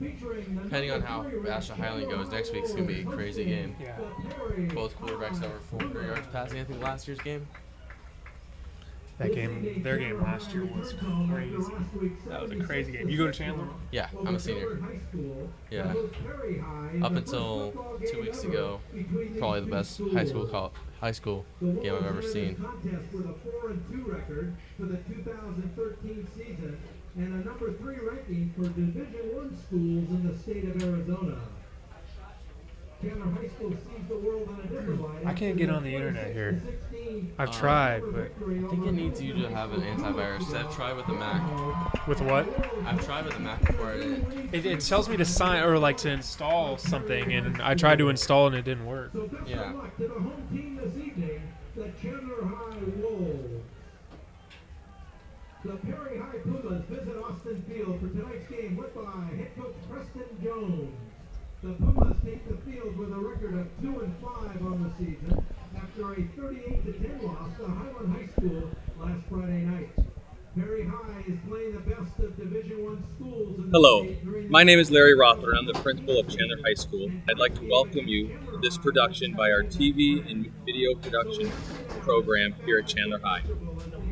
depending on how Ashland Highland goes, next week's going to be a crazy game. Yeah. Both quarterbacks over 400 yards passing, I think, last year's game. That game, their game last year was crazy. That was a crazy game. You go to Chandler? Yeah, I'm a senior. Yeah. Up until 2 weeks ago, probably the best high school game I've ever seen. And a number 3 ranking for Division I schools in the state of Arizona. Chandler High School sees the world on a different light. I can't get on the internet here. I've tried, but I think it needs you to have an antivirus. I've tried with the Mac. with what? I've tried with the Mac before. It tells me to sign or like to install something, and I tried to install and it didn't work. Yeah. To the home team this evening, the Chandler High Wolves. The Perry High Pumas visit Austin Field for tonight's game, led by head coach Preston Jones. The Pumas take the field with a record of 2-5 on the season after a 38-10 loss to Highland High School last Friday night. Perry High is playing the best of Division I schools in the Hello, state. my name is Larry Rother, and I'm the principal of Chandler High School. I'd like to welcome you to this production by our TV and video production program here at Chandler High.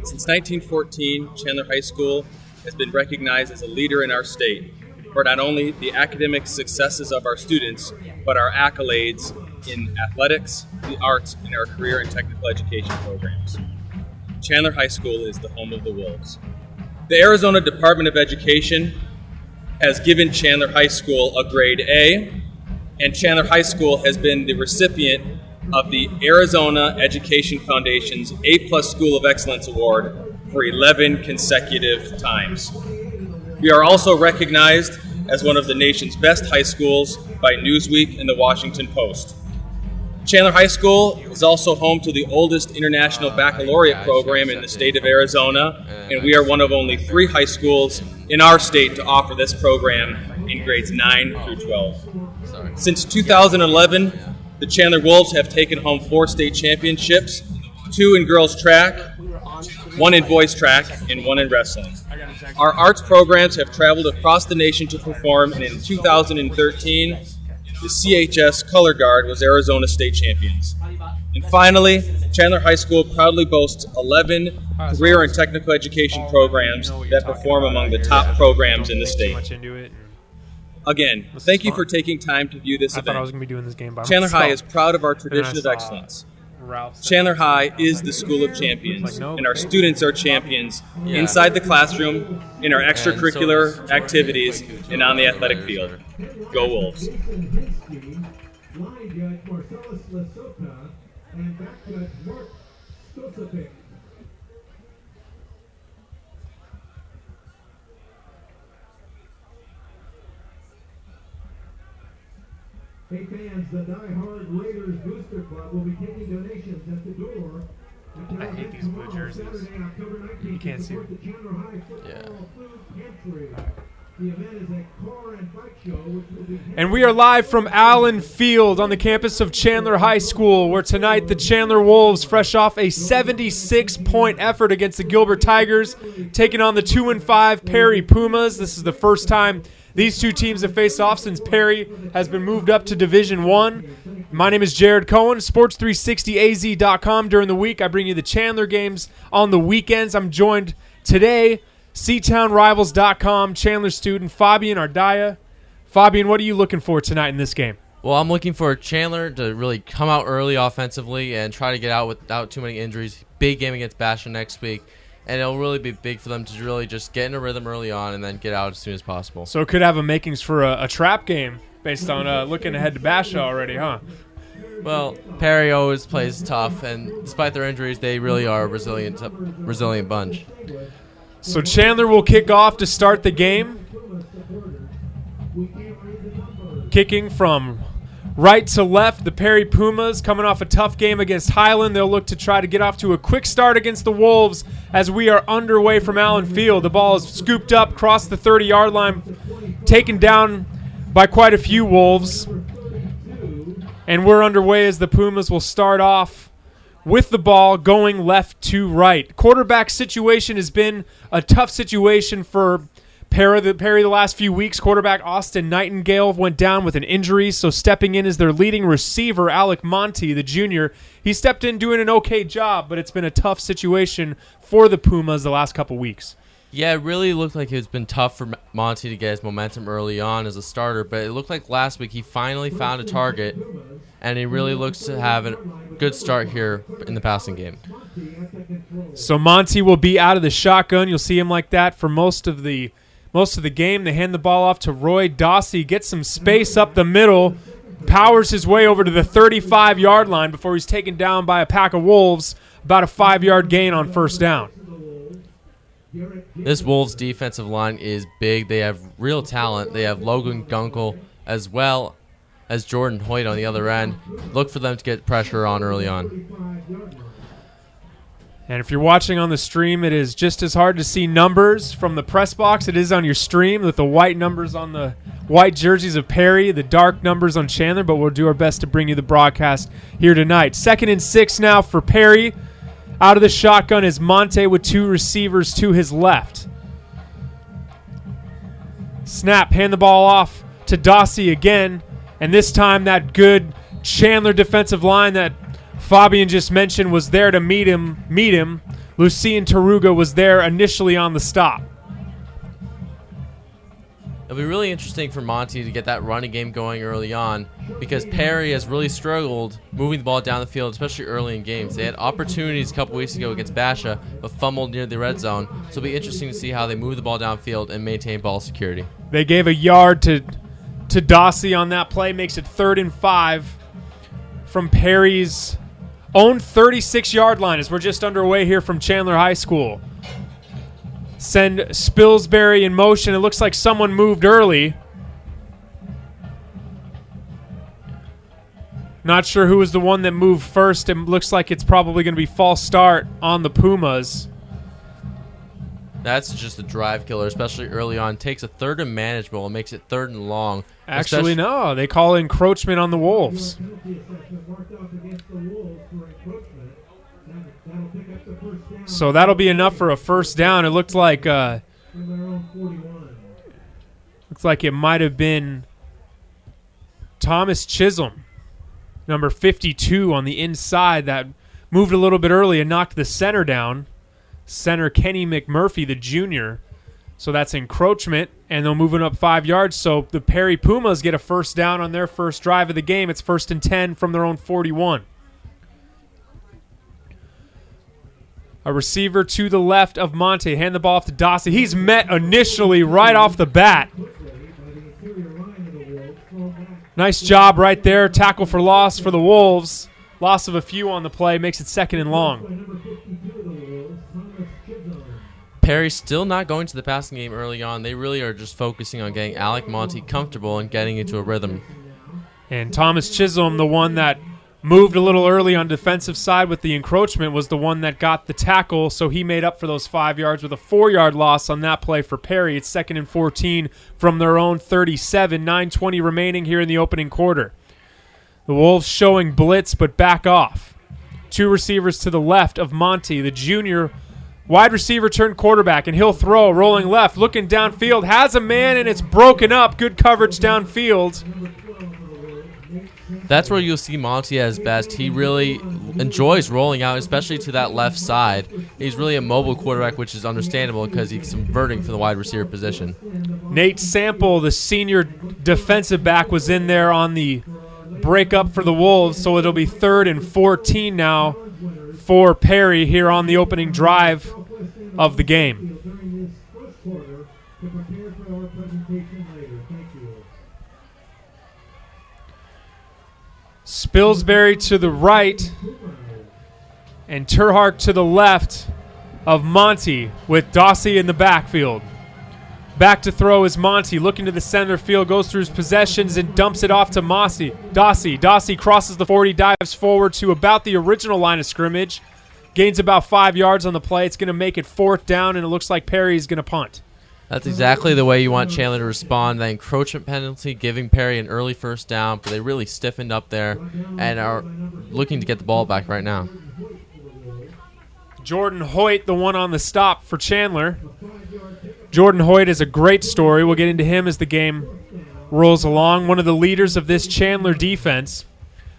Since 1914, Chandler High School has been recognized as a leader in our state for not only the academic successes of our students, but our accolades in athletics, the arts, and our career and technical education programs. Chandler High School is the home of the Wolves. The Arizona Department of Education has given Chandler High School a grade A, and Chandler High School has been the recipient of the Arizona Education Foundation's A+ School of Excellence Award for 11 consecutive times. We are also recognized as one of the nation's best high schools by Newsweek and the Washington Post. Chandler High School is also home to the oldest international baccalaureate program in the state of Arizona, and we are one of only 3 high schools in our state to offer this program in grades 9 through 12. Since 2011, the Chandler Wolves have taken home 4 state championships, 2 in girls track, 1 in boys track, and 1 in wrestling. Our arts programs have traveled across the nation to perform, and in 2013, the CHS Color Guard was Arizona State Champions. And finally, Chandler High School proudly boasts 11 career and technical education programs that perform among the top programs in the state. Again, thank you for taking time to view this I thought I event. was going to be doing this game by Chandler myself. High is proud of our And then tradition I of saw excellence. Ralph's. Chandler High is the school of champions, and our students are champions inside the classroom, in our extracurricular activities, and on the athletic field. Go Wolves. Line judge Marcellus Lesota and back judge Mark Skosapik. Hey fans, the Die Hard Raiders Booster Club will be taking donations at the door. I hate these blue jerseys. You can't see them. Yeah. The event is a car and bike show which will be And we are live from Allen Field on the campus of Chandler High School, where tonight the Chandler Wolves, fresh off a 76-point effort against the Gilbert Tigers, taking on the 2-5 Perry Pumas. This is the first time these two teams have faced off since Perry has been moved up to Division I. My name is Jared Cohen, sports360az.com. During the week, I bring you the Chandler games on the weekends. I'm joined today, SeatownRivals.com, Chandler student Fabian Ardaya. Fabian, what are you looking for tonight in this game? Well, I'm looking for Chandler to really come out early offensively and try to get out without too many injuries. Big game against Basha next week. And it'll really be big for them to really just get in a rhythm early on and then get out as soon as possible. So it could have a makings for a trap game based on looking ahead to Basha already, huh? Well, Perry always plays tough, and despite their injuries, they really are a resilient bunch. So Chandler will kick off to start the game. Kicking from right to left, the Perry Pumas coming off a tough game against Highland. They'll look to try to get off to a quick start against the Wolves as we are underway from Allen Field. The ball is scooped up, crossed the 30-yard line, taken down by quite a few Wolves. And we're underway as the Pumas will start off with the ball going left to right. Quarterback situation has been a tough situation for Perry the last few weeks, quarterback Austin Nightingale went down with an injury, so stepping in is their leading receiver, Alec Monty, the junior. He stepped in doing an okay job, but it's been a tough situation for the Pumas the last couple weeks. Yeah, it really looked like it's been tough for Monty to get his momentum early on as a starter, but it looked like last week he finally found a target, and he really looks to have a good start here in the passing game. So Monty will be out of the shotgun. You'll see him like that for most of the game. They hand the ball off to Roy Dossie, gets some space up the middle, powers his way over to the 35-yard line before he's taken down by a pack of Wolves, about a 5-yard gain on first down. This Wolves defensive line is big. They have real talent. They have Logan Gunkel as well as Jordan Hoyt on the other end. Look for them to get pressure on early on. And if you're watching on the stream, it is just as hard to see numbers from the press box it is on your stream, with the white numbers on the white jerseys of Perry, the dark numbers on Chandler, but we'll do our best to bring you the broadcast here tonight. 2nd and 6 now for Perry. Out of the shotgun is Monte with 2 receivers to his left. Snap, hand the ball off to Dossie again, and this time that good Chandler defensive line that Fabian just mentioned was there to meet him. Lucien Taruga was there initially on the stop. It'll be really interesting for Monty to get that running game going early on, because Perry has really struggled moving the ball down the field, especially early in games. They had opportunities a couple weeks ago against Basha, but fumbled near the red zone. So it'll be interesting to see how they move the ball downfield and maintain ball security. They gave a yard to Dossie on that play, makes it 3rd and 5 from Perry's own 36-yard line as we're just underway here from Chandler High School. Send Spilsbury in motion. It looks like someone moved early. Not sure who was the one that moved first. It looks like it's probably going to be false start on the Pumas. That's just a drive killer, especially early on. Takes a 3rd and manageable and makes it 3rd and long. Actually, no. They call encroachment on the Wolves. So that'll be enough for a first down. It looked like it might have been Thomas Chisholm, number 52 on the inside, that moved a little bit early and knocked the center down. Center Kenny McMurphy, the junior. So that's encroachment, and they'll move it up 5 yards. So the Perry Pumas get a first down on their first drive of the game. It's 1st and 10 from their own 41. A receiver to the left of Monte. Hand the ball off to Dossie. He's met initially right off the bat. Nice job right there. Tackle for loss for the Wolves. Loss of a few on the play. Makes it 2nd and long. Perry's still not going to the passing game early on. They really are just focusing on getting Alec Monty comfortable and getting into a rhythm. And Thomas Chisholm, the one that moved a little early on defensive side with the encroachment, was the one that got the tackle, so he made up for those 5 yards with a 4-yard loss on that play for Perry. It's 2nd and 14 from their own 37, 9:20 remaining here in the opening quarter. The Wolves showing blitz, but back off. 2 receivers to the left of Monty, the junior wide receiver turned quarterback, and he'll throw, rolling left, looking downfield, has a man, and it's broken up. Good coverage downfield. That's where you'll see Monty at his best. He really enjoys rolling out, especially to that left side. He's really a mobile quarterback, which is understandable because he's converting for the wide receiver position. Nate Sample, the senior defensive back, was in there on the breakup for the Wolves, so it'll be 3rd and 14 now for Perry here on the opening drive of the game. Spilsbury to the right and Terhark to the left of Monty with Dossie in the backfield. Back to throw is Monty, looking to the center field, goes through his possessions and dumps it off to Dossie. Dossie crosses the 40, dives forward to about the original line of scrimmage, gains about 5 yards on the play. It's going to make it 4th down, and it looks like Perry's going to punt. That's exactly the way you want Chandler to respond. That encroachment penalty, giving Perry an early first down, but they really stiffened up there and are looking to get the ball back right now. Jordan Hoyt, the one on the stop for Chandler. Jordan Hoyt is a great story. We'll get into him as the game rolls along. One of the leaders of this Chandler defense.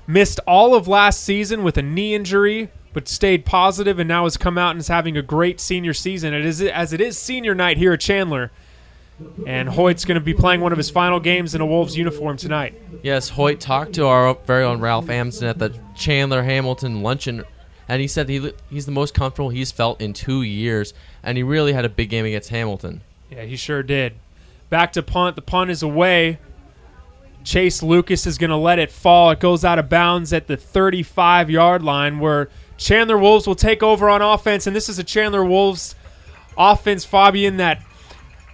Missed all of last season with a knee injury, but stayed positive and now has come out and is having a great senior season. As it is senior night here at Chandler. And Hoyt's going to be playing one of his final games in a Wolves uniform tonight. Yes, Hoyt talked to our very own Ralph Amundsen at the Chandler-Hamilton luncheon, and he said he's the most comfortable he's felt in 2 years, and he really had a big game against Hamilton. Yeah, he sure did. Back to punt. The punt is away. Chase Lucas is going to let it fall. It goes out of bounds at the 35-yard line where Chandler Wolves will take over on offense, and this is a Chandler Wolves offense, Fabian, that,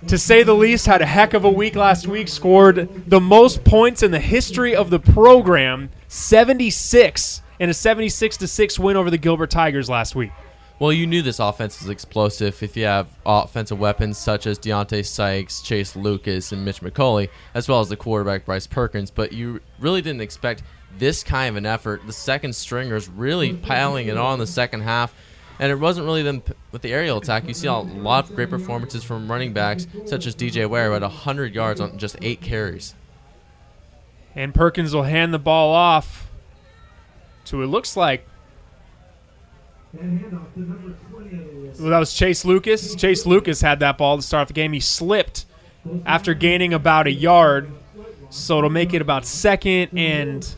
to say the least, had a heck of a week last week, scored the most points in the history of the program, 76, in a 76-6 win over the Gilbert Tigers last week. Well, you knew this offense was explosive if you have offensive weapons such as Deontay Sykes, Chase Lucas, and Mitch McCauley, as well as the quarterback Bryce Perkins, but you really didn't expect this kind of an effort. The second stringers really piling it on in the second half. And it wasn't really them with the aerial attack. You see a lot of great performances from running backs, such as DJ Ware, who had 100 yards on just 8 carries. And Perkins will hand the ball off to, it looks like, well, that was Chase Lucas. Chase Lucas had that ball to start the game. He slipped after gaining about a yard, so it'll make it about second and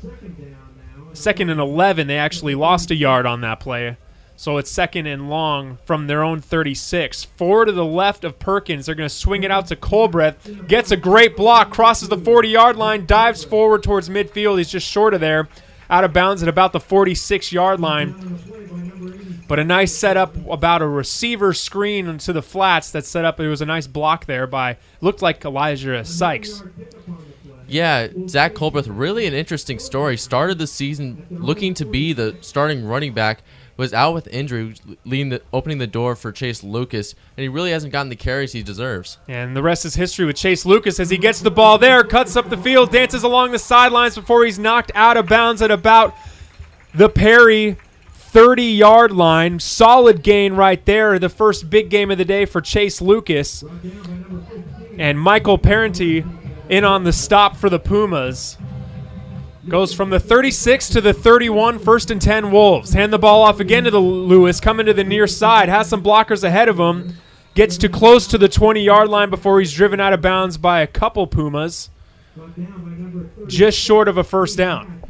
11. They actually lost a yard on that play. So it's second and long from their own 36. 4 to the left of Perkins. They're going to swing it out to Colbreth. Gets a great block, crosses the 40-yard line, dives forward towards midfield. He's just short of there, out of bounds at about the 46-yard line. But a nice setup about a receiver screen into the flats that set up. It was a nice block there by, looked like Elijah Sykes. Yeah, Zach Colbreth, really an interesting story. Started the season looking to be the starting running back, was out with injury, opening the door for Chase Lucas, and he really hasn't gotten the carries he deserves. And the rest is history with Chase Lucas as he gets the ball there, cuts up the field, dances along the sidelines before he's knocked out of bounds at about the Perry 30-yard line. Solid gain right there, the first big game of the day for Chase Lucas. And Michael Parenti in on the stop for the Pumas. Goes from the 36 to the 31, 1st and 10 Wolves. Hand the ball off again to the Lewis, coming to the near side. Has some blockers ahead of him. Gets too close to the 20-yard line before he's driven out of bounds by a couple Pumas. Just short of a first down.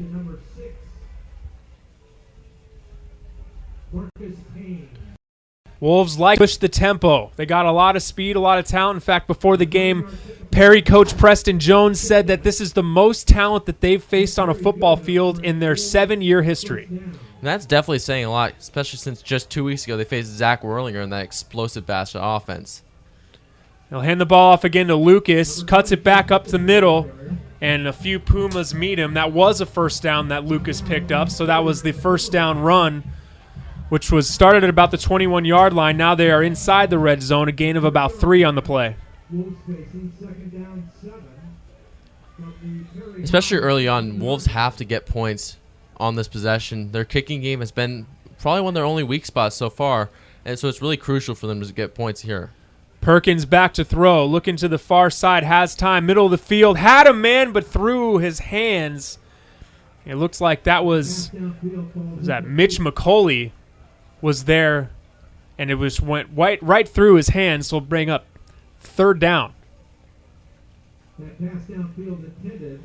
Wolves like to push the tempo. They got a lot of speed, a lot of talent. In fact, before the game, Perry coach Preston Jones said that this is the most talent that they've faced on a football field in their 7-year history. And that's definitely saying a lot, especially since just 2 weeks ago they faced Zach Werlinger in that explosive basket offense. They'll hand the ball off again to Lucas, cuts it back up the middle, and a few Pumas meet him. That was a first down that Lucas picked up, so that was the first down run, which was started at about the 21-yard line. Now they are inside the red zone, a gain of about 3 on the play. Especially early on, Wolves have to get points on this possession. Their kicking game has been probably one of their only weak spots so far, and so it's really crucial for them to get points here. Perkins back to throw, looking to the far side, has time, middle of the field, had a man but threw his hands. It looks like that was that Mitch McCauley was there, and it went right through his hands, so it'll bring up 3rd down. That pass downfield intended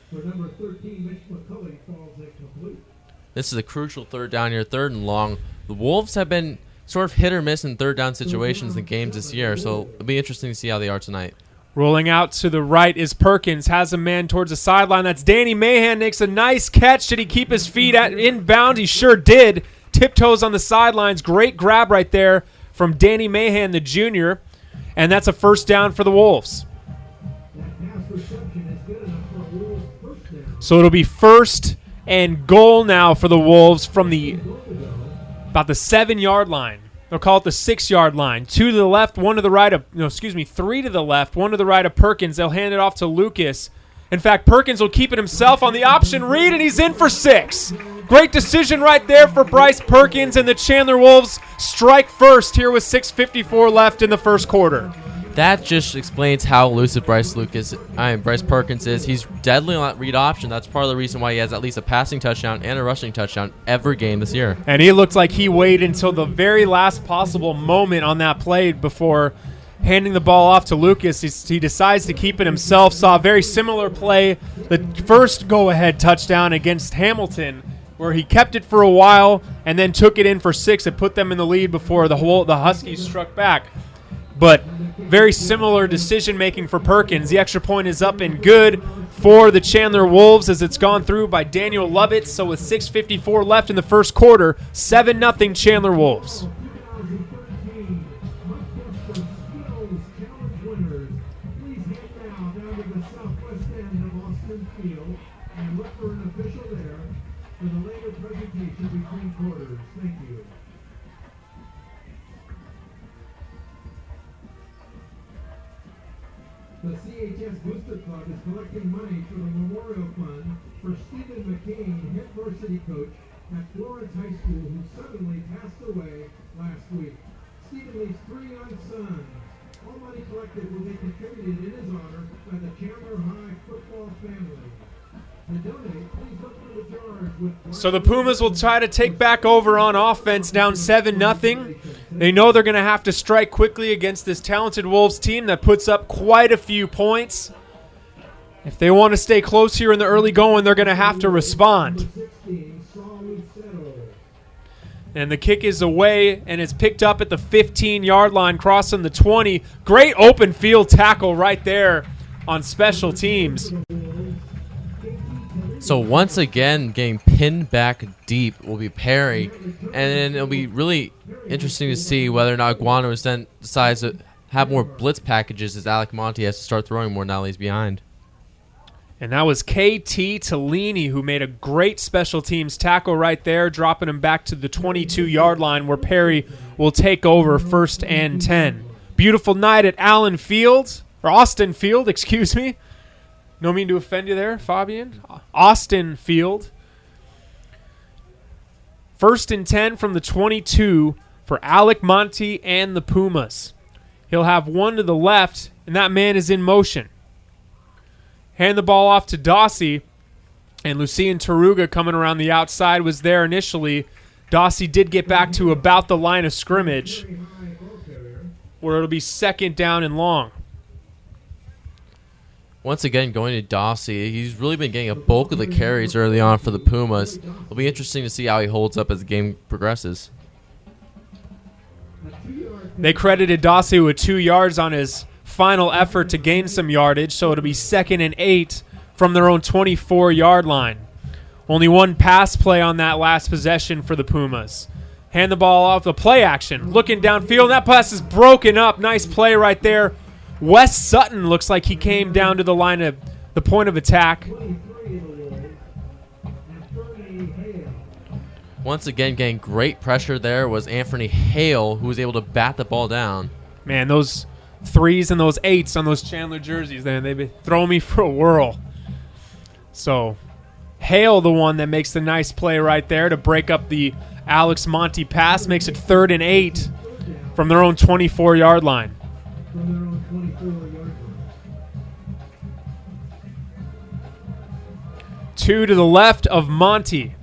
for number 13, Mitch McCauley, falls incomplete. This is a crucial 3rd down here, 3rd and long. The Wolves have been sort of hit or miss in 3rd down situations in games this year, so it'll be interesting to see how they are tonight. Rolling out to the right is Perkins, has a man towards the sideline. That's Danny Mahan, makes a nice catch. Did he keep his feet inbound? He sure did. Tiptoes on the sidelines. Great grab right there from Danny Mahan, the junior. And that's a first down for the Wolves. So it'll be 1st and goal now for the Wolves from about the 7-yard line. They'll call it the 6-yard line. 2 to the left, 1 to the right of, 3 to the left, 1 to the right of Perkins. They'll hand it off to Lucas. In fact, Perkins will keep it himself on the option read, and he's in for 6. Great decision right there for Bryce Perkins, and the Chandler Wolves strike first here with 6:54 left in the first quarter. that just explains how elusive Bryce Perkins is. He's deadly on that read option. That's part of the reason why he has at least a passing touchdown and a rushing touchdown every game this year. And he looked like he waited until the very last possible moment on that play before handing the ball off to Lucas. He decides to keep it himself. Saw a very similar play, the first go-ahead touchdown against Hamilton, where he kept it for a while and then took it in for 6 and put them in the lead before the Huskies struck back. But very similar decision-making for Perkins. The extra point is up and good for the Chandler Wolves as it's gone through by Daniel Lovitz. So with 6:54 left in the first quarter, 7-0 Chandler Wolves. 2013 Westchester Skills Challenge winners, please head now down to the southwest end of Austin Field and look for an official there for the later presentation between quarters. Thank you. The CHS Booster Club is collecting money for the Memorial Fund for Stephen McCain, head varsity coach at Florence High School, who suddenly passed away last week. Stephen leaves 3 young sons. All money collected will be contributed in his honor by the Chandler High football family. To donate, please look for the jars with... So the Pumas will try to take back over on offense, down 7-0. They know they're going to have to strike quickly against this talented Wolves team that puts up quite a few points. If they want to stay close here in the early going, they're going to have to respond. And the kick is away, and it's picked up at the 15-yard line, crossing the 20. Great open field tackle right there on special teams. So once again, getting pinned back deep will be Perry, and then it'll be really interesting to see whether or not Iguanos then decides to have more blitz packages as Alec Monty has to start throwing more now that he's behind. And that was KT Tellini who made a great special teams tackle right there, dropping him back to the 22-yard line where Perry will take over 1st and 10. Beautiful night at Austin Field, excuse me. No mean to offend you there, Fabian. Austin Field. 1st and 10 from the 22 for Alec Monty and the Pumas. He'll have one to the left, and that man is in motion. Hand the ball off to Dossie, and Lucien Taruga coming around the outside was there initially. Dossie did get back to about the line of scrimmage, where it'll be 2nd down and long. Once again, going to Dossie, he's really been getting a bulk of the carries early on for the Pumas. It'll be interesting to see how he holds up as the game progresses. They credited Dossie with 2 yards on his final effort to gain some yardage, so it'll be 2nd and 8 from their own 24-yard line. Only one pass play on that last possession for the Pumas. Hand the ball off, the play action, looking downfield. That pass is broken up. Nice play right there. Wes Sutton looks like he came down to the line of the point of attack. Once again, getting great pressure there was Anthony Hale, who was able to bat the ball down. Man, those 3s and those 8s on those Chandler jerseys, they've been throwing me for a whirl. So Hale, the one that makes the nice play right there to break up the Alex Monty pass, makes it 3rd and 8 from their own 24-yard line. 2 to the left of Monty.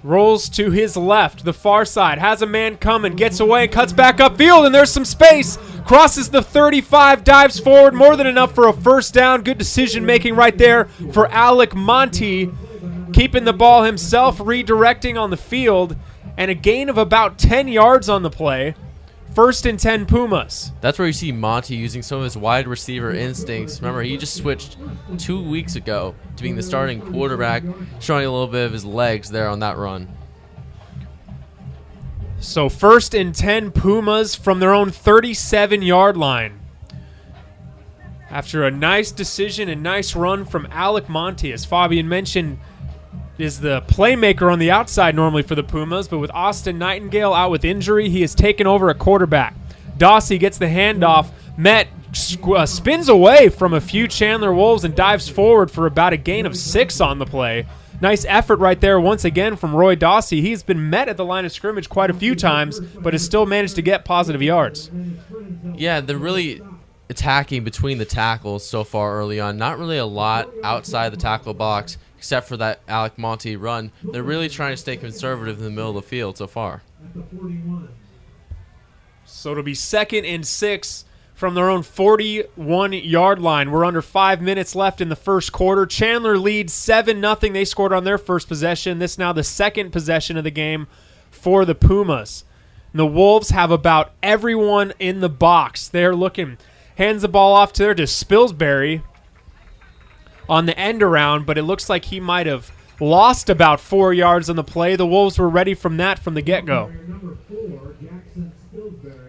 Rolls to his left, the far side. Has a man coming, gets away, cuts back upfield, and there's some space. Crosses the 35, dives forward, more than enough for a 1st down. Good decision-making right there for Alec Monty. Keeping the ball himself, redirecting on the field, and a gain of about 10 yards on the play. 1st and 10 Pumas. That's where you see Monty using some of his wide receiver instincts. Remember, he just switched 2 weeks ago to being the starting quarterback, showing a little bit of his legs there on that run. So 1st and 10 Pumas from their own 37-yard line. After a nice decision and nice run from Alec Monty, as Fabian mentioned, is the playmaker on the outside normally for the Pumas, but with Austin Nightingale out with injury, he has taken over a quarterback. Dossie gets the handoff. Met spins away from a few Chandler Wolves and dives forward for about a gain of 6 on the play. Nice effort right there once again from Roy Dossie. He's been met at the line of scrimmage quite a few times, but has still managed to get positive yards. Yeah, the really attacking between the tackles so far early on. Not really a lot outside the tackle box, except for that Alec Monty run. They're really trying to stay conservative in the middle of the field so far. So it'll be 2nd and 6 from their own 41-yard line. We're under 5 minutes left in the first quarter. Chandler leads 7-0. They scored on their first possession. This now the second possession of the game for the Pumas. And the Wolves have about everyone in the box. They're looking, hands the ball off to Spilsbury on the end around, but it looks like he might have lost about 4 yards on the play. The Wolves were ready from that from the get-go.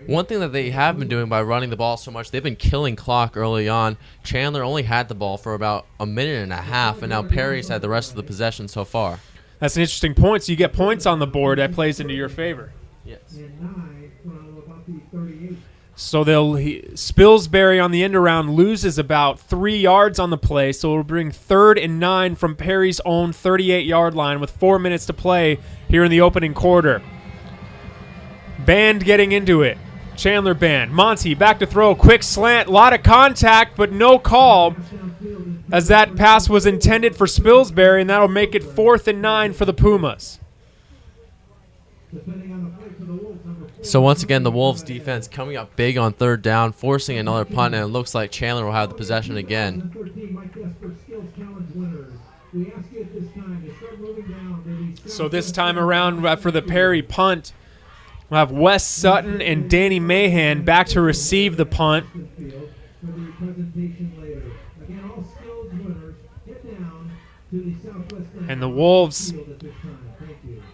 One thing that they have been doing by running the ball so much, they've been killing clock early on. Chandler only had the ball for about a minute and a half, and now Perry's had the rest of the possession so far. That's an interesting point. So you get points on the board. That plays into your favor. Yes. So Spilsbury on the end around loses about 3 yards on the play, so it'll bring 3rd and 9 from Perry's own 38-yard line with 4 minutes to play here in the opening quarter. Band getting into it. Chandler band. Monty back to throw. Quick slant. A lot of contact, but no call as that pass was intended for Spilsbury, and that'll make it 4th and 9 for the Pumas. So once again, the Wolves defense coming up big on 3rd down, forcing another punt, and it looks like Chandler will have the possession again. So this time around for the Perry punt, we'll have Wes Sutton and Danny Mahan back to receive the punt. And the Wolves,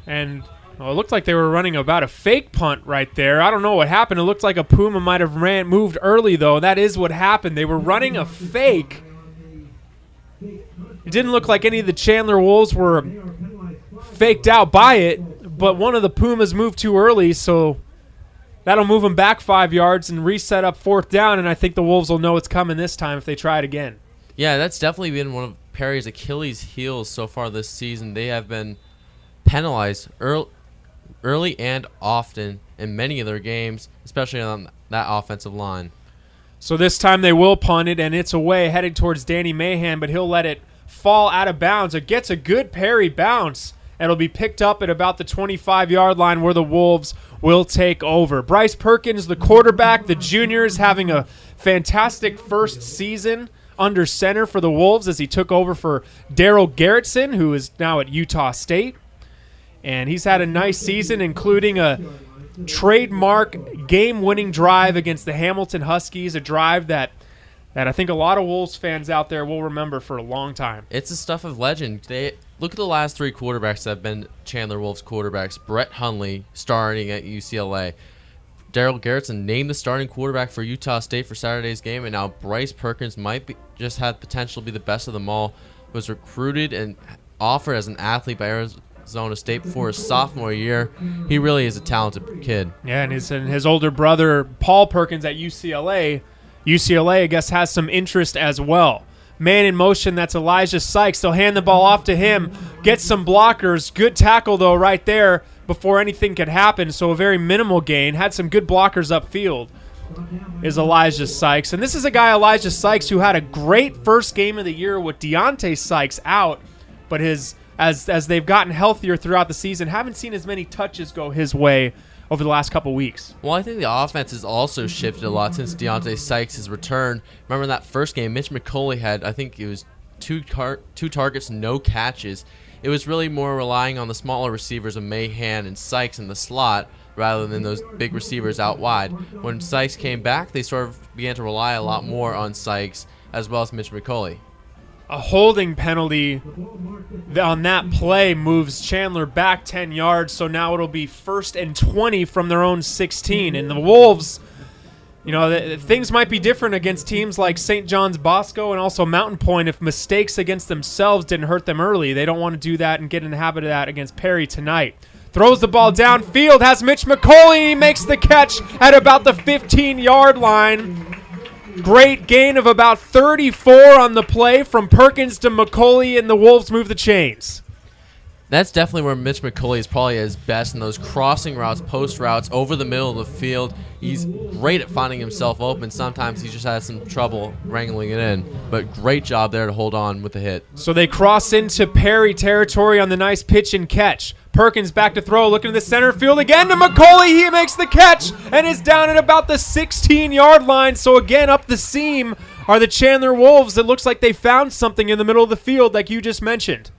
and it looked like they were running about a fake punt right there. I don't know what happened. It looked like a Puma might have moved early, though. That is what happened. They were running a fake. It didn't look like any of the Chandler Wolves were faked out by it, but one of the Pumas moved too early, so that'll move them back 5 yards and reset up 4th down, and I think the Wolves will know it's coming this time if they try it again. Yeah, that's definitely been one of Perry's Achilles' heels so far this season. They have been penalized early and often in many of their games, especially on that offensive line. So this time they will punt it, and it's away, headed towards Danny Mahan, but he'll let it fall out of bounds. It gets a good Perry bounce. It'll be picked up at about the 25-yard line where the Wolves will take over. Bryce Perkins, the quarterback, the junior, is having a fantastic first season under center for the Wolves as he took over for Daryl Garrettson, who is now at Utah State. And he's had a nice season, including a trademark game-winning drive against the Hamilton Huskies, a drive that I think a lot of Wolves fans out there will remember for a long time. It's the stuff of legend. Look at the last 3 quarterbacks that have been Chandler Wolves quarterbacks. Brett Hundley starting at UCLA. Daryl Garrettson named the starting quarterback for Utah State for Saturday's game, and now Bryce Perkins just had potential to be the best of them all. Was recruited and offered as an athlete by Arizona State before his sophomore year. He really is a talented kid. Yeah, and his older brother, Paul Perkins at UCLA, I guess, has some interest as well. Man in motion, that's Elijah Sykes. They'll hand the ball off to him, get some blockers. Good tackle, though, right there before anything could happen, so a very minimal gain. Had some good blockers upfield is Elijah Sykes. And this is a guy, Elijah Sykes, who had a great first game of the year with Deontay Sykes out, but as they've gotten healthier throughout the season, haven't seen as many touches go his way over the last couple weeks. Well, I think the offense has also shifted a lot since Deontay Sykes has returned. Remember in that first game, Mitch McCauley had, I think it was two targets, no catches. It was really more relying on the smaller receivers of Mahan and Sykes in the slot rather than those big receivers out wide. When Sykes came back, they sort of began to rely a lot more on Sykes as well as Mitch McCauley. A holding penalty on that play moves Chandler back 10 yards, so now it'll be 1st and 20 from their own 16. And the Wolves, things might be different against teams like St. John's Bosco and also Mountain Point if mistakes against themselves didn't hurt them early. They don't want to do that and get in the habit of that against Perry tonight. Throws the ball downfield, has Mitch McCauley. He makes the catch at about the 15-yard line. Great gain of about 34 on the play from Perkins to McCauley, and the Wolves move the chains. That's definitely where Mitch McCauley is probably at his best in those crossing routes, post routes, over the middle of the field. He's great at finding himself open. Sometimes he just has some trouble wrangling it in, but great job there to hold on with the hit. So they cross into Perry territory on the nice pitch and catch. Perkins back to throw, looking to the center field again to McCauley. He makes the catch and is down at about the 16-yard line. So again, up the seam are the Chandler Wolves. It looks like they found something in the middle of the field like you just mentioned.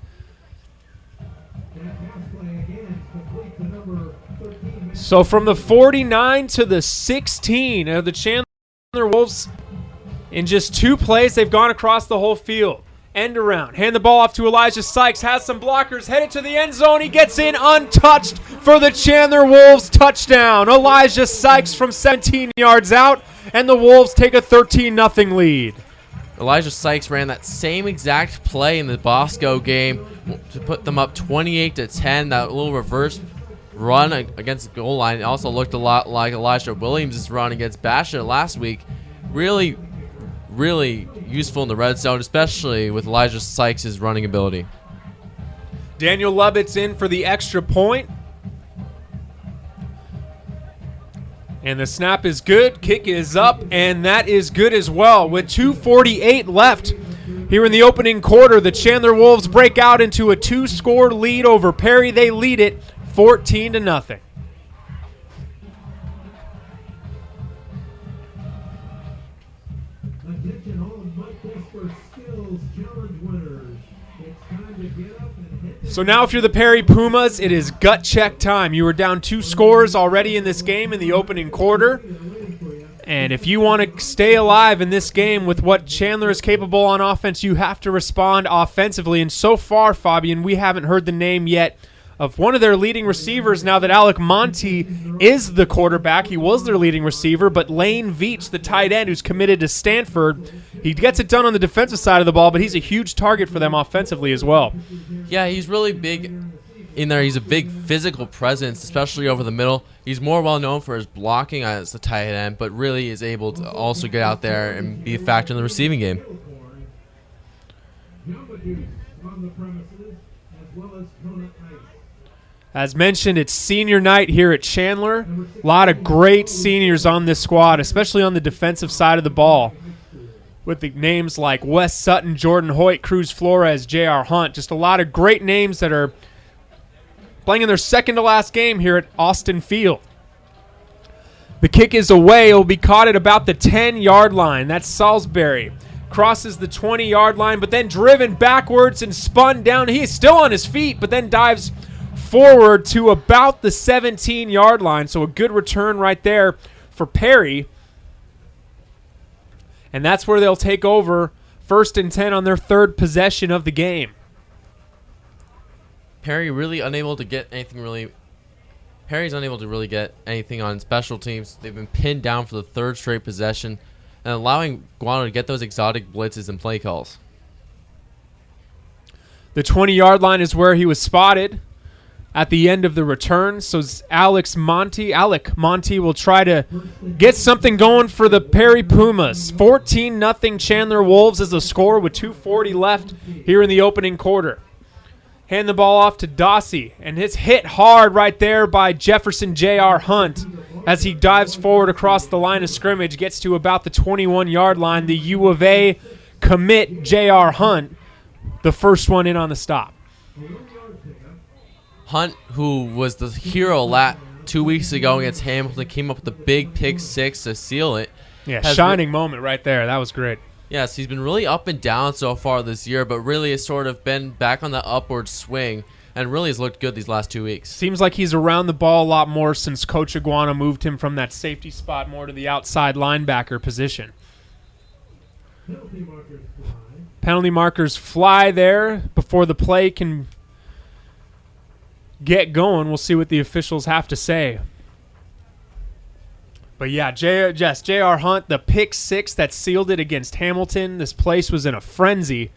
So from the 49 to the 16 of the Chandler Wolves, in just 2 plays, they've gone across the whole field. End around. Hand the ball off to Elijah Sykes. Has some blockers. Headed to the end zone. He gets in untouched for the Chandler Wolves touchdown. Elijah Sykes from 17 yards out, and the Wolves take a 13-0 lead. Elijah Sykes ran that same exact play in the Bosco game to put them up 28-10. That little reverse run against the goal line. It also looked a lot like Elijah Williams' run against Basha last week. Really useful in the red zone, especially with Elijah Sykes' running ability. Daniel Lovitz in for the extra point. And the snap is good, kick is up, and that is good as well. With 2:48 left here in the opening quarter, the Chandler Wolves break out into a 2-score lead over Perry. They lead it 14-0. Attention all Mike Vesper Skills Challenge winners. It's time to get up and hit the So now if you're the Perry Pumas, it is gut check time. You were down 2 scores already in this game in the opening quarter. And if you want to stay alive in this game with what Chandler is capable on offense, you have to respond offensively. And so far, Fabian, we haven't heard the name yet of one of their leading receivers now that Alec Monty is the quarterback. He was their leading receiver, but Lane Veach, the tight end who's committed to Stanford, he gets it done on the defensive side of the ball, but he's a huge target for them offensively as well. Yeah, he's really big in there. He's a big physical presence, especially over the middle. He's more well known for his blocking as a tight end, but really is able to also get out there and be a factor in the receiving game. on the premises, as well as Kona Ice. As mentioned, it's senior night here at Chandler. A lot of great seniors on this squad, especially on the defensive side of the ball, with the names like Wes Sutton, Jordan Hoyt, Cruz Flores, J.R. Hunt. Just a lot of great names that are playing in their second-to-last game here at Austin Field. The kick is away. It will be caught at about the 10-yard line. That's Salisbury. Crosses the 20-yard line, but then driven backwards and spun down. He is still on his feet, but then dives forward to about the 17-yard line. So a good return right there for Perry. And that's where they'll take over 1st and 10 on their third possession of the game. Perry's unable to really get anything on special teams. They've been pinned down for the third straight possession and allowing Guano to get those exotic blitzes and play calls. The 20-yard line is where he was spotted at the end of the return. So Alec Monty will try to get something going for the Perry Pumas. 14-0 Chandler Wolves is the score with 2:40 left here in the opening quarter. Hand the ball off to Dossie, and it's hit hard right there by Jefferson J.R. Hunt as he dives forward across the line of scrimmage, gets to about the 21-yard line. The U of A commit J.R. Hunt, the first one in on the stop. Hunt, who was the hero 2 weeks ago against Hamilton, came up with a big pick six to seal it. Yeah, shining moment right there. That was great. Yes, he's been really up and down so far this year, but really has sort of been back on the upward swing and really has looked good these last 2 weeks. Seems like he's around the ball a lot more since Coach Iguana moved him from that safety spot more to the outside linebacker position. Penalty markers fly there before the play can get going. We'll see what the officials have to say. But yeah, J.R. Hunt, the pick six that sealed it against Hamilton. This place was in a frenzy.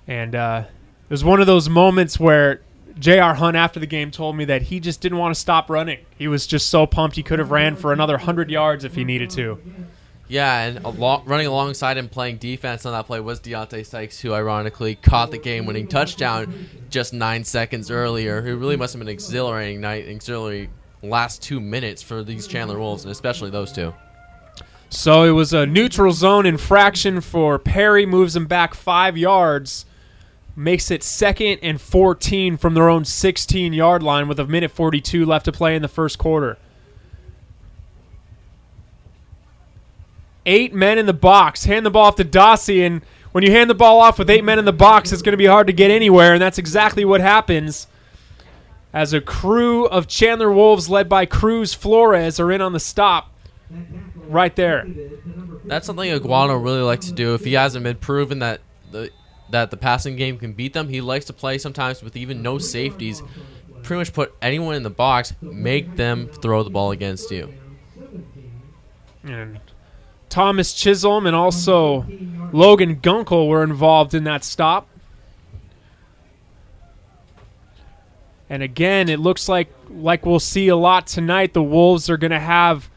And it was one of those moments where J.R. Hunt after the game told me that he just didn't want to stop running. He was just so pumped he could have ran for another 100 yards if he needed to. Yeah, and running alongside him playing defense on that play was Deontay Sykes, who ironically caught the game-winning touchdown. just 9 seconds earlier. It really must have been an exhilarating night, exhilarating last 2 minutes for these Chandler Wolves, and especially those two. So it was a neutral zone infraction for Perry, moves him back 5 yards, makes it 2nd and 14 from their own 16-yard line with a minute 42 left to play in the first quarter. 8 men in the box. Hand the ball off to Dossie, and when you hand the ball off with 8 men in the box, it's going to be hard to get anywhere, and that's exactly what happens as a crew of Chandler Wolves led by Cruz Flores are in on the stop right there. That's something Iguano really likes to do. If he hasn't been proven that the passing game can beat them, he likes to play sometimes with even no safeties. Pretty much put anyone in the box, make them throw the ball against you. And Thomas Chisholm and also Logan Gunkel were involved in that stop. And again, it looks like we'll see a lot tonight. The Wolves are going to have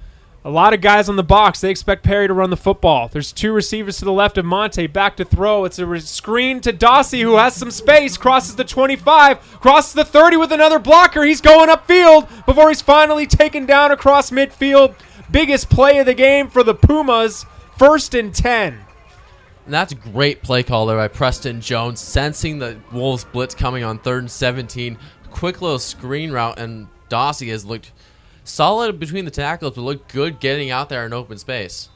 a lot of guys on the box. They expect Perry to run the football. There's 2 receivers to the left of Monte. Back to throw. It's a screen to Dossie, who has some space. Crosses the 25. Crosses the 30 with another blocker. He's going upfield before he's finally taken down across midfield. Biggest play of the game for the Pumas. 1st and 10. And that's a great play call there by Preston Jones, sensing the Wolves blitz coming on 3rd and 17. Quick little screen route, and Dossie has looked solid between the tackles, but looked good getting out there in open space.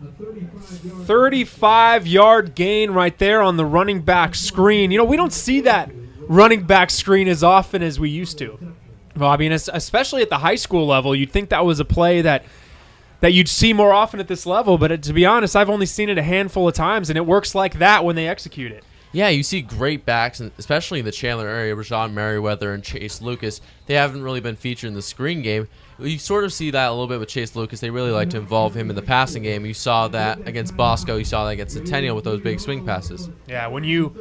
A 35-yard 35-yard gain right there on the running back screen. You know, we don't see that running back screen as often as we used to. Well, I mean, especially at the high school level, you'd think that was a play that you'd see more often at this level, but to be honest, I've only seen it a handful of times, and it works like that when they execute it. Yeah, you see great backs, and especially in the Chandler area, Rashawn Merriweather and Chase Lucas. They haven't really been featured in the screen game. You sort of see that a little bit with Chase Lucas. They really like to involve him in the passing game. You saw that against Bosco. You saw that against Centennial with those big swing passes. Yeah, when you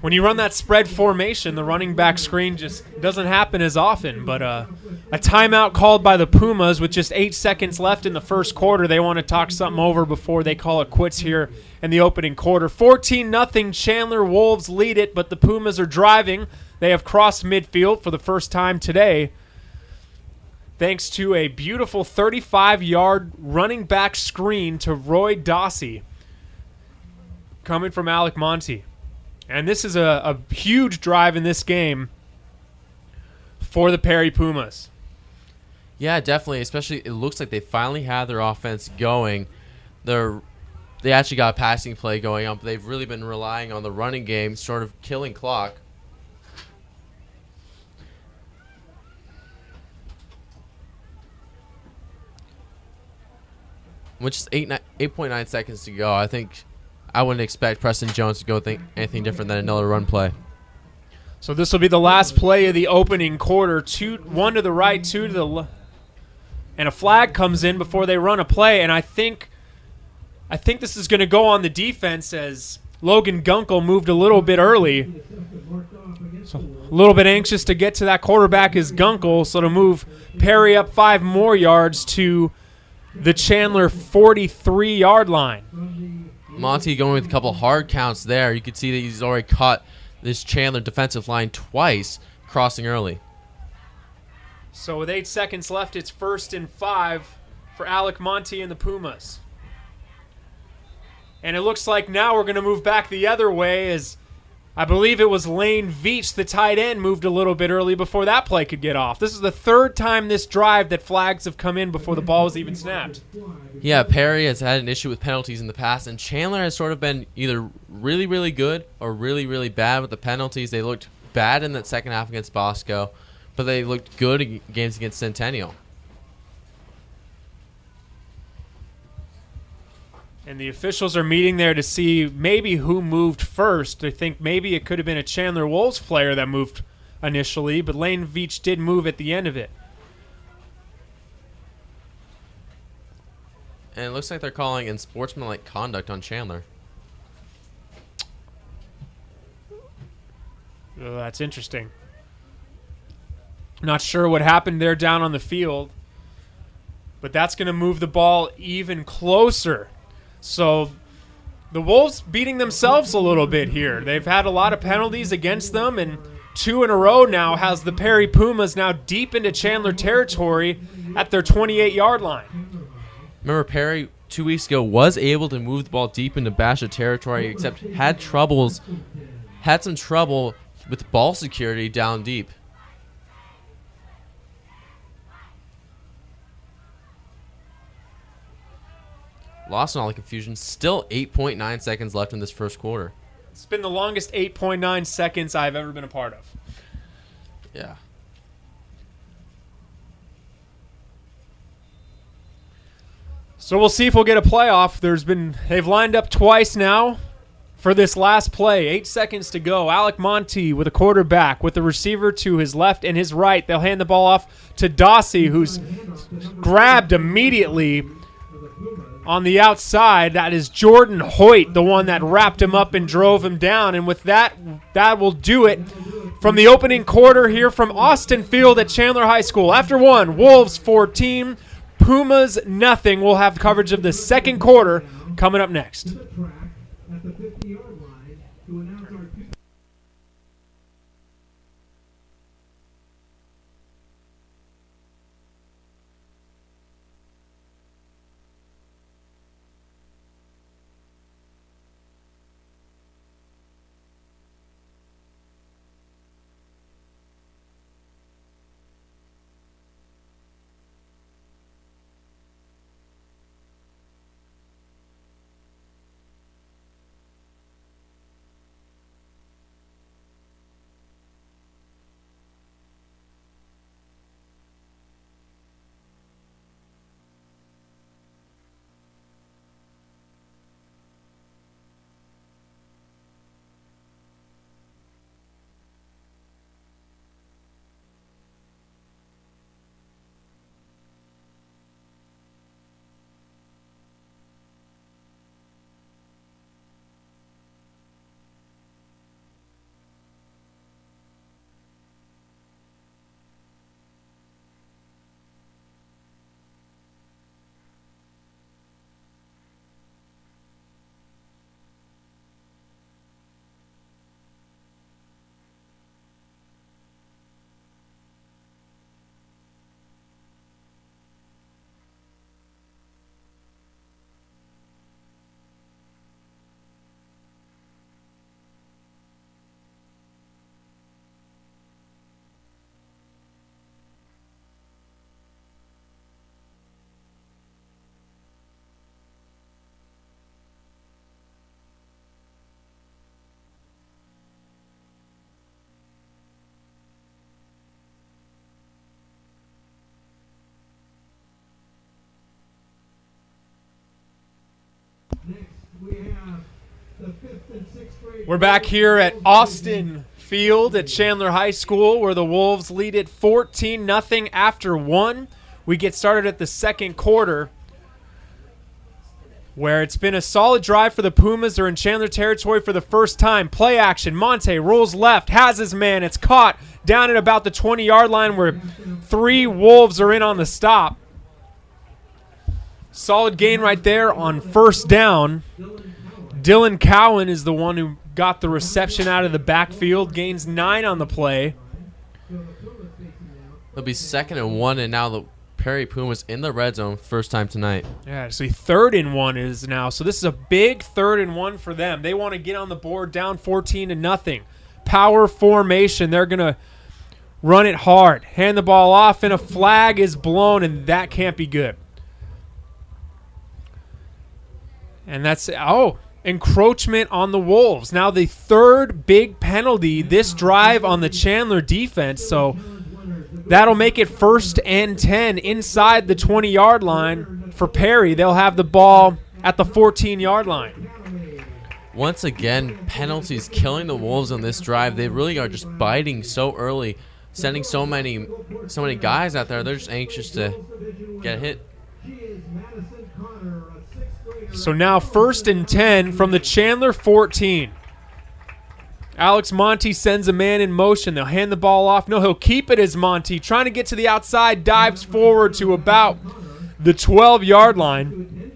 run that spread formation, the running back screen just doesn't happen as often. But a timeout called by the Pumas with just 8 seconds left in the first quarter. They want to talk something over before they call it quits here in the opening quarter. 14-0 Chandler Wolves lead it, but the Pumas are driving. They have crossed midfield for the first time today, thanks to a beautiful 35-yard running back screen to Roy Dossie coming from Alec Monte. And this is a huge drive in this game for the Perry Pumas. Yeah, definitely. Especially, it looks like they finally had their offense going. They actually got a passing play going on, but they've really been relying on the running game, sort of killing clock. Which is 8.9 seconds to go. I wouldn't expect Preston Jones to go anything different than another run play. So this will be the last play of the opening quarter. 1 to the right, 2 to the left. And a flag comes in before they run a play. And I think this is going to go on the defense as Logan Gunkel moved a little bit early. So a little bit anxious to get to that quarterback is Gunkel. So to move Perry up 5 more yards to the Chandler 43-yard line. Monty going with a couple hard counts there. You could see that he's already caught this Chandler defensive line twice, crossing early. So with 8 seconds left, it's 1st and 5 for Alec Monte and the Pumas. And it looks like now we're going to move back the other way as I believe it was Lane Veach, the tight end, moved a little bit early before that play could get off. This is the 3rd time this drive that flags have come in before the ball was even snapped. Yeah, Perry has had an issue with penalties in the past, and Chandler has sort of been either really, really good or really, really bad with the penalties. They looked bad in that second half against Bosco, but they looked good in games against Centennial. And the officials are meeting there to see maybe who moved first. They think maybe it could have been a Chandler Wolves player that moved initially, but Lane Veach did move at the end of it. And it looks like they're calling unsportsmanlike conduct on Chandler. Oh, that's interesting. Not sure what happened there down on the field, but that's going to move the ball even closer. So The Wolves beating themselves a little bit here. They've had a lot of penalties against them, and 2 in a row now has the Perry Pumas now deep into Chandler territory at their 28-yard line. Remember, Perry 2 weeks ago was able to move the ball deep into Basha territory, except had some trouble with ball security down deep. Lost in all the confusion. Still 8.9 seconds left in this first quarter. It's been the longest 8.9 seconds I've ever been a part of. Yeah. So we'll see if we'll get a playoff. They've lined up twice now for this last play. 8 seconds to go. Alec Monty with a quarterback with the receiver to his left and his right. They'll hand the ball off to Dossie, who's grabbed immediately on the outside. That is Jordan Hoyt, the one that wrapped him up and drove him down. And with that will do it from the opening quarter here from Austin Field at Chandler High School. After one, Wolves 14, Pumas nothing. We'll have coverage of the second quarter coming up next. At the 50-yard line to announce our We're back here at Austin Field at Chandler High School, where the Wolves lead it 14-0 after one. We get started at the second quarter, where it's been a solid drive for the Pumas. They're in Chandler territory for the first time. Play action. Monte rolls left, has his man. It's caught down at about the 20-yard line, where 3 Wolves are in on the stop. Solid gain right there on first down. Dylan Cowan is the one who got the reception out of the backfield. Gains 9 on the play. It'll be 2nd and 1, and now the Perry Pumas in the red zone first time tonight. Yeah, so 3rd and 1 is now. So this is a big 3rd and 1 for them. They want to get on the board down 14-0. Power formation. They're going to run it hard. Hand the ball off, and a flag is blown, and that can't be good. And that's, encroachment on the Wolves. Now the 3rd big penalty this drive on the Chandler defense. So that'll make it 1st and 10 inside the 20-yard line for Perry. They'll have the ball at the 14-yard line. Once again, penalties killing the Wolves on this drive. They really are just biting so early, sending so many guys out there. They're just anxious to get a hit. So now 1st and 10 from the Chandler 14. Alex Monty sends a man in motion. They'll hand the ball off. No, he'll keep it as Monty. Trying to get to the outside, dives forward to about the 12-yard line.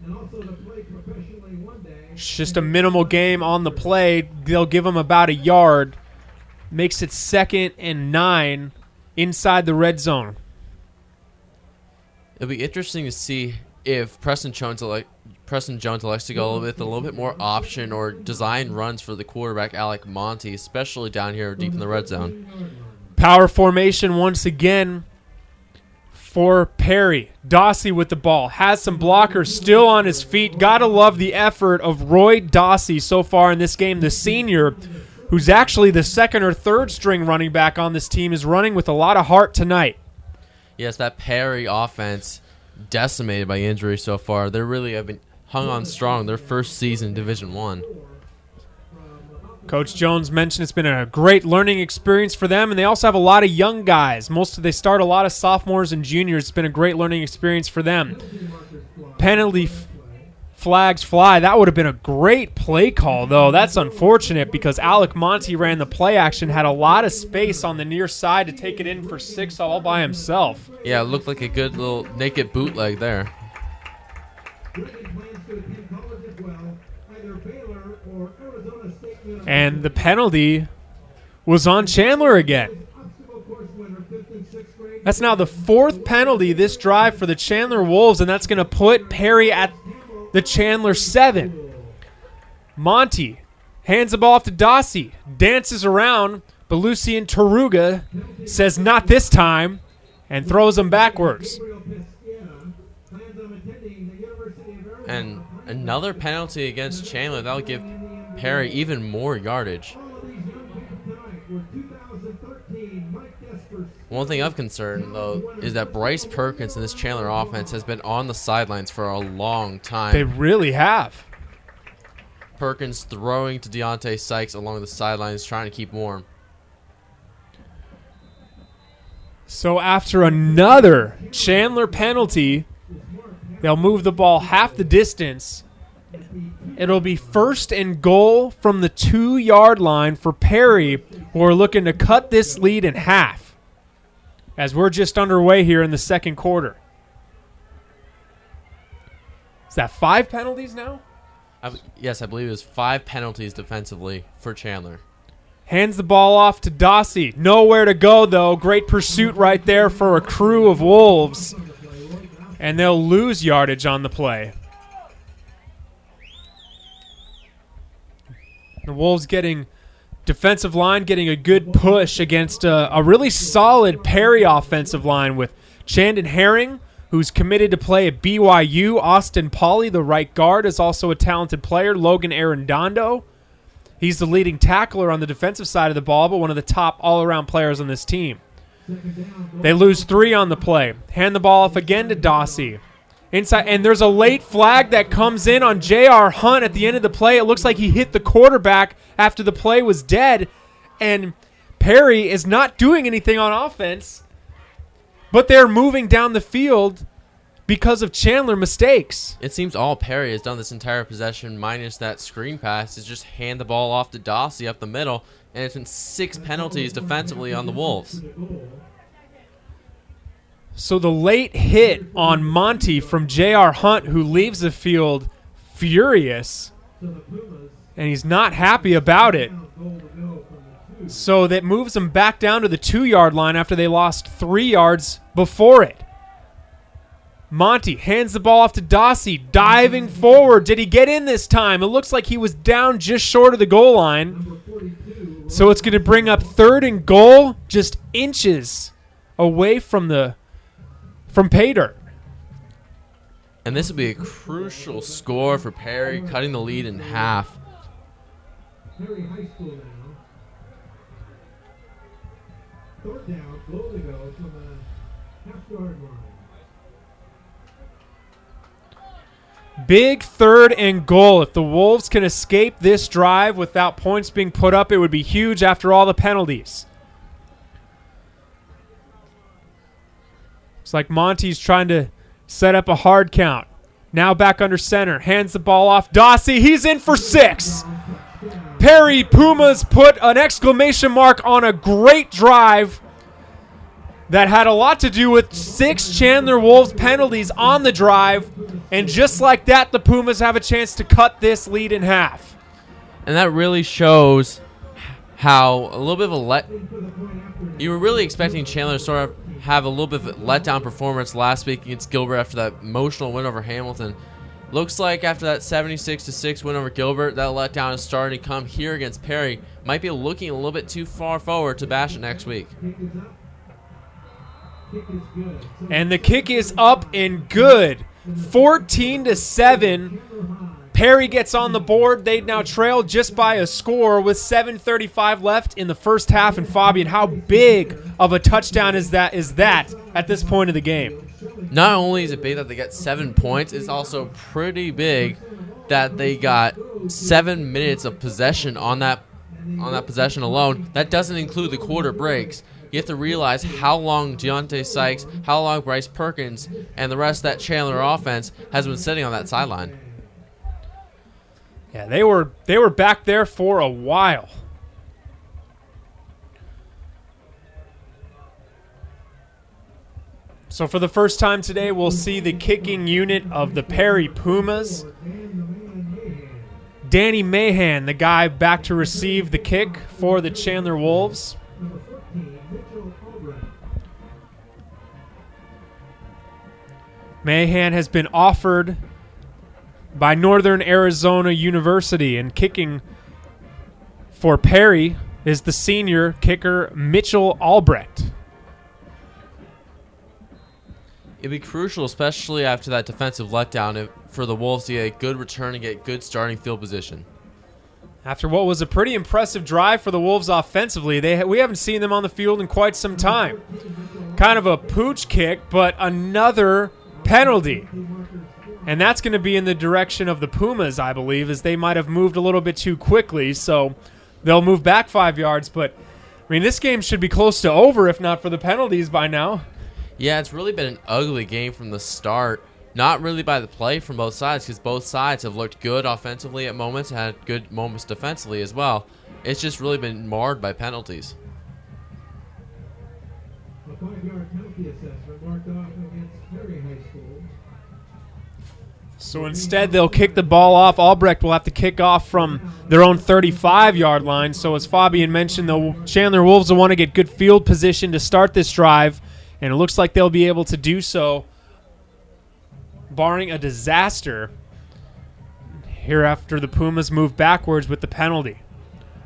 and also to play professionally one day. It's just a minimal game on the play. They'll give him about a yard. Makes it 2nd and 9 inside the red zone. It'll be interesting to see if Preston Jones elects to go with a little bit more option or design runs for the quarterback, Alec Monty, especially down here deep in the red zone. Power formation once again for Perry. Dossie with the ball. Has some blockers still on his feet. Gotta love the effort of Roy Dossie so far in this game. The senior, who's actually the 2nd or 3rd string running back on this team, is running with a lot of heart tonight. Yes, that Perry offense decimated by injury so far. They really have been hung on strong their first season in Division I. Coach Jones mentioned it's been a great learning experience for them, and they also have a lot of young guys. They start a lot of sophomores and juniors. It's been a great learning experience for them. Penalty flags fly. That would have been a great play call, though. That's unfortunate because Alec Monty ran the play action, had a lot of space on the near side to take it in for 6 all by himself. Yeah, it looked like a good little naked bootleg there. And the penalty was on Chandler again. That's now the 4th penalty this drive for the Chandler Wolves, and that's going to put Perry at the Chandler 7. Monty hands the ball off to Dossie, dances around, but Lucien Taruga says not this time and throws him backwards. And another penalty against Chandler. That'll give Perry even more yardage. One thing of concern, though, is that Bryce Perkins and this Chandler offense has been on the sidelines for a long time. They really have. Perkins throwing to Deontay Sykes along the sidelines, trying to keep warm. So after another Chandler penalty, they'll move the ball half the distance. It'll be 1st and goal from the 2-yard line for Perry, who are looking to cut this lead in half as we're just underway here in the 2nd quarter. Is that 5 penalties now? Yes, I believe it was 5 penalties defensively for Chandler. Hands the ball off to Dossie. Nowhere to go, though. Great pursuit right there for a crew of Wolves. And they'll lose yardage on the play. The Wolves defensive line getting a good push against a really solid Perry offensive line with Chandon Herring, who's committed to play at BYU. Austin Pauly, the right guard, is also a talented player. Logan Arredondo. He's the leading tackler on the defensive side of the ball, but one of the top all-around players on this team. They lose 3 on the play. Hand the ball off again to Dossie. Inside, and there's a late flag that comes in on J.R. Hunt at the end of the play. It looks like he hit the quarterback after the play was dead, and Perry is not doing anything on offense, but they're moving down the field because of Chandler mistakes. It seems all Perry has done this entire possession, minus that screen pass, is just hand the ball off to Dossie up the middle, and it's been 6 penalties defensively on the Wolves. So the late hit on Monty from J.R. Hunt, who leaves the field furious, and he's not happy about it. So that moves him back down to the 2-yard line after they lost 3 yards before it. Monty hands the ball off to Dossie, diving forward. Did he get in this time? It looks like he was down just short of the goal line. So it's going to bring up 3rd and goal, just inches away from pay dirt. And this will be a crucial score for Perry, cutting the lead in half. Perry High School now. 3rd down, goal to go from the half-yard line. Big 3rd and goal. If the Wolves can escape this drive without points being put up, it would be huge after all the penalties. It's like Monty's trying to set up a hard count. Now back under center. Hands the ball off. Dossie, he's in for 6. Perry Pumas put an exclamation mark on a great drive. that had a lot to do with 6 Chandler Wolves penalties on the drive. And just like that, the Pumas have a chance to cut this lead in half. And that really shows how a little bit of you were really expecting Chandler to sort of have a little bit of a letdown performance last week against Gilbert after that emotional win over Hamilton. Looks like after that 76-6 win over Gilbert, that letdown is starting to come here against Perry. Might be looking a little bit too far forward to bash it next week. And the kick is up and good. 14-7. Perry gets on the board. They now trail just by a score with 7:35 left in the first half. And Fabian, how big of a touchdown is that at this point of the game? Not only is it big that they got 7 points, it's also pretty big that they got 7 minutes of possession on that possession alone. That doesn't include the quarter breaks. You have to realize how long Deontay Sykes, how long Bryce Perkins, and the rest of that Chandler offense has been sitting on that sideline. Yeah, they were back there for a while. So for the first time today, we'll see the kicking unit of the Perry Pumas. Danny Mahan, the guy back to receive the kick for the Chandler Wolves. Mahan has been offered by Northern Arizona University, and kicking for Perry is the senior kicker Mitchell Albrecht. It'd be crucial, especially after that defensive letdown, for the Wolves to get a good return and get good starting field position. After what was a pretty impressive drive for the Wolves offensively, we haven't seen them on the field in quite some time. Kind of a pooch kick, but another penalty. And that's going to be in the direction of the Pumas, I believe, as they might have moved a little bit too quickly. So they'll move back 5 yards. But, I mean, this game should be close to over if not for the penalties by now. Yeah, it's really been an ugly game from the start. Not really by the play from both sides, because both sides have looked good offensively at moments, had good moments defensively as well. It's just really been marred by penalties. A 5-yard penalty assessment marked off against Perry High School. So instead, they'll kick the ball off. Albrecht will have to kick off from their own 35-yard line. So as Fabian mentioned, the Chandler Wolves will want to get good field position to start this drive, and it looks like they'll be able to do so, barring a disaster here after the Pumas move backwards with the penalty.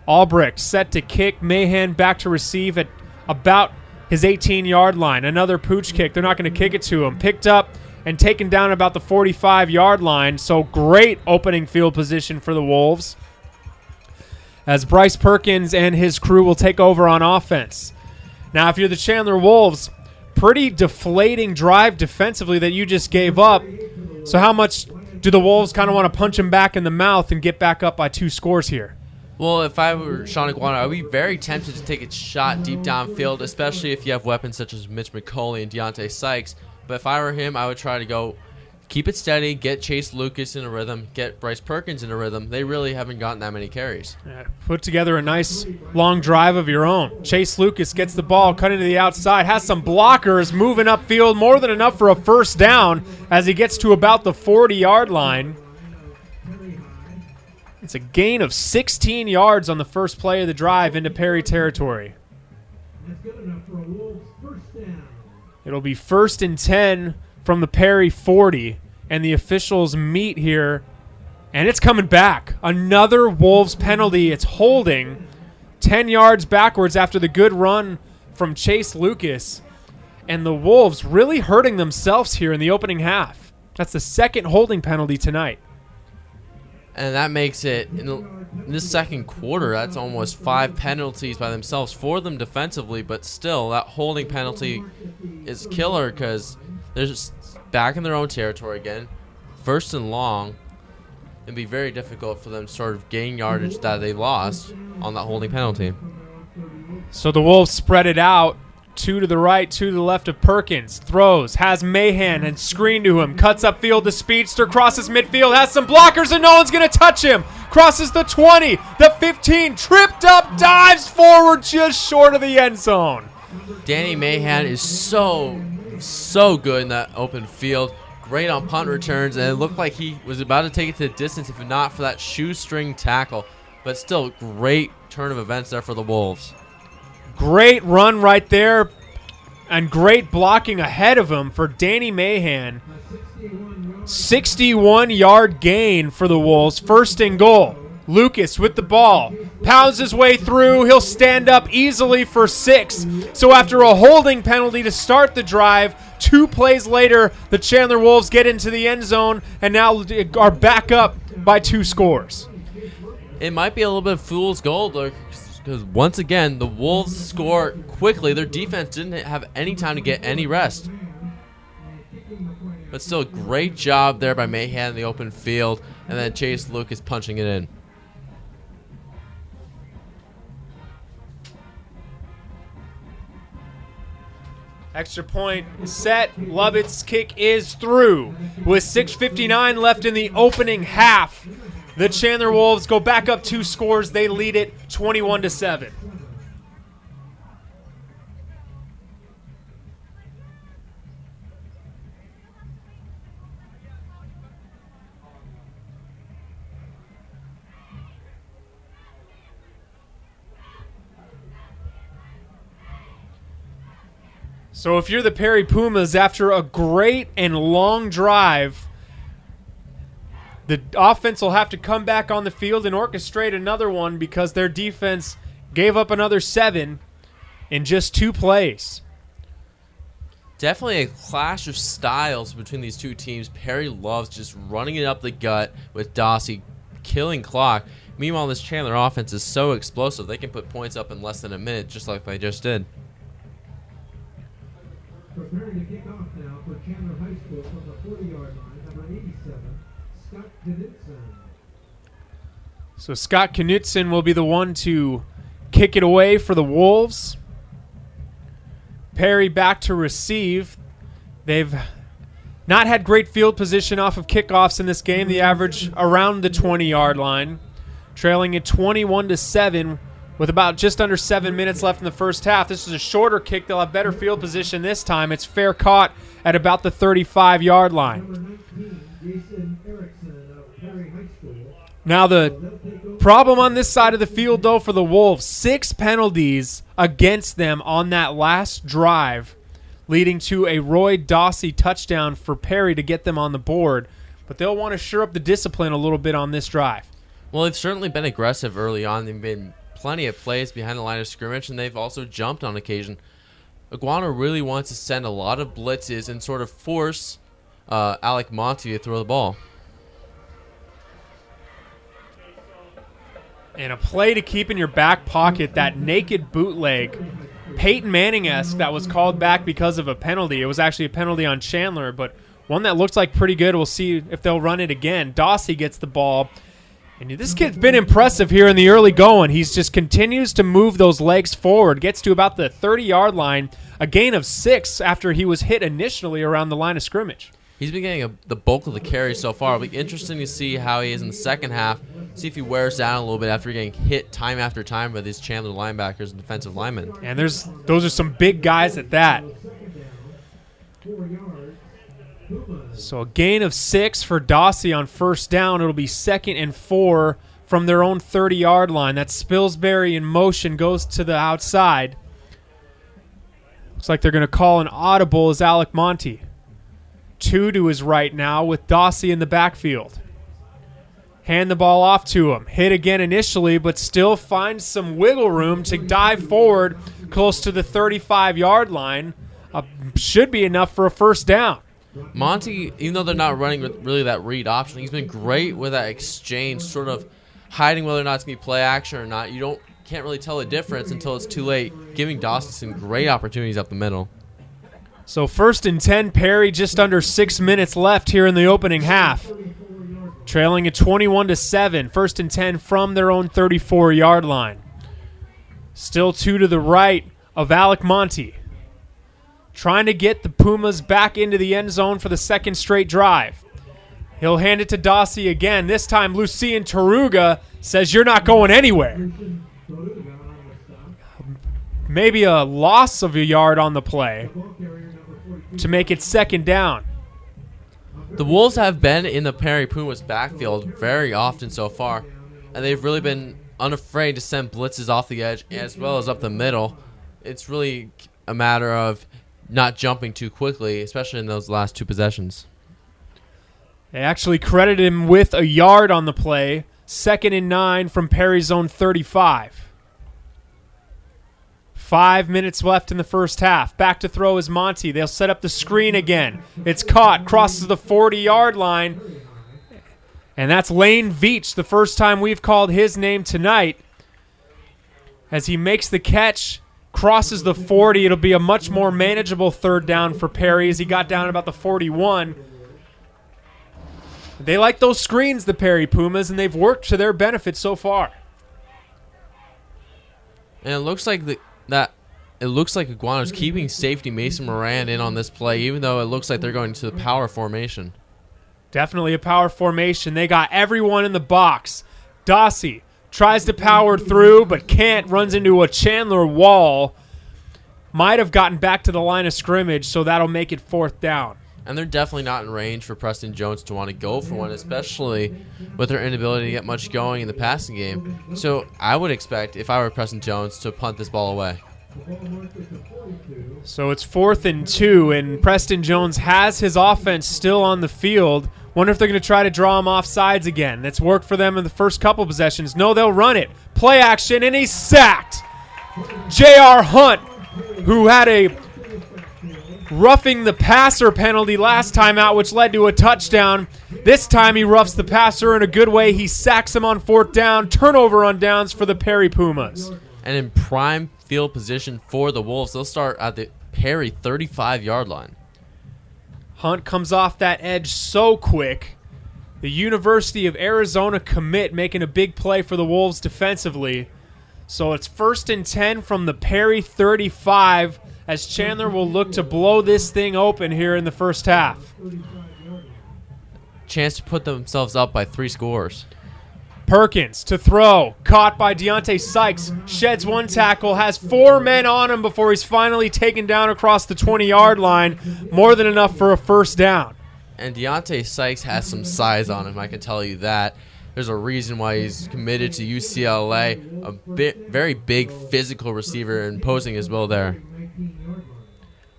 Albrecht set to kick. Mahan back to receive at about his 18-yard line. Another pooch kick. They're not going to kick it to him. Picked up and taken down about the 45-yard line. So great opening field position for the Wolves, as Bryce Perkins and his crew will take over on offense. Now, if you're the Chandler Wolves, pretty deflating drive defensively that you just gave up. So how much do the Wolves kind of want to punch him back in the mouth and get back up by 2 scores here? Well, if I were Sean Iguana, I would be very tempted to take a shot deep downfield, especially if you have weapons such as Mitch McCauley and Deontay Sykes. But if I were him, I would try to go keep it steady, get Chase Lucas in a rhythm, get Bryce Perkins in a rhythm. They really haven't gotten that many carries. Put together a nice long drive of your own. Chase Lucas gets the ball, cut into the outside, has some blockers moving upfield, more than enough for a first down as he gets to about the 40-yard line. It's a gain of 16 yards on the first play of the drive into Perry territory. That's good enough for a Wolves first down. It'll be 1st and 10 from the Perry 40, and the officials meet here, and it's coming back. Another Wolves penalty. It's holding 10 yards backwards after the good run from Chase Lucas, and the Wolves really hurting themselves here in the opening half. That's the second holding penalty tonight. And that makes it, in this second quarter, that's almost 5 penalties by themselves for them defensively, but still, that holding penalty is killer because they're just back in their own territory again, 1st and long. It'd be very difficult for them to sort of gain yardage that they lost on that holding penalty. So the Wolves spread it out. 2 to the right, 2 to the left of Perkins. Throws, has Mahan and screen to him. Cuts upfield to Speedster, crosses midfield, has some blockers and no one's going to touch him. Crosses the 20, the 15, tripped up, dives forward just short of the end zone. Danny Mahan is so good in that open field. Great on punt returns, and it looked like he was about to take it to the distance if not for that shoestring tackle. But still, great turn of events there for the Wolves. Great run right there, and great blocking ahead of him for Danny Mahan. 61-yard gain for the Wolves. First and goal. Lucas with the ball. Pounds his way through. He'll stand up easily for 6. So after a holding penalty to start the drive, 2 plays later, the Chandler Wolves get into the end zone and now are back up by 2 scores. It might be a little bit of fool's gold because once again, the Wolves score quickly. Their defense didn't have any time to get any rest. But still, great job there by Mahan in the open field, and then Chase Lucas punching it in. Extra point set. Lovett's kick is through. With 6:59 left in the opening half, the Chandler Wolves go back up 2 scores. They lead it 21-7. So if you're the Perry Pumas, after a great and long drive, the offense will have to come back on the field and orchestrate another one because their defense gave up another 7 in just 2 plays. Definitely a clash of styles between these two teams. Perry loves just running it up the gut with Dossie, killing clock. Meanwhile, this Chandler offense is so explosive, they can put points up in less than a minute, just like they just did. Preparing to kick off now for Chandler High School from the 40-yard line, number 87, Scott Knutson. So Scott Knutson will be the one to kick it away for the Wolves. Perry back to receive. They've not had great field position off of kickoffs in this game. The average around the 20-yard line, trailing at 21-7 with about just under 7 minutes left in the first half. This is a shorter kick. They'll have better field position this time. It's fair caught at about the 35-yard line. Now the problem on this side of the field, though, for the Wolves, 6 penalties against them on that last drive, leading to a Roy Dossie touchdown for Perry to get them on the board. But they'll want to shore up the discipline a little bit on this drive. Well, they've certainly been aggressive early on. They've been plenty of plays behind the line of scrimmage, and they've also jumped on occasion. Iguana really wants to send a lot of blitzes and sort of force Alec Monty to throw the ball. And a play to keep in your back pocket, that naked bootleg, Peyton Manning-esque, that was called back because of a penalty. It was actually a penalty on Chandler, but one that looks like pretty good. We'll see if they'll run it again. Dossie gets the ball. And this kid's been impressive here in the early going. He just continues to move those legs forward, gets to about the 30-yard line, a gain of 6 after he was hit initially around the line of scrimmage. He's been getting the bulk of the carries so far. It'll be interesting to see how he is in the second half, see if he wears down a little bit after getting hit time after time by these Chandler linebackers and defensive linemen. And those are some big guys at that. So a gain of 6 for Dossie on first down. It'll be 2nd and 4 from their own 30-yard line. That's Spilsbury in motion, goes to the outside. Looks like they're going to call an audible as Alec Monty. 2 to his right now with Dossie in the backfield. Hand the ball off to him. Hit again initially, but still finds some wiggle room to dive forward close to the 35-yard line. Should be enough for a first down. Monty, even though they're not running with really that read option, he's been great with that exchange, sort of hiding whether or not it's going to be play action or not. You can't really tell the difference until it's too late, giving Dawson some great opportunities up the middle. So 1st and 10, Perry, just under 6 minutes left here in the opening half. Trailing at 21-7, 1st and 10 from their own 34-yard line. Still 2 to the right of Alec Monty. Trying to get the Pumas back into the end zone for the second straight drive. He'll hand it to Dossie again. This time, Lucien Taruga says, "You're not going anywhere." maybe a loss of a yard on the play to make it 2nd down. The Wolves have been in the Perry Pumas backfield very often so far, and they've really been unafraid to send blitzes off the edge as well as up the middle. It's really a matter of not jumping too quickly, especially in those last 2 possessions. They actually credited him with a yard on the play. 2nd and 9 from Perry's own 35. 5 minutes left in the first half. Back to throw is Monty. They'll set up the screen again. It's caught, crosses the 40-yard line. And that's Lane Veach, the first time we've called his name tonight. As he makes the catch, crosses the 40. It'll be a much more manageable 3rd down for Perry as he got down about the 41. They like those screens, the Perry Pumas, and they've worked to their benefit so far. And it looks like Iguana's keeping safety Mason Moran in on this play, even though it looks like they're going to the power formation. Definitely a power formation. They got everyone in the box. Dossie tries to power through, but can't, runs into a Chandler wall. Might have gotten back to the line of scrimmage, so that'll make it 4th down. And they're definitely not in range for Preston Jones to want to go for one, especially with their inability to get much going in the passing game. So I would expect, if I were Preston Jones, to punt this ball away. So it's 4th and 2, and Preston Jones has his offense still on the field. Wonder if they're going to try to draw him off sides again. That's worked for them in the first couple possessions. No, they'll run it. Play action, and he's sacked. J.R. Hunt, who had a roughing the passer penalty last time out, which led to a touchdown. This time he roughs the passer in a good way. He sacks him on 4th down. Turnover on downs for the Perry Pumas. And in prime field position for the Wolves, they'll start at the Perry 35-yard line. Hunt comes off that edge so quick. The University of Arizona commit making a big play for the Wolves defensively. So it's 1st and 10 from the Perry 35 as Chandler will look to blow this thing open here in the first half. Chance to put themselves up by 3 scores. Perkins to throw, caught by Deontay Sykes, sheds 1 tackle, has 4 men on him before he's finally taken down across the 20-yard line, more than enough for a 1st down. And Deontay Sykes has some size on him, I can tell you that. There's a reason why he's committed to UCLA, very big physical receiver, imposing his will there.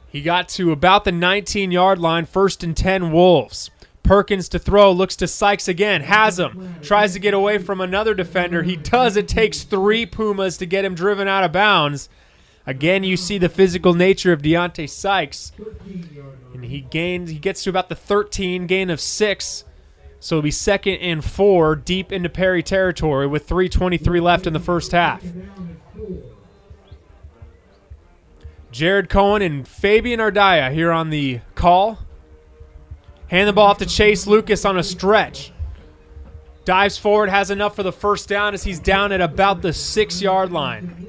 He got to about the 19-yard line, 1st and 10 Wolves. Perkins to throw, looks to Sykes again, has him, tries to get away from another defender. He does. It takes 3 Pumas to get him driven out of bounds. Again, you see the physical nature of Deontay Sykes. And he gets to about the 13, gain of 6. So it'll be 2nd and 4, deep into Perry territory with 3:23 left in the first half. Jared Cohen and Fabian Ardaya here on the call. Hand the ball off to Chase Lucas on a stretch. Dives forward, has enough for the 1st down as he's down at about the 6-yard line.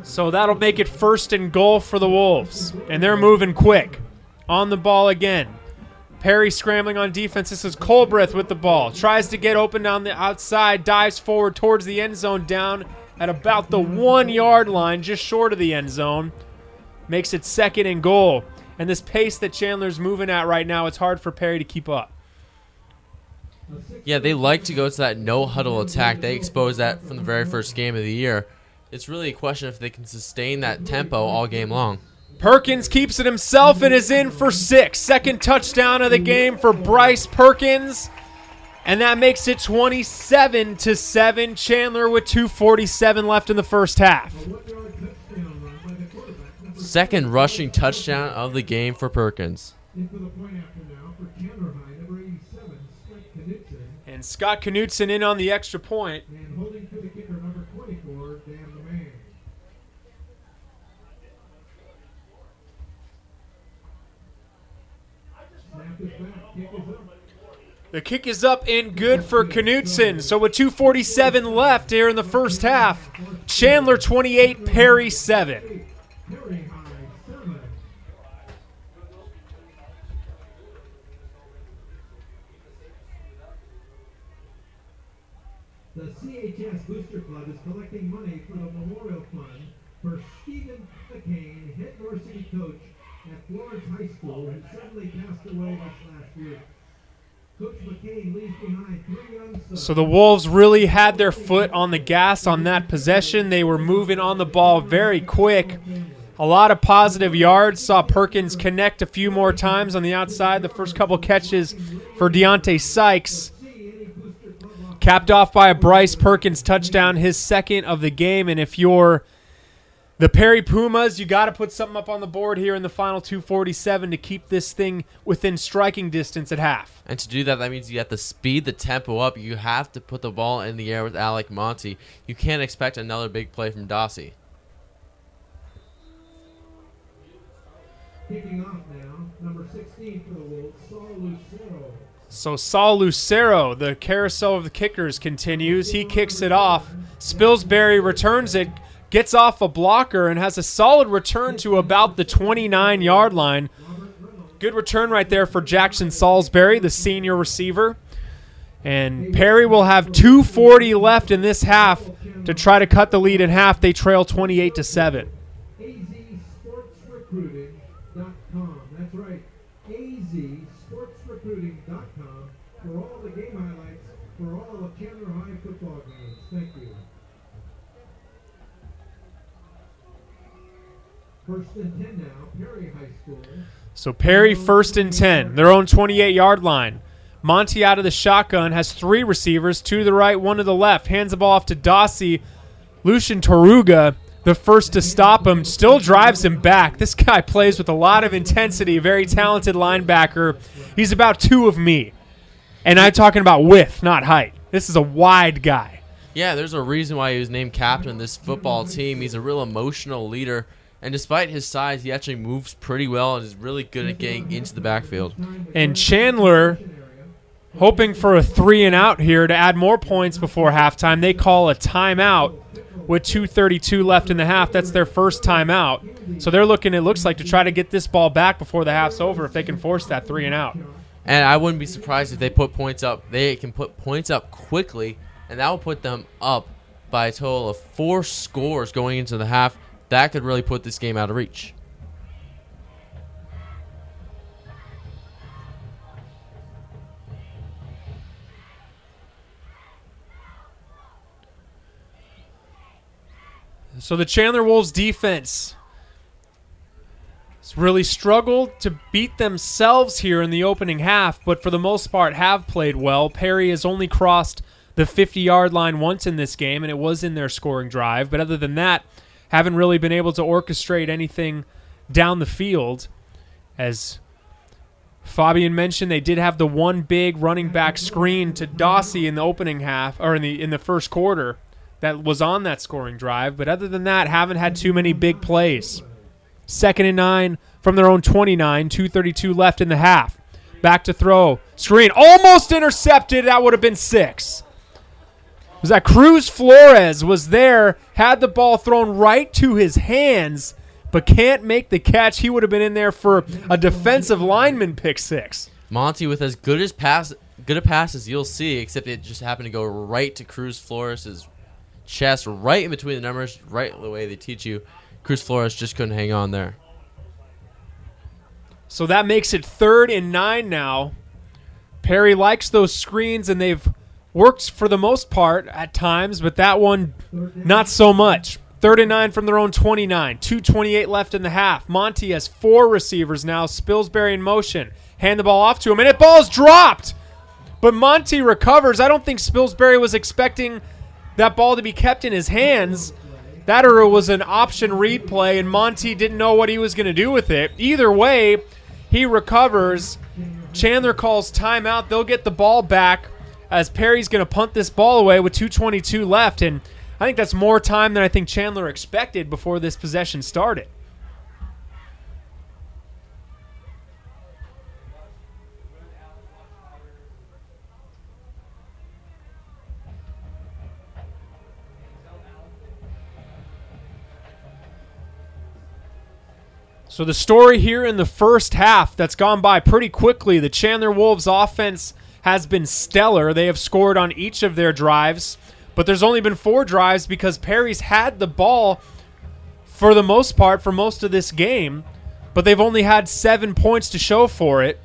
So that'll make it 1st and goal for the Wolves. And they're moving quick. On the ball again. Perry scrambling on defense. This is Colbreth with the ball. Tries to get open down the outside. Dives forward towards the end zone, down at about the 1-yard line, just short of the end zone. Makes it 2nd and goal. And this pace that Chandler's moving at right now, it's hard for Perry to keep up. Yeah, they like to go to that no-huddle attack. They exposed that from the very first game of the year. It's really a question if they can sustain that tempo all game long. Perkins keeps it himself and is in for 6. 2nd touchdown of the game for Bryce Perkins. And that makes it 27-7. Chandler with 2:47 left in the first half. 2nd rushing touchdown of the game for Perkins. And Scott Knutson in on the extra point. And holding to the kicker, number 24, Dan the Man. Snap is back. Kick is up. The kick is up and good for Knutson. So with 2:47 left here in the first half, Chandler 28, Perry 7. Perry High 7. The CHS Booster Club is collecting money for the Memorial Fund for Stephen McCain, head varsity coach at Florence High School, who suddenly passed away this last week. Coach McCain leaves behind 3 young sons. So the Wolves really had their foot on the gas on that possession. They were moving on the ball very quick. A lot of positive yards. Saw Perkins connect a few more times on the outside. The first couple catches for Deontay Sykes. Capped off by a Bryce Perkins touchdown, his second of the game. And if you're the Perry Pumas, you got to put something up on the board here in the final 2:47 to keep this thing within striking distance at half. And to do that, that means you have to speed the tempo up. You have to put the ball in the air with Alec Monty. You can't expect another big play from Dossie. Kicking off now, number 16 for the Wolves, Saul Lucero. So Saul Lucero, the carousel of the kickers, continues. He kicks it off. Spilsbury returns it, gets off a blocker, and has a solid return to about the 29-yard line. Good return right there for Jackson Salisbury, the senior receiver. And Perry will have 2:40 left in this half to try to cut the lead in half. They trail 28-7. azsportsrecruiting.com. That's right, azsportsrecruiting.com for all the game highlights for all of Chandler High football games. Thank you. First and 10 now, Perry High School. So Perry first and 10, their own 28-yard line. Monty out of the shotgun has 3 receivers, 2 to the right, 1 to the left. Hands the ball off to Dossie. Lucian Toruga, the first to stop him, still drives him back. This guy plays with a lot of intensity, very talented linebacker. He's about 2 of me. And I'm talking about width, not height. This is a wide guy. Yeah, there's a reason why he was named captain of this football team. He's a real emotional leader. And despite his size, he actually moves pretty well and is really good at getting into the backfield. And Chandler, hoping for a 3-and-out here to add more points before halftime. They call a timeout with 2:32 left in the half. That's their first timeout. So they're looking, it looks like, to try to get this ball back before the half's over if they can force that 3-and-out. And I wouldn't be surprised if they put points up. They can put points up quickly, and that will put them up by a total of 4 scores going into the half. That could really put this game out of reach. So the Chandler Wolves defense has really struggled to beat themselves here in the opening half, but for the most part have played well. Perry has only crossed the 50-yard line once in this game, and it was in their scoring drive. But other than that, haven't really been able to orchestrate anything down the field. As Fabian mentioned, they did have the one big running back screen to Dossie in the opening half, or in the first quarter, that was on that scoring drive. But other than that, haven't had too many big plays. 2nd and 9 from their own 29, 2:32 left in the half. Back to throw. Screen almost intercepted. That would have been 6. Was that Cruz Flores was there, had the ball thrown right to his hands, but can't make the catch. He would have been in there for a defensive lineman pick 6. Monty with as good a pass as you'll see, except it just happened to go right to Cruz Flores' chest, right in between the numbers, right the way they teach you. Cruz Flores just couldn't hang on there. So that makes it 3rd and 9 now. Perry likes those screens, and they've worked for the most part at times, but that one, not so much. 3rd and 9 from their own 29. 2:28 left in the half. Monty has 4 receivers now. Spilsbury in motion. Hand the ball off to him, and it ball's dropped. But Monty recovers. I don't think Spilsbury was expecting that ball to be kept in his hands. That or it was an option read play, and Monty didn't know what he was going to do with it. Either way, he recovers. Chandler calls timeout. They'll get the ball back as Perry's going to punt this ball away with 2:22 left. And I think that's more time than I think Chandler expected before this possession started. So the story here in the first half that's gone by pretty quickly, the Chandler Wolves offense has been stellar. They have scored on each of their drives, But there's only been 4 drives because Perry's had the ball for the most part for most of this game, but they've only had 7 points to show for it.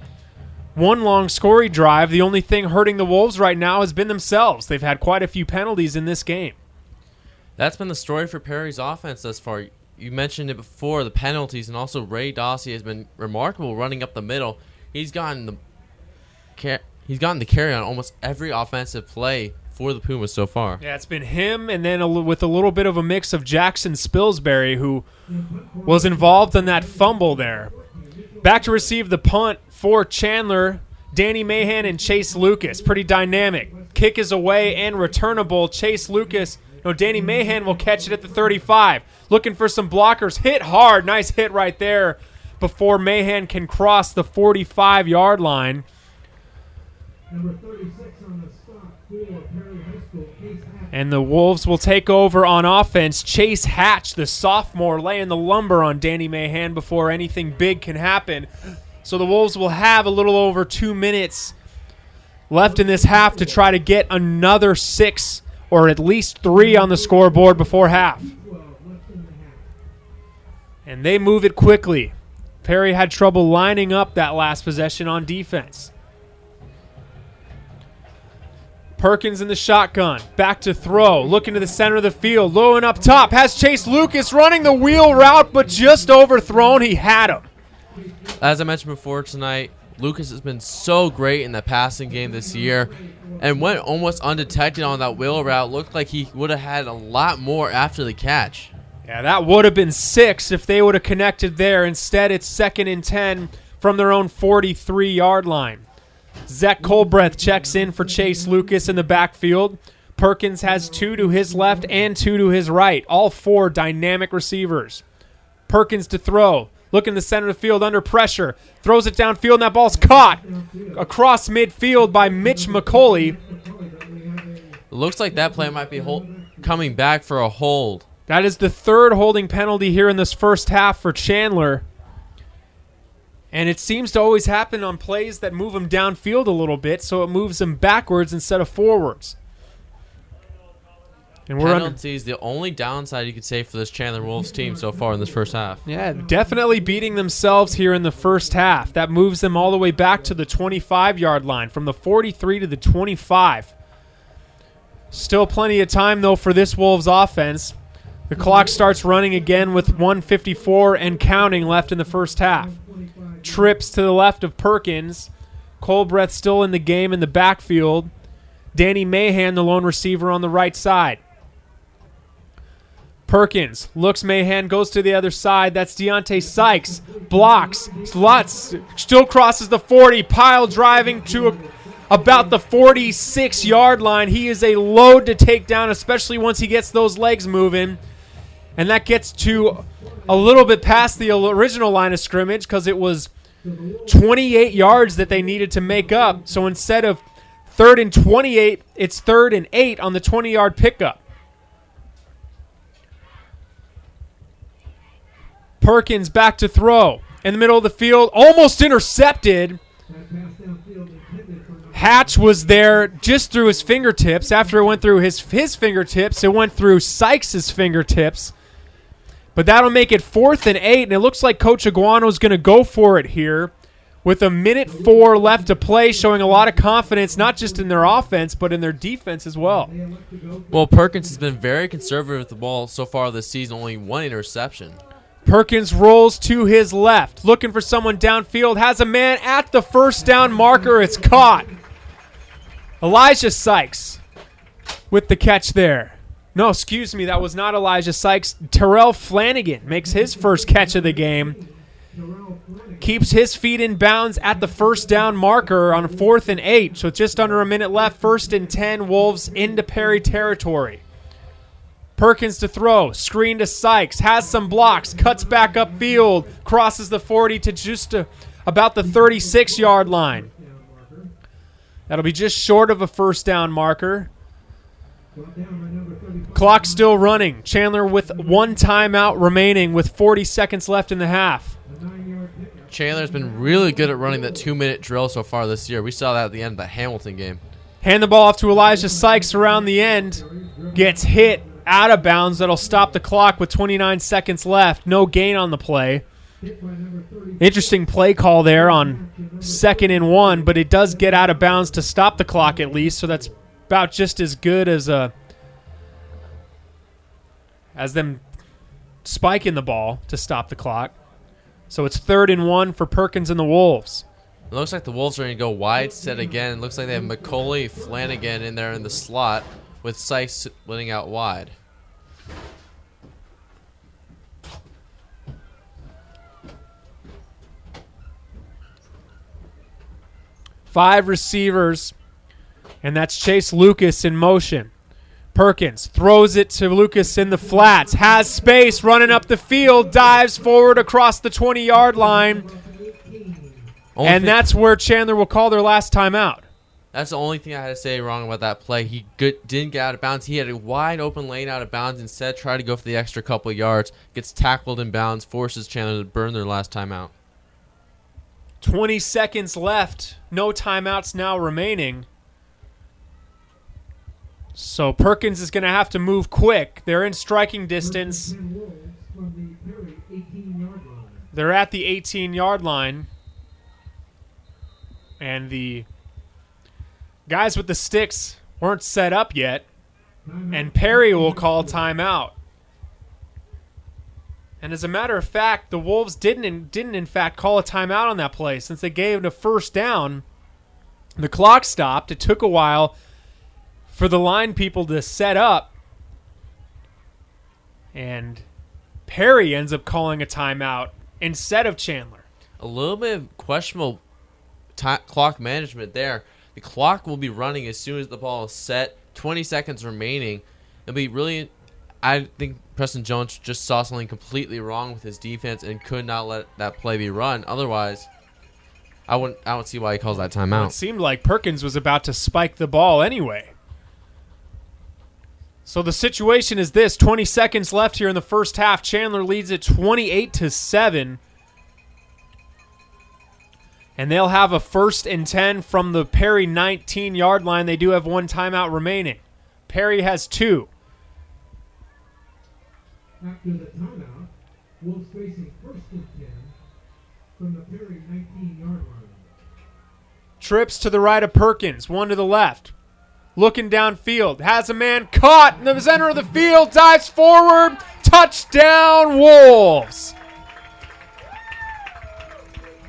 1 long scoring drive. The only thing hurting the Wolves right now has been themselves. They've had quite a few penalties in this game. That's been the story for Perry's offense thus far. You mentioned it before, the penalties, and also Ray Dossie has been remarkable running up the middle. He's gotten the carry on almost every offensive play for the Pumas so far. Yeah, it's been him, and then with a little bit of a mix of Jackson Spilsbury, who was involved in that fumble there. Back to receive the punt for Chandler, Danny Mahan and Chase Lucas. Pretty dynamic. Kick is away and returnable. Danny Mahan will catch it at the 35. Looking for some blockers. Hit hard. Nice hit right there before Mahan can cross the 45-yard line. Number 36 on the stop for Perry High School, Case Hatch. And the Wolves will take over on offense. Chase Hatch, the sophomore, laying the lumber on Danny Mahan before anything big can happen. So the Wolves will have a little over 2 minutes left in this half to try to get another 6 or at least 3 on the scoreboard before half. And they move it quickly. Perry had trouble lining up that last possession on defense. Perkins in the shotgun. Back to throw. Looking to the center of the field. Low and up top. Has Chase Lucas running the wheel route, but just overthrown. He had him. As I mentioned before tonight, Lucas has been so great in the passing game this year and went almost undetected on that wheel route. Looked like he would have had a lot more after the catch. Yeah, that would have been 6 if they would have connected there. Instead, it's 2nd and 10 from their own 43-yard line. Zach Colbreth checks in for Chase Lucas in the backfield. Perkins has 2 to his left and 2 to his right. All 4 dynamic receivers. Perkins to throw. Looking to the center of the field under pressure. Throws it downfield, and that ball's caught across midfield by Mitch McCauley. Looks like that play might be coming back for a hold. That is the 3rd holding penalty here in this first half for Chandler. And it seems to always happen on plays that move him downfield a little bit, so it moves him backwards instead of forwards. And penalties, the only downside you could say for this Chandler Wolves team so far in this first half. Yeah, definitely beating themselves here in the first half. That moves them all the way back to the 25-yard line, from the 43 to the 25. Still plenty of time, though, for this Wolves offense. The clock starts running again with 1:54 and counting left in the first half. Trips to the left of Perkins. Colbreth still in the game in the backfield. Danny Mahan, the lone receiver, on the right side. Perkins looks Mahan, goes to the other side. That's Deontay Sykes. Blocks. Slots. Still crosses the 40. Pile driving to about the 46-yard line. He is a load to take down, especially once he gets those legs moving. And that gets to a little bit past the original line of scrimmage because it was 28 yards that they needed to make up. So instead of 3rd and 28, it's 3rd and 8 on the 20-yard pickup. Perkins back to throw. In the middle of the field, almost intercepted. Hatch was there just through his fingertips. After it went through his fingertips, it went through Sykes' fingertips. But that'll make it 4th and 8, and it looks like Coach Aguano's going to go for it here with 1:04 left to play, showing a lot of confidence, not just in their offense, but in their defense as well. Well, Perkins has been very conservative with the ball so far this season, only 1 interception. Perkins rolls to his left, looking for someone downfield, has a man at the first down marker. It's caught. Elijah Sykes with the catch there. No, excuse me, that was not Elijah Sykes. Terrell Flanagan makes his first catch of the game. Keeps his feet in bounds at the first down marker on 4th and 8. So just under a minute left. 1st and 10, Wolves into Perry territory. Perkins to throw. Screen to Sykes. Has some blocks. Cuts back upfield. Crosses the 40 to just about the 36-yard line. That'll be just short of a first down marker. Clock still running. Chandler with 1 timeout remaining with 40 seconds left in the half. Chandler's been really good at running that 2-minute drill so far this year. We saw that at the end of the Hamilton game. Hand the ball off to Elijah Sykes around the end. gets hit out of bounds. That'll stop the clock with 29 seconds left. No gain on the play. Interesting play call there on 2nd and 1, but it does get out of bounds to stop the clock at least, so that's about just as good as them spiking the ball to stop the clock. So it's 3rd and 1 for Perkins and the Wolves. It looks like the Wolves are going to go wide set again. It looks like they have McCauley, Flanagan in there in the slot with Sykes splitting out wide. Five receivers, and that's Chase Lucas in motion. Perkins throws it to Lucas in the flats, has space, running up the field, dives forward across the 20-yard line, and that's where Chandler will call their last timeout. That's the only thing I had to say wrong about that play. He didn't get out of bounds. He had a wide open lane out of bounds. Instead, tried to go for the extra couple of yards, gets tackled in bounds, forces Chandler to burn their last timeout. 20 seconds left. No timeouts now remaining. So Perkins is going to have to move quick. They're in striking distance. They're at the 18-yard line. And the guys with the sticks weren't set up yet. And Perry will call timeout. And as a matter of fact, the Wolves didn't in fact call a timeout on that play. Since they gave it a first down, the clock stopped. It took a while for the line people to set up. And Perry ends up calling a timeout instead of Chandler. A little bit of questionable clock management there. The clock will be running as soon as the ball is set. 20 seconds remaining. It'll be really... I think Preston Jones just saw something completely wrong with his defense and could not let that play be run. Otherwise, I don't see why he calls that timeout. Well, it seemed like Perkins was about to spike the ball anyway. So the situation is this: 20 seconds left here in the first half. Chandler leads it 28-7. And they'll have a 1st and 10 from the Perry 19-yard line. They do have one timeout remaining. Perry has 2. After the timeout, Wolves facing 1st and 10 from the Perry 19-yard line. Trips to the right of Perkins, one to the left. Looking downfield, has a man caught in the center of the field, dives forward, touchdown Wolves.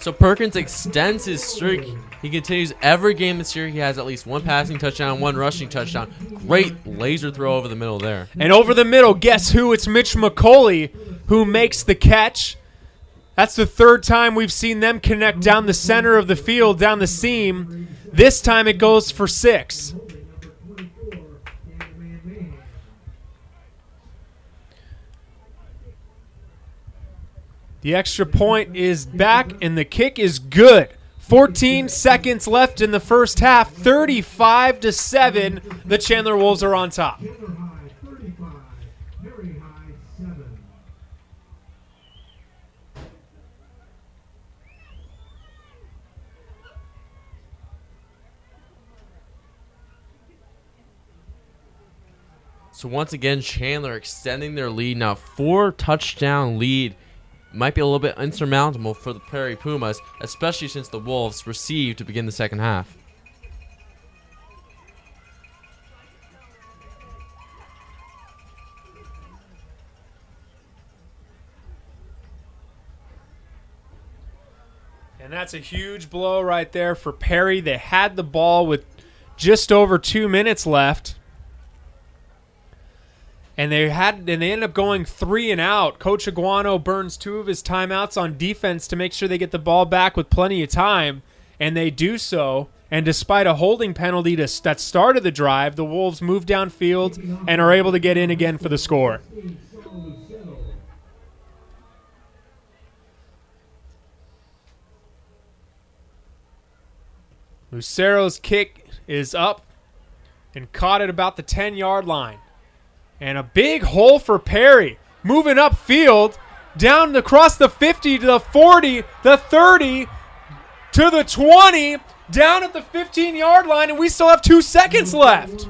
So Perkins extends his streak. He continues every game this year. He has at least one passing touchdown, one rushing touchdown. Great laser throw over the middle there. And over the middle, guess who? It's Mitch McCauley who makes the catch. That's the 3rd time we've seen them connect down the center of the field, down the seam. This time it goes for 6. The extra point is back, and the kick is good. 14 seconds left in the first half. 35-7. The Chandler Wolves are on top. Chandler High 35, Perry High 7. So once again, Chandler extending their lead. Now 4-touchdown lead. Might be a little bit insurmountable for the Perry Pumas, especially since the Wolves received to begin the second half. And that's a huge blow right there for Perry. They had the ball with just over 2 minutes left. And they ended up going 3 and out. Coach Aguano burns 2 of his timeouts on defense to make sure they get the ball back with plenty of time, and they do so. And despite a holding penalty that started the drive, the Wolves move downfield and are able to get in again for the score. Lucero's kick is up and caught at about the 10-yard line. And a big hole for Perry. Moving upfield, down across the 50 to the 40, the 30, to the 20, down at the 15-yard line, and we still have 2 seconds left.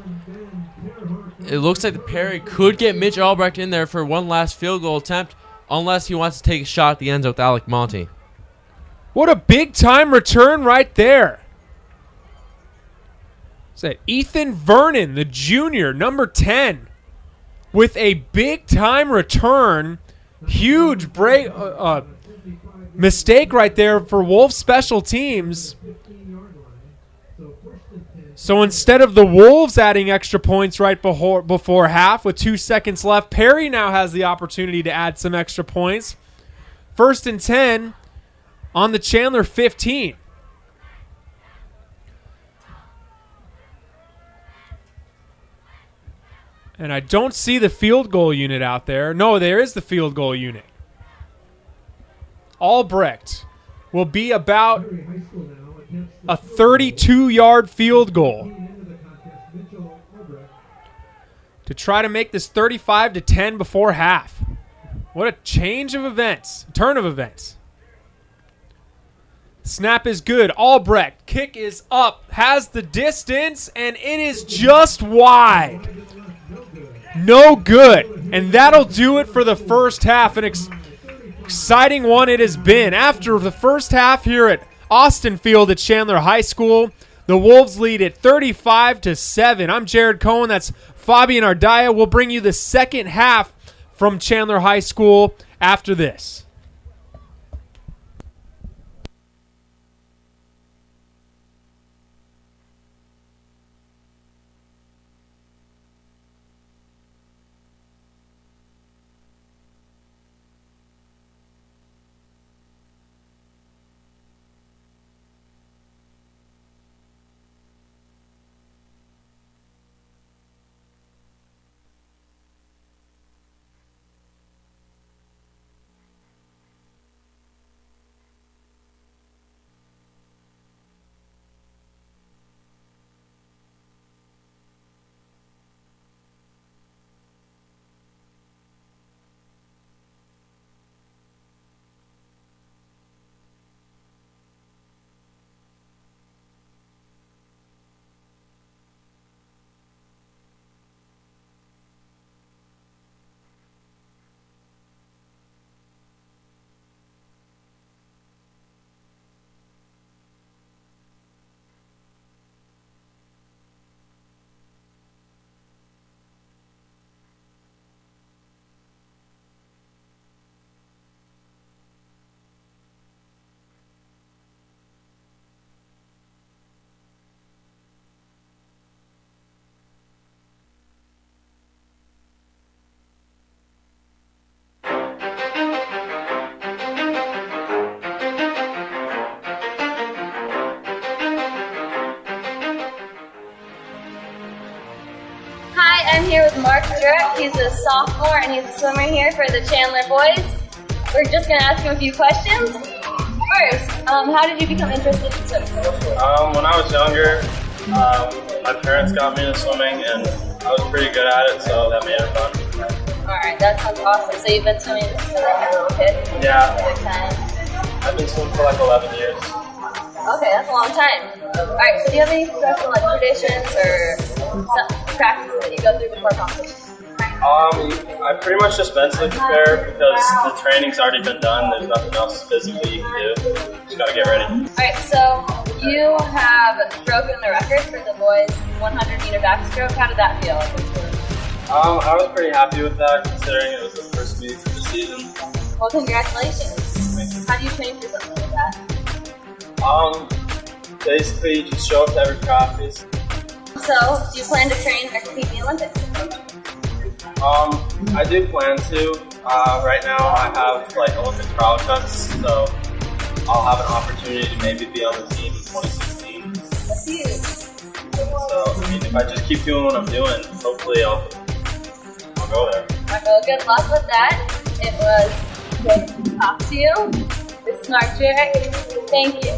it looks like the Perry could get Mitch Albrecht in there for one last field goal attempt, unless he wants to take a shot at the end zone with Alec Monty. What a big-time return right there. Is that Ethan Vernon, the junior, number 10, with a big-time return. Huge break, mistake right there for Wolves special teams. So instead of the Wolves adding extra points right before half with 2 seconds left, Perry now has the opportunity to add some extra points. 1st and 10 on the Chandler 15. And I don't see the field goal unit out there. No, there is the field goal unit. Albrecht will be about a 32-yard field goal to try to make this 35-10 before half. What a change of events, turn of events. Snap is good. Albrecht, kick is up, has the distance, and it is just wide. No good. And that'll do it for the first half. An exciting one it has been. After the first half here at Austin Field at Chandler High School, the Wolves lead at 35-7. I'm Jared Cohen. That's Fabian Ardaya. We'll bring you the second half from Chandler High School after this. I'm here with Mark Jurek. He's a sophomore and he's a swimmer here for the Chandler boys. We're just going to ask him a few questions. First, how did you become interested in swimming? When I was younger, my parents got me into swimming and I was pretty good at it, so that made it fun. Alright, that sounds awesome. So you've been swimming since like a little kid? Yeah. Good time. I've been swimming for like 11 years. Okay, that's a long time. Alright, so do you have any special like traditions or practices that you go through before competition? I pretty much just mentally prepare because the training's already been done. There's nothing else physically you can do. Just gotta get ready. Alright, so you have broken the record for the boys 100-meter backstroke. How did that feel? I was pretty happy with that considering it was the first meet of the season. Well, congratulations. How do you train for something like that? Basically, you just show up to every practice. So, do you plan to train or compete in the Olympics? I do plan to. Right now, I have like Olympic trial cuts, so I'll have an opportunity to maybe be on the team in 2016. That's huge. So, I mean, if I just keep doing what I'm doing, hopefully I'll go there. Alright, well, good luck with that. It was good to talk to you. This is Mark Jurek. Thank you.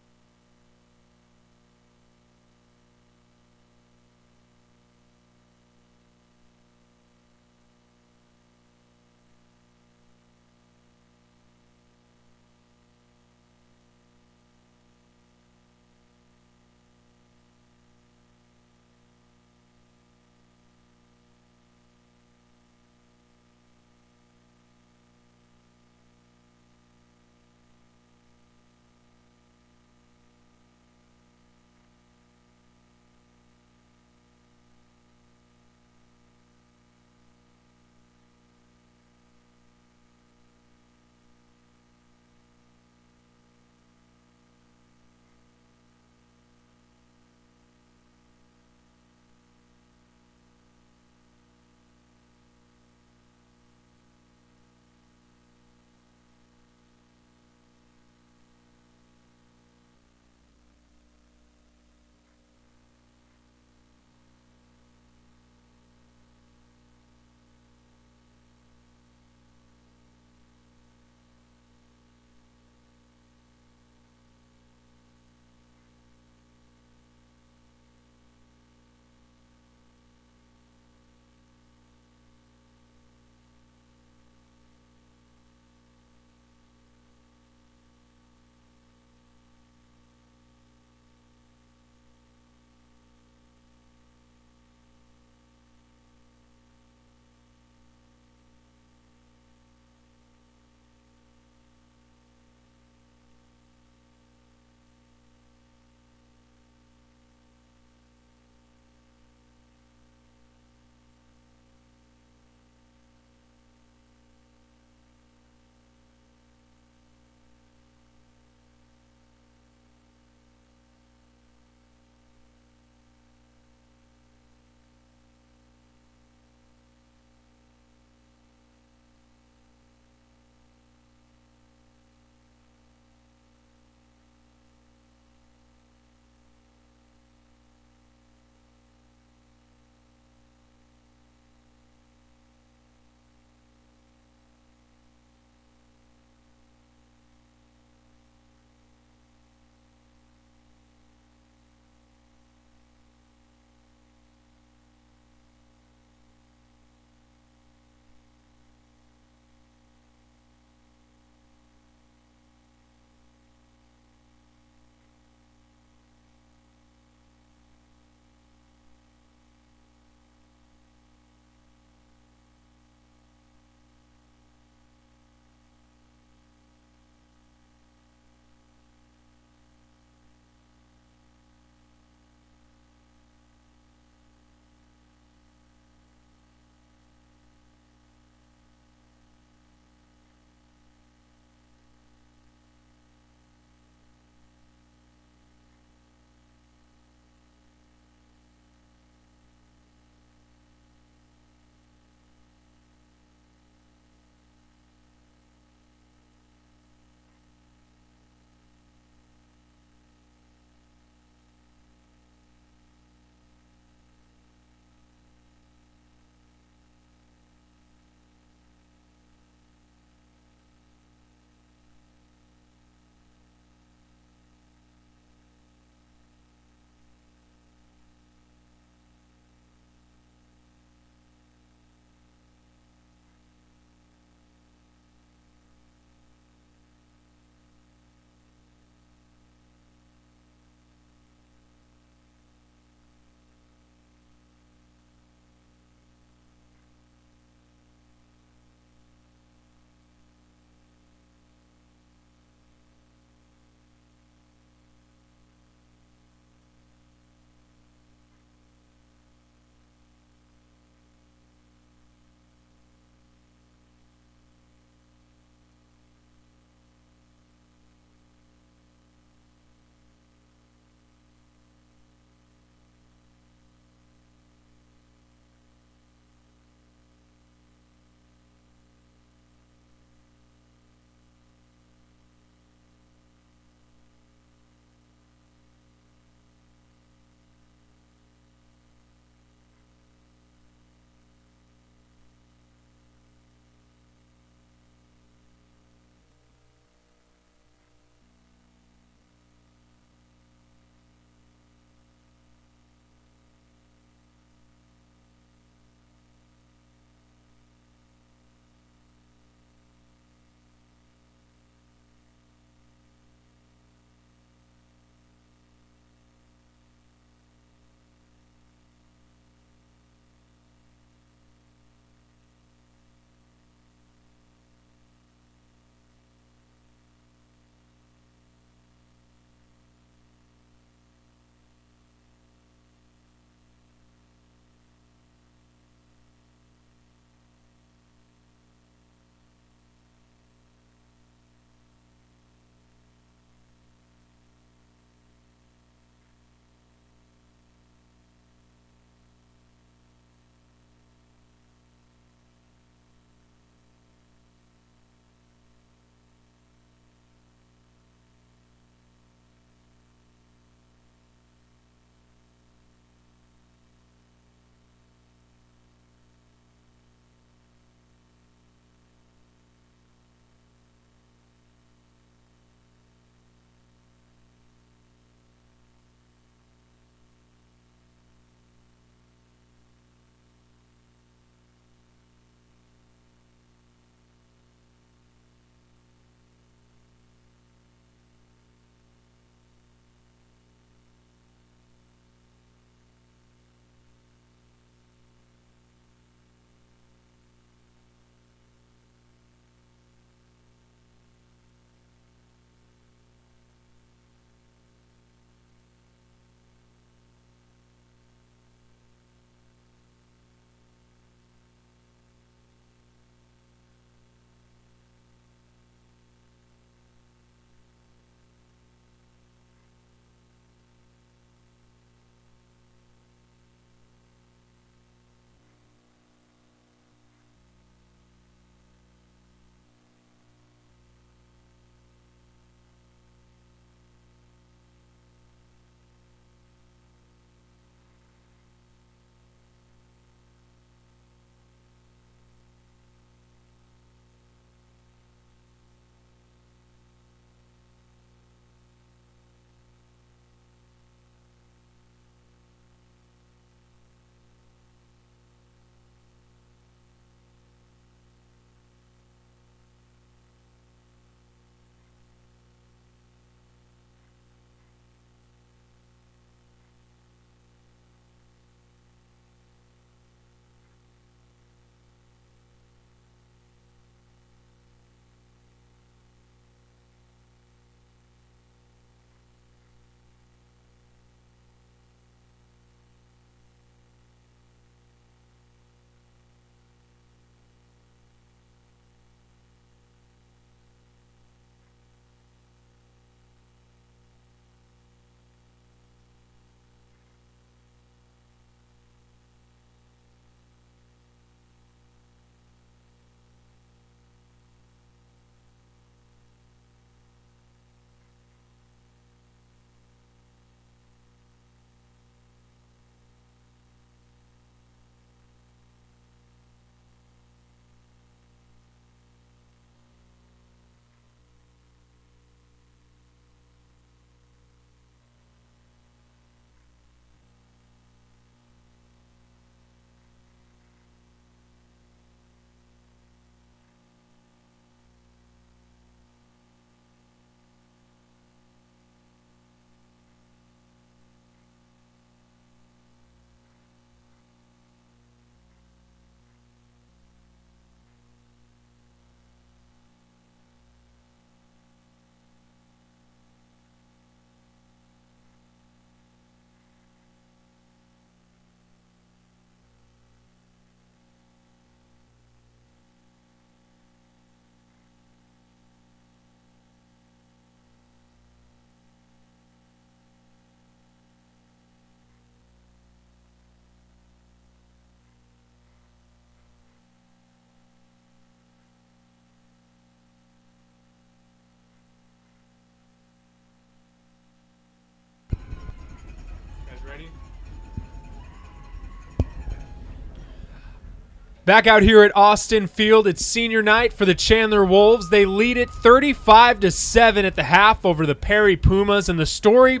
Back out here at Austin Field, it's senior night for the Chandler Wolves. They lead it 35-7 at the half over the Perry Pumas. And the story,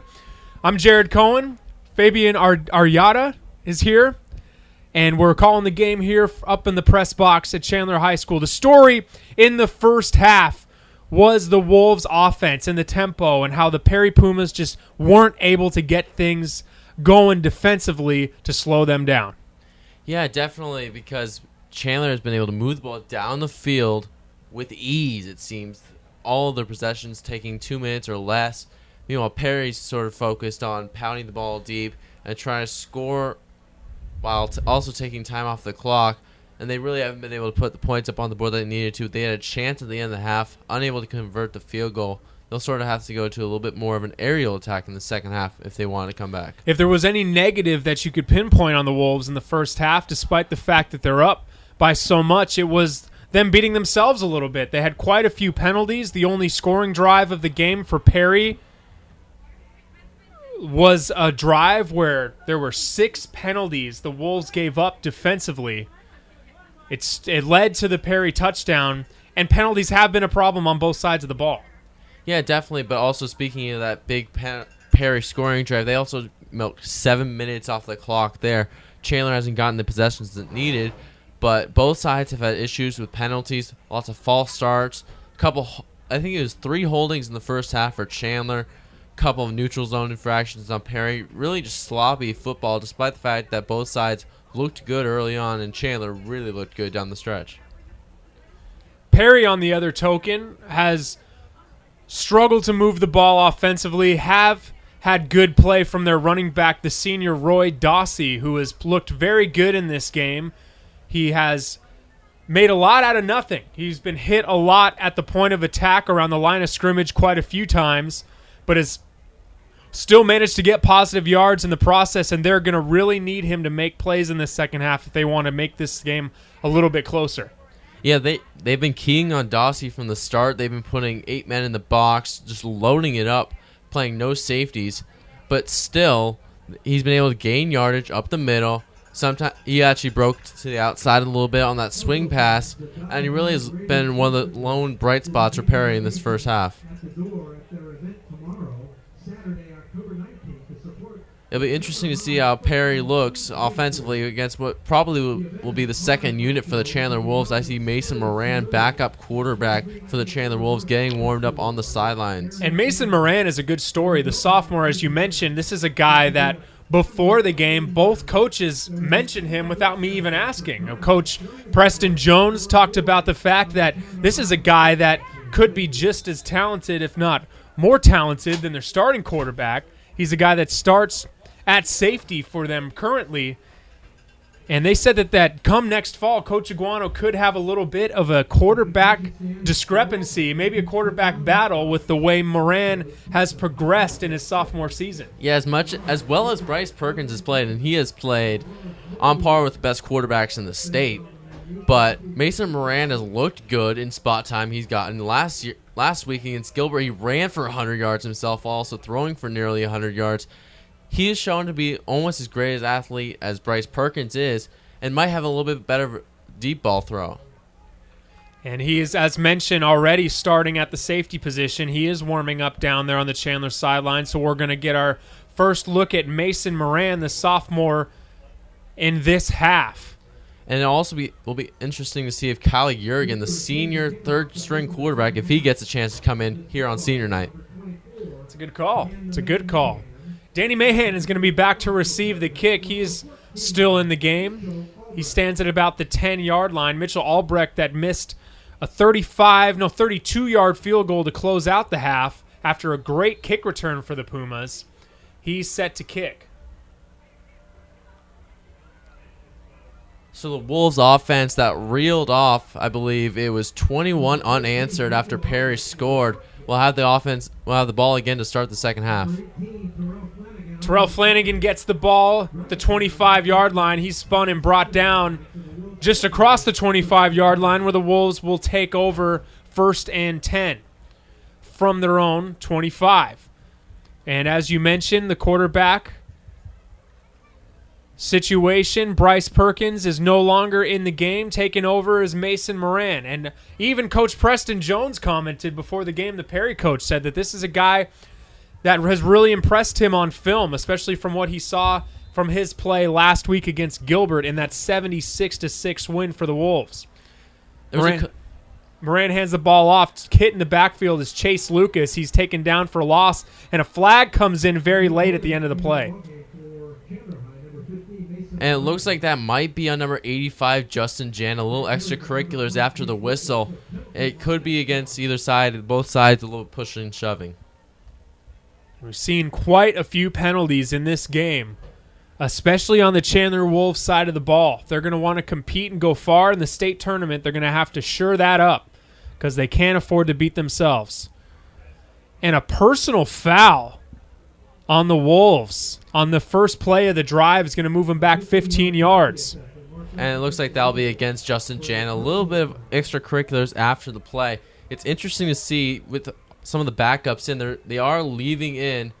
I'm Jared Cohen. Fabian Aryata is here. And we're calling the game here up in the press box at Chandler High School. The story in the first half was the Wolves' offense and the tempo and how the Perry Pumas just weren't able to get things going defensively to slow them down. Yeah, definitely, because Chandler has been able to move the ball down the field with ease, it seems. All of their possessions taking 2 minutes or less. Meanwhile, Perry's sort of focused on pounding the ball deep and trying to score while also taking time off the clock. And they really haven't been able to put the points up on the board that they needed to. They had a chance at the end of the half, unable to convert the field goal. They'll sort of have to go to a little bit more of an aerial attack in the second half if they want to come back. If there was any negative that you could pinpoint on the Wolves in the first half, despite the fact that they're up by so much, it was them beating themselves a little bit. They had quite a few penalties. The only scoring drive of the game for Perry was a drive where there were 6 penalties the Wolves gave up defensively. It led to the Perry touchdown, and penalties have been a problem on both sides of the ball. Yeah, definitely. But also, speaking of that big Perry scoring drive, they also milked 7 minutes off the clock there. Chandler hasn't gotten the possessions that needed, but both sides have had issues with penalties, lots of false starts, I think it was 3 holdings in the first half for Chandler, couple of neutral zone infractions on Perry. Really just sloppy football, despite the fact that both sides looked good early on, and Chandler really looked good down the stretch. Perry, on the other token, has struggled to move the ball offensively, have had good play from their running back, the senior Roy Dossie, who has looked very good in this game. He has made a lot out of nothing. He's been hit a lot at the point of attack around the line of scrimmage quite a few times, but has still managed to get positive yards in the process, and they're going to really need him to make plays in the second half if they want to make this game a little bit closer. Yeah, they've been keying on Dossie from the start. They've been putting 8 men in the box, just loading it up, playing no safeties. But still, he's been able to gain yardage up the middle. Sometimes he actually broke to the outside a little bit on that swing pass, and he really has been one of the lone bright spots for Perry in this first half. It'll be interesting to see how Perry looks offensively against what probably will be the second unit for the Chandler Wolves. I see Mason Moran, backup quarterback for the Chandler Wolves, getting warmed up on the sidelines. And Mason Moran is a good story. The sophomore, as you mentioned, this is a guy that before the game, both coaches mentioned him without me even asking. Coach Preston Jones talked about the fact that this is a guy that could be just as talented, if not more talented, than their starting quarterback. He's a guy that starts at safety for them currently. And they said that come next fall, Coach Iguano could have a little bit of a quarterback discrepancy, maybe a quarterback battle with the way Moran has progressed in his sophomore season. Yeah, as well as Bryce Perkins has played, and he has played on par with the best quarterbacks in the state. But Mason Moran has looked good in spot time he's gotten. Last week against Gilbert, he ran for 100 yards himself, also throwing for nearly 100 yards. He is shown to be almost as great an athlete as Bryce Perkins is, and might have a little bit better deep ball throw. And he is, as mentioned already, starting at the safety position. He is warming up down there on the Chandler sideline, so we're going to get our first look at Mason Moran, the sophomore, in this half. And it will be interesting to see if Kyle Jurgen, the senior third-string quarterback, if he gets a chance to come in here on senior night. It's a good call. It's a good call. Danny Mahan is going to be back to receive the kick. He's still in the game. He stands at about the 10-yard line. Mitchell Albrecht that missed a 32-yard field goal to close out the half after a great kick return for the Pumas. He's set to kick. So the Wolves offense that reeled off, I believe it was 21 unanswered after Perry scored. We'll have the ball again to start the second half. Terrell Flanagan gets the ball at the 25-yard line. He's spun and brought down just across the 25-yard line, where the Wolves will take over 1st and 10 from their own 25. And as you mentioned, the quarterback situation. Bryce Perkins is no longer in the game. Taking over is Mason Moran. And even Coach Preston Jones commented before the game, the Perry coach said that this is a guy that has really impressed him on film, especially from what he saw from his play last week against Gilbert in that 76-6 win for the Wolves. Moran hands the ball off. Hit in the backfield is Chase Lucas. He's taken down for a loss, and a flag comes in very late at the end of the play. And it looks like that might be on number 85, Justin Jan. A little extracurriculars after the whistle. It could be against either side, both sides, a little pushing and shoving. We've seen quite a few penalties in this game, especially on the Chandler Wolves side of the ball. If they're going to want to compete and go far in the state tournament, they're going to have to shore that up because they can't afford to beat themselves. And a personal foul on the Wolves on the first play of the drive is going to move them back 15 yards. And it looks like that'll be against Justin Jan. A little bit of extracurriculars after the play. It's interesting to see with some of the backups in there. They are leaving in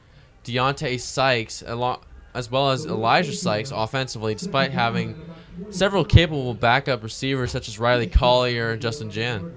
Deontay Sykes as well as Elijah Sykes offensively, despite having several capable backup receivers such as Riley Collier and Justin Jan.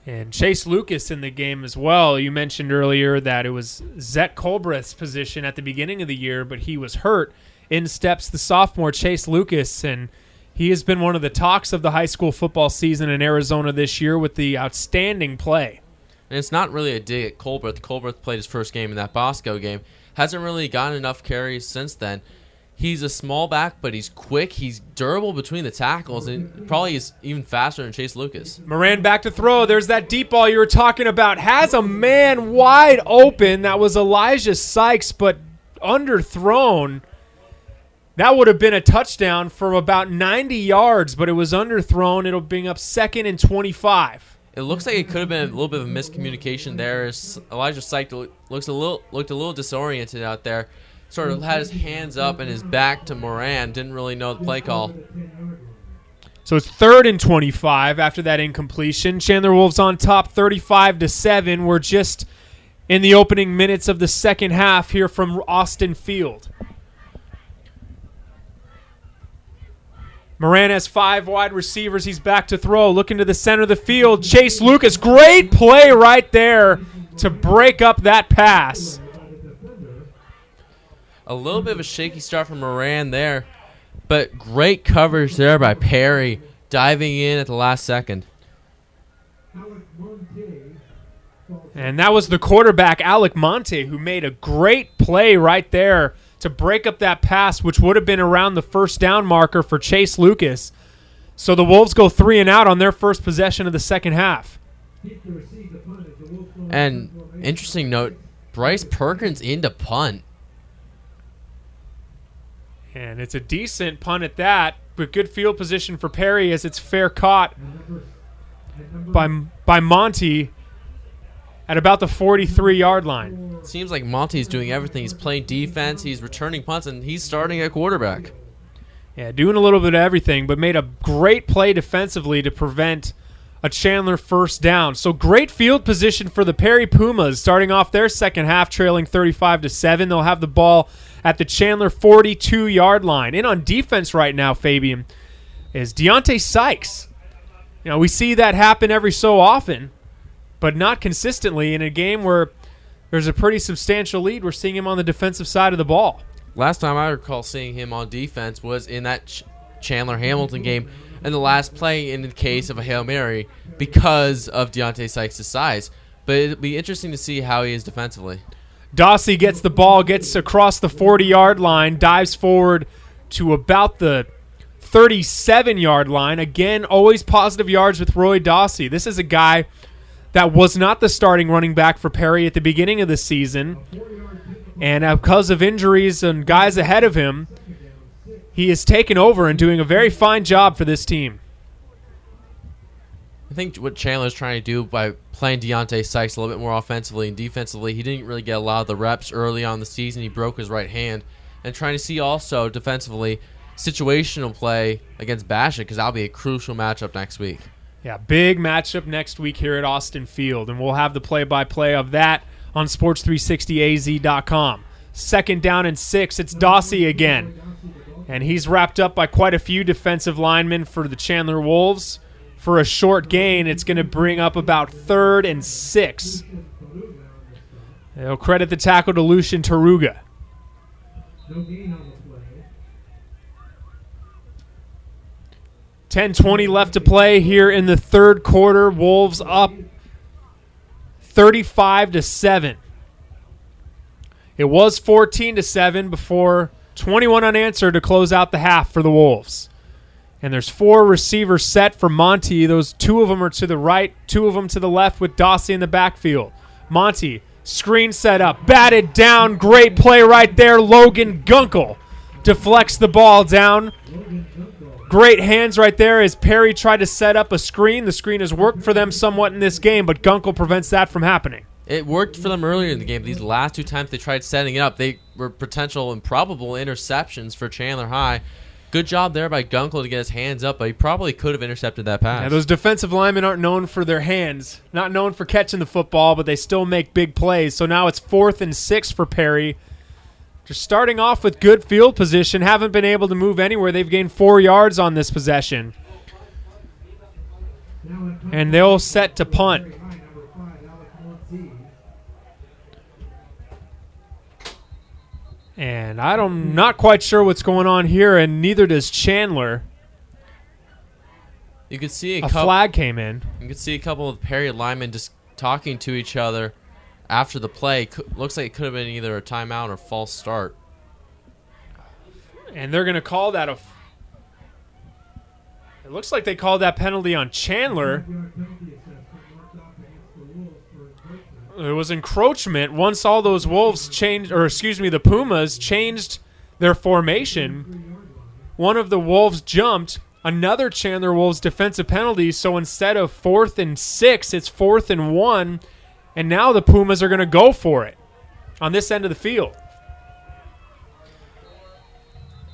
And Chase Lucas in the game as well. You mentioned earlier that it was Zach Colbreth's position at the beginning of the year, but he was hurt. In steps the sophomore Chase Lucas, and he has been one of the talks of the high school football season in Arizona this year with the outstanding play. And it's not really a dig at Colbreth. Colbreth played his first game in that Bosco game. Hasn't really gotten enough carries since then. He's a small back, but he's quick. He's durable between the tackles, and probably is even faster than Chase Lucas. Moran back to throw. There's that deep ball you were talking about. Has a man wide open. That was Elijah Sykes, but underthrown. That would have been a touchdown from about 90 yards, but it was underthrown. It'll bring up 2nd and 25. It looks like it could have been a little bit of a miscommunication there. Elijah Sykes looked a little disoriented out there. Sort of had his hands up and his back to Moran. Didn't really know the play call. So it's 3rd and 25 after that incompletion. Chandler Wolves on top 35-7. We're just in the opening minutes of the second half here from Austin Field. Moran has 5 wide receivers. He's back to throw. Looking to the center of the field. Chase Lucas. Great play right there to break up that pass. A little bit of a shaky start from Moran there, but great coverage there by Perry, diving in at the last second. And that was the quarterback, Alec Monte, who made a great play right there to break up that pass, which would have been around the first down marker for Chase Lucas. So the Wolves go 3 and out on their first possession of the second half. And interesting note, Bryce Perkins into punt. And it's a decent punt at that, but good field position for Perry as it's fair caught by Monty at about the 43-yard line. Seems like Monty's doing everything. He's playing defense, he's returning punts, and he's starting at quarterback. Yeah, doing a little bit of everything, but made a great play defensively to prevent a Chandler first down. So great field position for the Perry Pumas, starting off their second half, trailing 35-7. They'll have the ball at the Chandler 42-yard line. In on defense right now, Fabian, is Deontay Sykes. You know, we see that happen every so often, but not consistently. In a game where there's a pretty substantial lead, we're seeing him on the defensive side of the ball. Last time I recall seeing him on defense was in that Chandler-Hamilton game, and the last play in the case of a Hail Mary because of Deontay Sykes' size. But it'll be interesting to see how he is defensively. Dossie gets the ball, gets across the 40-yard line, dives forward to about the 37-yard line. Again, always positive yards with Roy Dossie. This is a guy that was not the starting running back for Perry at the beginning of the season. And because of injuries and guys ahead of him, he has taken over and doing a very fine job for this team. I think what Chandler's trying to do by playing Deontay Sykes a little bit more offensively and defensively, he didn't really get a lot of the reps early on in the season. He broke his right hand. And trying to see also defensively situational play against Basham, because that'll be a crucial matchup next week. Yeah, big matchup next week here at Austin Field, and we'll have the play-by-play of that on sports360az.com. 2nd down and 6. It's Dossie again. And he's wrapped up by quite a few defensive linemen for the Chandler Wolves. For a short gain, it's going to bring up about 3rd and 6. They'll credit the tackle to Lucian Taruga. No gain on the play. 10:20 left to play here in the third quarter. Wolves up 35-7. It was 14-7 before 21 unanswered to close out the half for the Wolves. And there's 4 receivers set for Monty. Those 2 of them are to the right, 2 of them to the left with Dossie in the backfield. Monty, screen set up, batted down. Great play right there. Logan Gunkel deflects the ball down. Great hands right there as Perry tried to set up a screen. The screen has worked for them somewhat in this game, but Gunkel prevents that from happening. It worked for them earlier in the game. These last 2 times they tried setting it up, they were potential and probable interceptions for Chandler High. Good job there by Gunkel to get his hands up, but he probably could have intercepted that pass. Yeah, those defensive linemen aren't known for their hands, not known for catching the football, but they still make big plays. So now it's 4th and 6 for Perry. Just starting off with good field position, haven't been able to move anywhere. They've gained 4 yards on this possession. And they'll set to punt. And I'm not quite sure what's going on here, and neither does Chandler. You could see a flag came in. You could see a couple of Perry linemen just talking to each other after the play. Looks like it could have been either a timeout or false start. And they're going to call that it looks like they called that penalty on Chandler. It was encroachment. Once all those Wolves the Pumas changed their formation, one of the Wolves jumped. Another Chandler Wolves defensive penalty, so instead of 4th and 6, it's 4th and 1, and now the Pumas are going to go for it on this end of the field.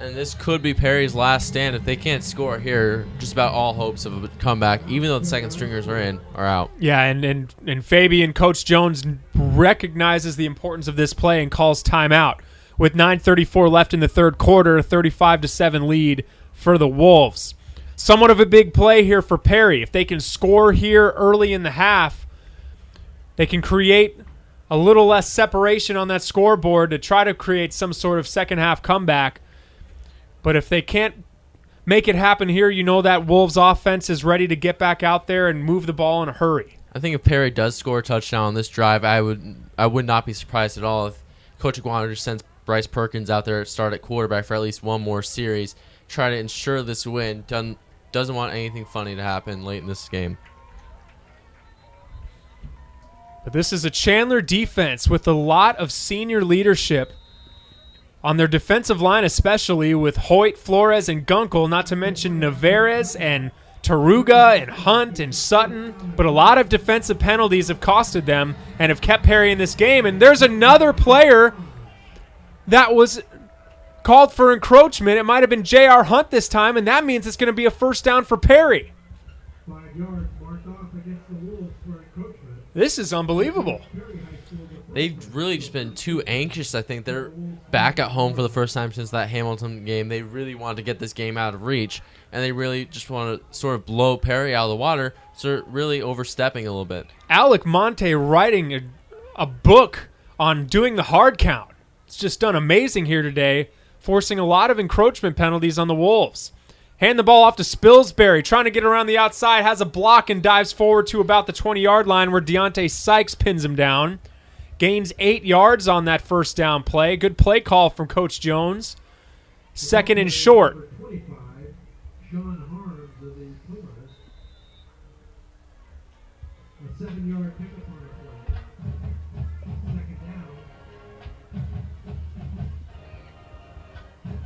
And this could be Perry's last stand. If they can't score here, just about all hopes of a comeback, even though the second stringers are out. Yeah, and Fabian, Coach Jones, recognizes the importance of this play and calls timeout. With 9:34 left in the third quarter, a 35-7 lead for the Wolves. Somewhat of a big play here for Perry. If they can score here early in the half, they can create a little less separation on that scoreboard to try to create some sort of second half comeback. But if they can't make it happen here, you know that Wolves offense is ready to get back out there and move the ball in a hurry. I think if Perry does score a touchdown on this drive, I would not be surprised at all if Coach Iguana just sends Bryce Perkins out there to start at quarterback for at least one more series, try to ensure this win. Doesn't want anything funny to happen late in this game. But this is a Chandler defense with a lot of senior leadership on their defensive line, especially with Hoyt, Flores, and Gunkel, not to mention Navarez and Taruga and Hunt and Sutton. But a lot of defensive penalties have costed them and have kept Perry in this game. And there's another player that was called for encroachment. It might have been J.R. Hunt this time, and that means it's going to be a first down for Perry. 5 yards marked off against the Wolves for encroachment. This is unbelievable. They've really just been too anxious. I think they're back at home for the first time since that Hamilton game. They really wanted to get this game out of reach, and they really just want to sort of blow Perry out of the water, so they're really overstepping a little bit. Alec Monte writing a book on doing the hard count. It's just done amazing here today, forcing a lot of encroachment penalties on the Wolves. Hand the ball off to Spilsbury, trying to get around the outside, has a block and dives forward to about the 20-yard line where Deontay Sykes pins him down. Gains 8 yards on that first down play. Good play call from Coach Jones. Second and short. 25, Sean Harms of the Pumas. A 7-yard pickup on the play. Second down.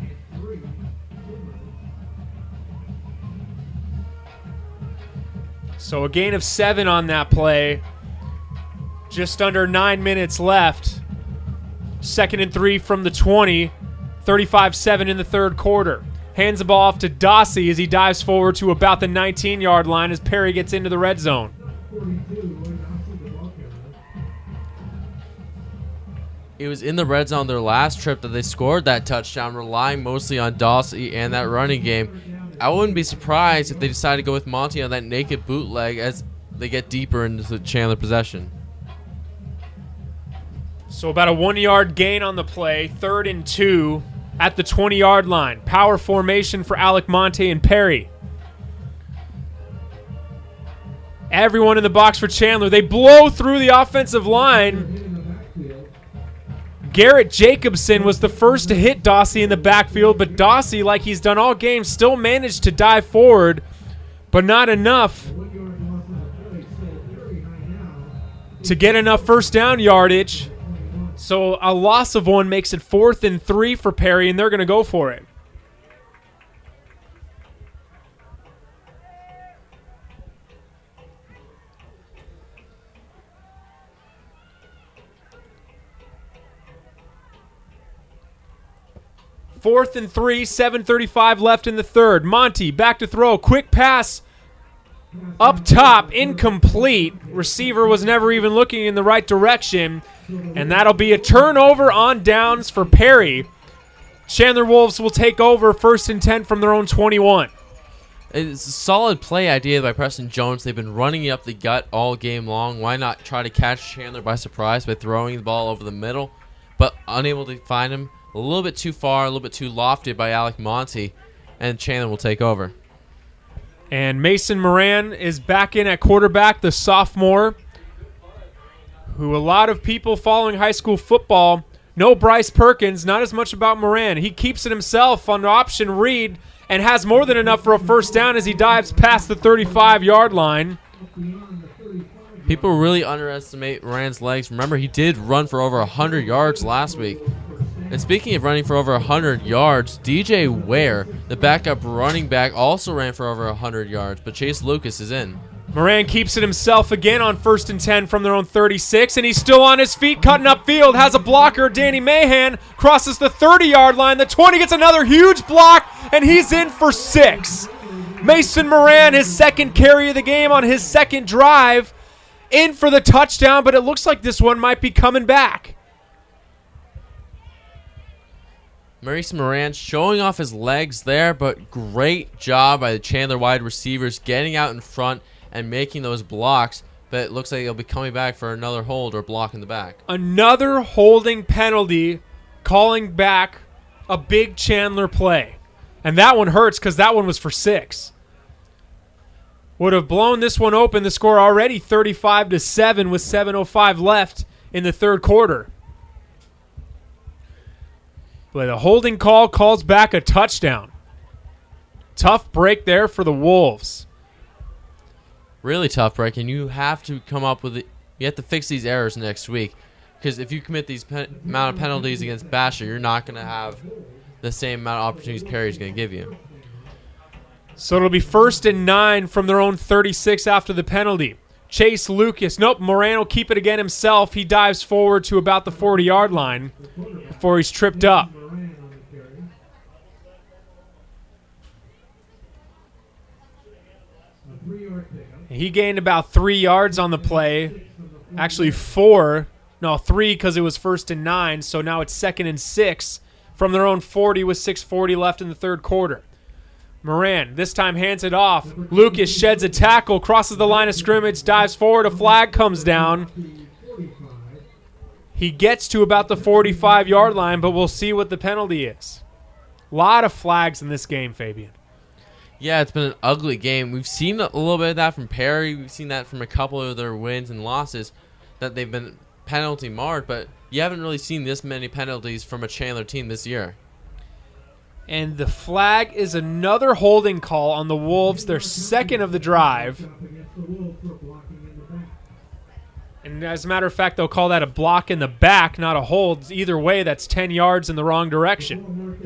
And 3, Pumas. So a gain of 7 on that play. Just under 9 minutes left. Second and 3 from the 20. 35-7 in the third quarter. Hands the ball off to Dossie as he dives forward to about the 19-yard line as Perry gets into the red zone. 42, Lloyd Dawson, the ball carrier. it was in the red zone their last trip that they scored that touchdown, relying mostly on Dawsey and that running game. I wouldn't be surprised if they decide to go with Monty on that naked bootleg as they get deeper into the Chandler possession. So about a 1 yard gain on the play, 3rd and 2 at the 20-yard line. Power formation for Alec Monte and Perry. Everyone in the box for Chandler. They blow through the offensive line. Garrett Jacobson was the first to hit Dawsey in the backfield, but Dawsey, like he's done all game, still managed to dive forward, but not enough to get enough first down yardage. So a loss of 1 makes it 4th and 3 for Perry, and they're going to go for it. Fourth and 3, 7:35 left in the third. Monty back to throw. Quick pass up top, incomplete. Receiver was never even looking in the right direction. And that'll be a turnover on downs for Perry. Chandler Wolves will take over 1st and 10 from their own 21. It's a solid play idea by Preston Jones. They've been running up the gut all game long. Why not try to catch Chandler by surprise by throwing the ball over the middle? But unable to find him. A little bit too far, a little bit too lofted by Alec Monty. And Chandler will take over. And Mason Moran is back in at quarterback, the sophomore, who a lot of people following high school football know Bryce Perkins, not as much about Moran. He keeps it himself on option read and has more than enough for a first down as he dives past the 35-yard line. People really underestimate Moran's legs. Remember, he did run for over 100 yards last week. And speaking of running for over 100 yards, DJ Ware, the backup running back, also ran for over 100 yards, but Chase Lucas is in. Moran keeps it himself again on 1st and 10 from their own 36, and he's still on his feet, cutting upfield, has a blocker. Danny Mahan crosses the 30-yard line. The 20 gets another huge block, and he's in for 6. Mason Moran, his second carry of the game on his second drive, in for the touchdown, but it looks like this one might be coming back. Maurice Moran showing off his legs there, but great job by the Chandler wide receivers getting out in front and making those blocks. But it looks like he'll be coming back for another hold or block in the back. Another holding penalty, calling back a big Chandler play. And that one hurts because that one was for 6. Would have blown this one open. The score already 35-7 with 7:05 left in the third quarter. But the holding call calls back a touchdown. Tough break there for the Wolves. Really tough break, and you have to come up with it. You have to fix these errors next week, because if you commit these amount of penalties against Basher, you're not going to have the same amount of opportunities Perry's going to give you. So it'll be 1st and 9 from their own 36 after the penalty. Chase Lucas. Nope, Moran will keep it again himself. He dives forward to about the 40-yard line before he's tripped up. He gained about 3 yards on the play. Actually 4. No, 3 because it was 1st and 9. So now it's 2nd and 6 from their own 40 with 6:40 left in the third quarter. Moran this time hands it off. Lucas sheds a tackle, crosses the line of scrimmage, dives forward. A flag comes down. He gets to about the 45-yard line, but we'll see what the penalty is. A lot of flags in this game, Fabian. Yeah, it's been an ugly game. We've seen a little bit of that from Perry. We've seen that from a couple of their wins and losses, that they've been penalty marred, but you haven't really seen this many penalties from a Chandler team this year. And the flag is another holding call on the Wolves, their second of the drive. And as a matter of fact, they'll call that a block in the back, not a hold. Either way, that's 10 yards in the wrong direction.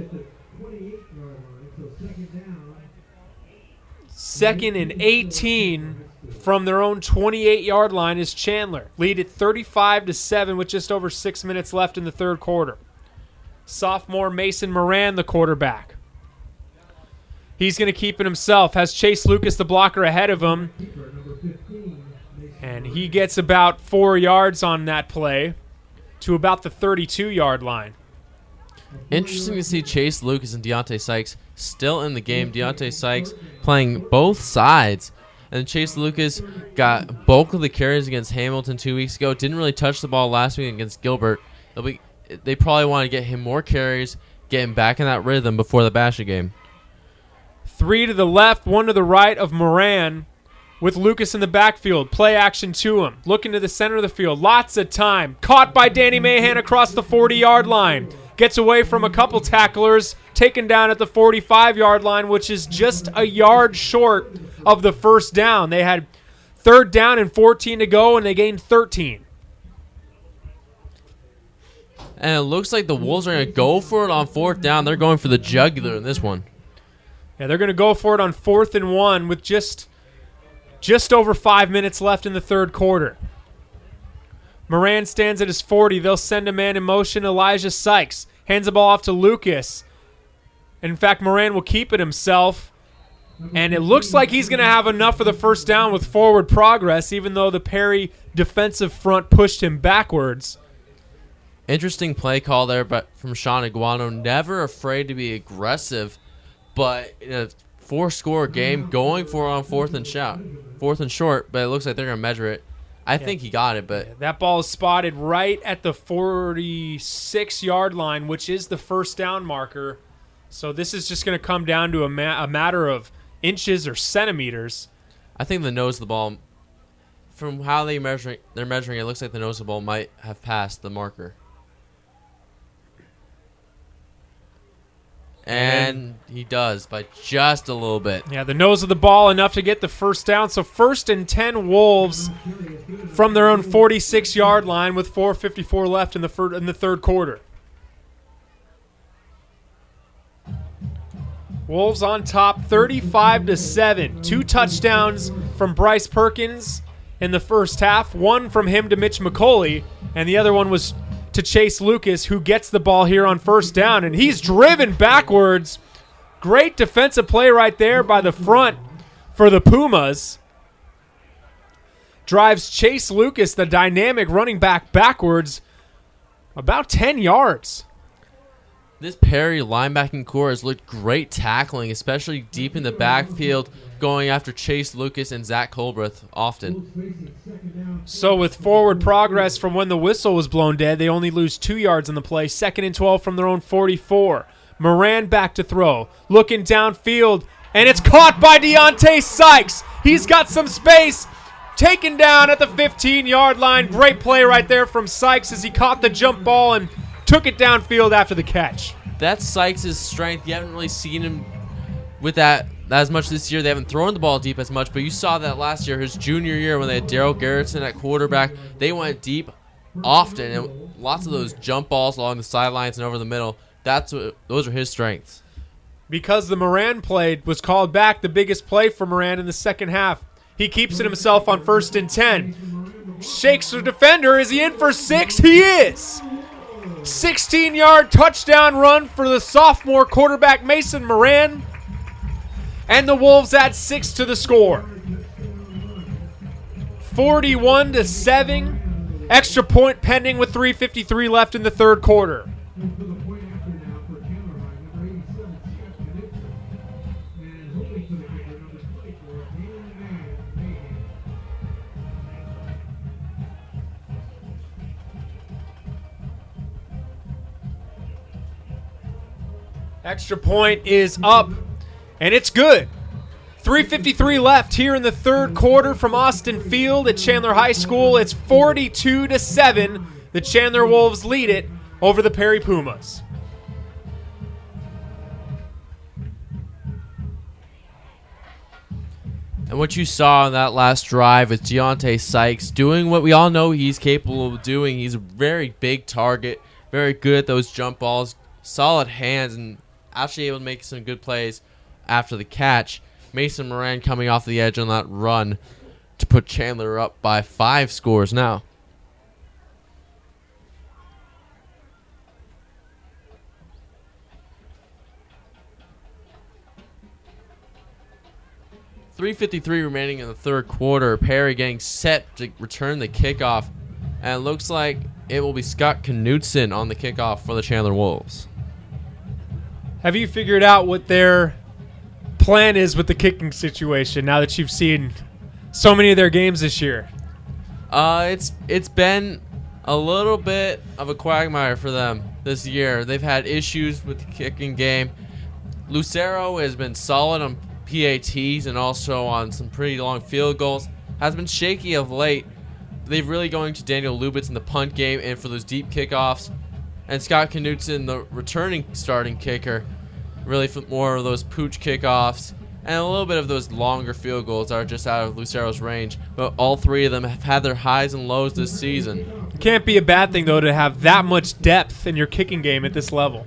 2nd and 18 from their own 28-yard line is Chandler. Lead at 35-7 with just over 6 minutes left in the third quarter. Sophomore Mason Moran, the quarterback. He's going to keep it himself. Has Chase Lucas, the blocker, ahead of him. And he gets about 4 yards on that play. to about the 32-yard line. Interesting to see Chase Lucas and Deontay Sykes still in the game. Deontay Sykes playing both sides. And Chase Lucas got bulk of the carries against Hamilton 2 weeks ago. Didn't really touch the ball last week against Gilbert. They probably want to get him more carries, get him back in that rhythm before the Basha game. 3 to the left, 1 to the right of Moran with Lucas in the backfield. Play action to him. Looking to the center of the field. Lots of time. Caught by Danny Mahan across the 40-yard line. Gets away from a couple tacklers. Taken down at the 45-yard line, which is just a yard short of the first down. They had 3rd down and 14 to go, and they gained 13. And it looks like the Wolves are going to go for it on 4th down. They're going for the jugular in this one. Yeah, they're going to go for it on 4th and 1 with just over 5 minutes left in the third quarter. Moran stands at his 40. They'll send a man in motion. Elijah Sykes hands the ball off to Lucas. In fact, Moran will keep it himself. And it looks like he's going to have enough for the first down with forward progress, even though the Perry defensive front pushed him backwards. Interesting play call there from Sean Iguano. Never afraid to be aggressive, but in a 4-score game, going for it on 4th and short, but it looks like they're going to measure it. I think he got it, but that ball is spotted right at the 46-yard line, which is the first down marker. So this is just going to come down to a matter of inches or centimeters. I think the nose of the ball, from how they're measuring, it looks like the nose of the ball might have passed the marker. And he does by just a little bit. Yeah, the nose of the ball enough to get the first down. So 1st and 10 Wolves from their own 46-yard line with 4:54 left in the third quarter. Wolves on top 35-7. 2 touchdowns from Bryce Perkins in the first half. One from him to Mitch McCauley, and the other one was to Chase Lucas, who gets the ball here on first down, and he's driven backwards. Great defensive play right there by the front for the Pumas. Drives Chase Lucas, the dynamic running back, backwards about 10 yards. This Perry linebacking core has looked great tackling, especially deep in the backfield, going after Chase Lucas and Zach Colbreth often. So with forward progress from when the whistle was blown dead, they only lose 2 yards on the play. 2nd and 12 from their own 44. Moran back to throw. Looking downfield, and it's caught by Deontay Sykes. He's got some space. Taken down at the 15-yard line. Great play right there from Sykes as he caught the jump ball and took it downfield after the catch. That's Sykes' strength. You haven't really seen him with that as much this year. They haven't thrown the ball deep as much, but you saw that last year, his junior year, when they had Darryl Garrettson at quarterback. They went deep often, and lots of those jump balls along the sidelines and over the middle. Those are his strengths. Because the Moran play was called back, the biggest play for Moran in the second half. He keeps it himself on 1st and 10. Shakes the defender. Is he in for 6? He is. 16-yard touchdown run for the sophomore quarterback Mason Moran. And the Wolves add 6 to the score. 41-7. Extra point pending with 3:53 left in the third quarter. Extra point is up, and it's good. 3:53 left here in the third quarter from Austin Field at Chandler High School. It's 42-7. The Chandler Wolves lead it over the Perry Pumas. And what you saw in that last drive with Deontay Sykes doing what we all know he's capable of doing. He's a very big target, very good at those jump balls, solid hands, and actually able to make some good plays after the catch. Mason Moran coming off the edge on that run to put Chandler up by 5 scores now. .353 remaining in the third quarter. Perry getting set to return the kickoff And it looks like it will be Scott Knutson on the kickoff for the Chandler Wolves. Have you figured out what their plan is with the kicking situation now that you've seen so many of their games this year? It's been a little bit of a quagmire for them this year. They've had issues with the kicking game. Lucero has been solid on PATs and also on some pretty long field goals. Has been shaky of late. They're really going to Daniel Lubitz in the punt game and for those deep kickoffs. And Scott Knutson, the returning starting kicker, really for more of those pooch kickoffs and a little bit of those longer field goals that are just out of Lucero's range. But all three of them have had their highs and lows this season. It can't be a bad thing, though, to have that much depth in your kicking game at this level.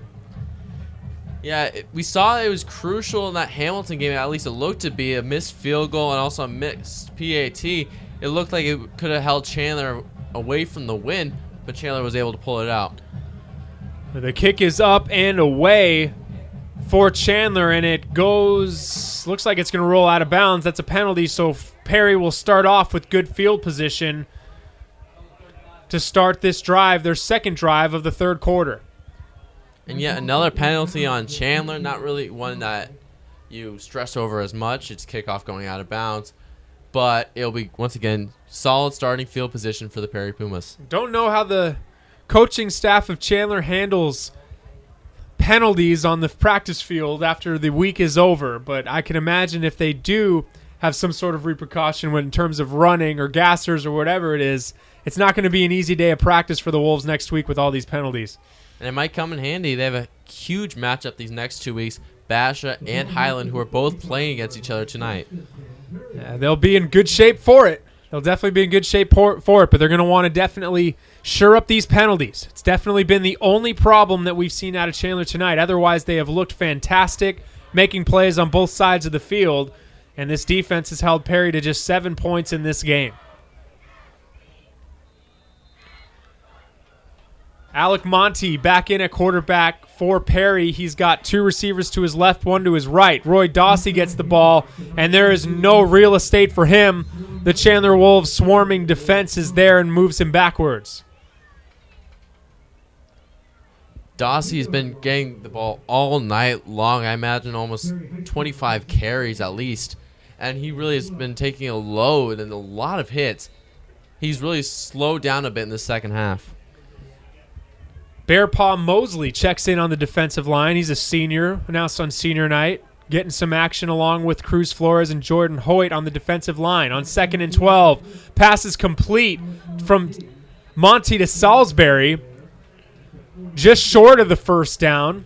Yeah, we saw it was crucial in that Hamilton game. At least it looked to be a missed field goal and also a missed PAT. It looked like it could have held Chandler away from the win, but Chandler was able to pull it out. The kick is up and away for Chandler, and it goes, looks like it's going to roll out of bounds. That's a penalty, so Perry will start off with good field position to start this drive, their second drive of the third quarter. And yet another penalty on Chandler, not really one that you stress over as much. It's kickoff going out of bounds, but it'll be, once again, solid starting field position for the Perry Pumas. Don't know how the coaching staff of Chandler handles penalties on the practice field after the week is over, but I can imagine if they do have some sort of repercussion in terms of running or gassers or whatever it is, it's not going to be an easy day of practice for the Wolves next week with all these penalties. And it might come in handy. They have a huge matchup these next 2 weeks. Basha and Highland, who are both playing against each other tonight. Yeah, they'll be in good shape for it. They'll definitely be in good shape for it, but they're going to want to definitely shore up these penalties. It's definitely been the only problem that we've seen out of Chandler tonight. Otherwise, they have looked fantastic, making plays on both sides of the field, and this defense has held Perry to just 7 points in this game. Alec Monty back in at quarterback for Perry. He's got two receivers to his left, one to his right. Roy Dawsey gets the ball, and there is no real estate for him. The Chandler Wolves swarming defense is there and moves him backwards. Dawsey's been getting the ball all night long. I imagine almost 25 carries at least. And he really has been taking a load and a lot of hits. He's really slowed down a bit in the second half. Bear Paw Mosley checks in on the defensive line. He's a senior, announced on senior night, getting some action along with Cruz Flores and Jordan Hoyt on the defensive line. On 2nd and 12, passes complete from Monty to Salisbury, just short of the first down.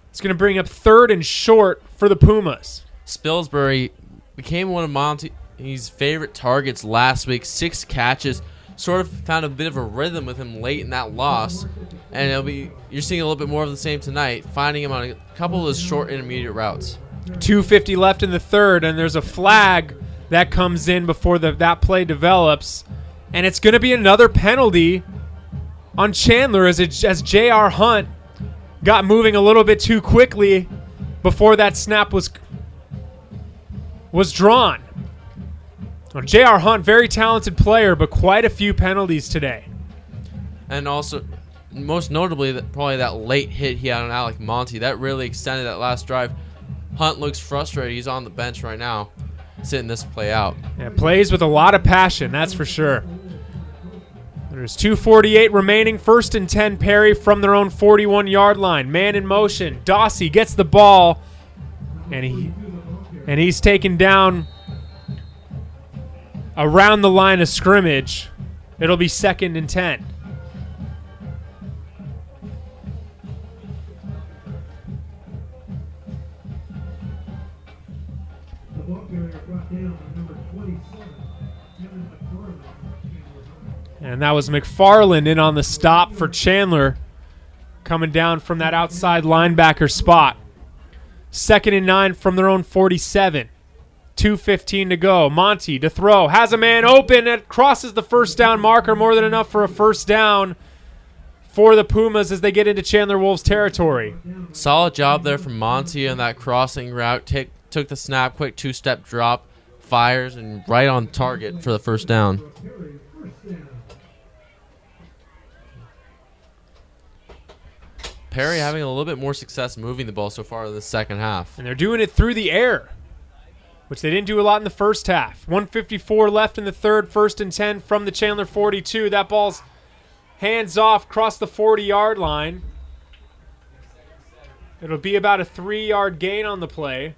It's going to bring up 3rd and short for the Pumas. Spilsbury became one of Monty's favorite targets last week. 6 catches. Sort of found a bit of a rhythm with him late in that loss, and you're seeing a little bit more of the same tonight, finding him on a couple of those short intermediate routes. 2:50 left in the third, and there's a flag that comes in before that play develops, and it's going to be another penalty on Chandler as J.R. Hunt got moving a little bit too quickly before that snap was drawn. Well, J.R. Hunt, very talented player, but quite a few penalties today. And also, most notably, probably that late hit he had on Alec Monty. That really extended that last drive. Hunt looks frustrated. He's on the bench right now, sitting this play out. Yeah, plays with a lot of passion, that's for sure. There's 2:48 remaining. 1st and 10, Perry from their own 41-yard line. Man in motion. Dawsey gets the ball, and he's taken down around the line of scrimmage. It'll be 2nd and 10. The ball carrier brought down by number 27, Kevin McFarland. And that was McFarland in on the stop for Chandler, coming down from that outside linebacker spot. 2nd and 9 from their own 47. 2:15 to go. Monty to throw. Has a man open. It crosses the first down marker. More than enough for a first down for the Pumas as they get into Chandler Wolves territory. Solid job there from Monty on that crossing route. Took the snap, quick 2-step drop, fires, and right on target for the first down. Perry having a little bit more success moving the ball so far in the second half. And they're doing it through the air, which they didn't do a lot in the first half. 1:54 left in the third, 1st and 10 from the Chandler 42. That ball's hands off across the 40-yard line. It'll be about a 3-yard gain on the play.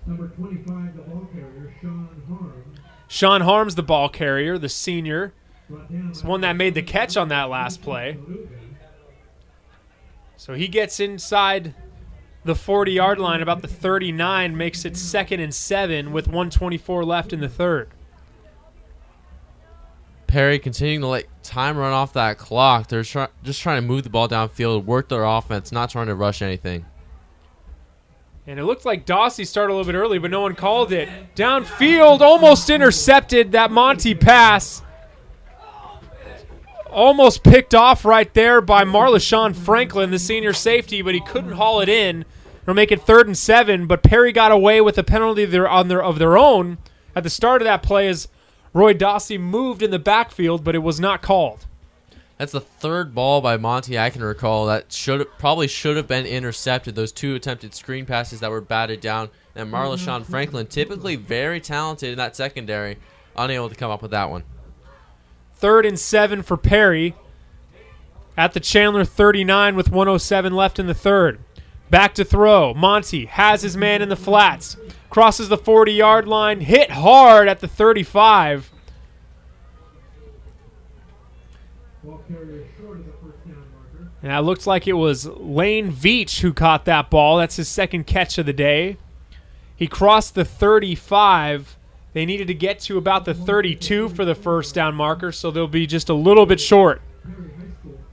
Number 25, the ball carrier, Sean Harms. Sean Harms, the ball carrier, the senior. He's the one that made the catch on that last play. So he gets inside the 40-yard line, about the 39, makes it 2nd and 7 with 1:24 left in the third. Perry continuing to let time run off that clock. They're just trying to move the ball downfield, work their offense, not trying to rush anything. And it looked like Dossie started a little bit early, but no one called it. Downfield, almost intercepted that Monty pass. Almost picked off right there by Marlashon Franklin, the senior safety, but he couldn't haul it in. They'll make it 3rd and 7, but Perry got away with a penalty of their own at the start of that play as Roy Dossie moved in the backfield, but it was not called. That's the third ball by Monty I can recall that probably should have been intercepted. Those 2 attempted screen passes that were batted down. And Marlashon Franklin, typically very talented in that secondary, unable to come up with that one. 3rd and 7 for Perry at the Chandler 39 with 1:07 left in the third. Back to throw. Monty has his man in the flats. Crosses the 40-yard line. Hit hard at the 35. Ball carrier short of the first down marker. And that looks like it was Lane Veach who caught that ball. That's his second catch of the day. He crossed the 35. They needed to get to about the 32 for the first down marker, so they'll be just a little bit short.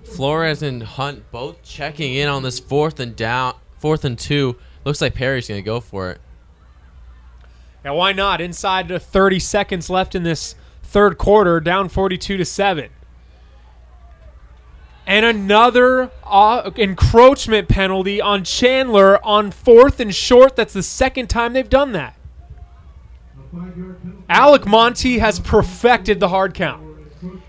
Flores and Hunt both checking in on this 4th and 2. Looks like Perry's going to go for it. Now, why not? Inside of 30 seconds left in this third quarter, down 42-7. And another encroachment penalty on Chandler on 4th and short. That's the second time they've done that. Alec Monty has perfected the hard count.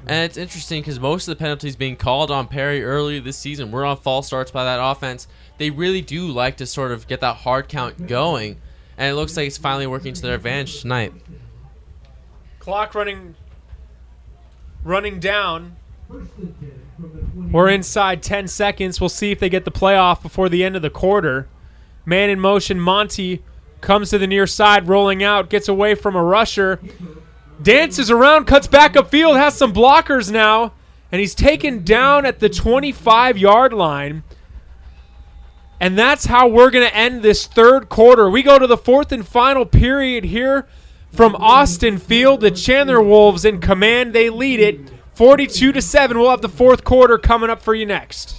And it's interesting because most of the penalties being called on Perry earlier this season were on false starts by that offense. They really do like to sort of get that hard count going, and it looks like it's finally working to their advantage tonight. Clock running down. We're inside 10 seconds. We'll see if they get the playoff before the end of the quarter. Man in motion, Monty comes to the near side, rolling out, gets away from a rusher, dances around, cuts back upfield, has some blockers now, and he's taken down at the 25-yard line. And that's how we're going to end this third quarter. We go to the 4th and final period here from Austin Field. The Chandler Wolves in command. They lead it 42-7. We'll have the fourth quarter coming up for you next.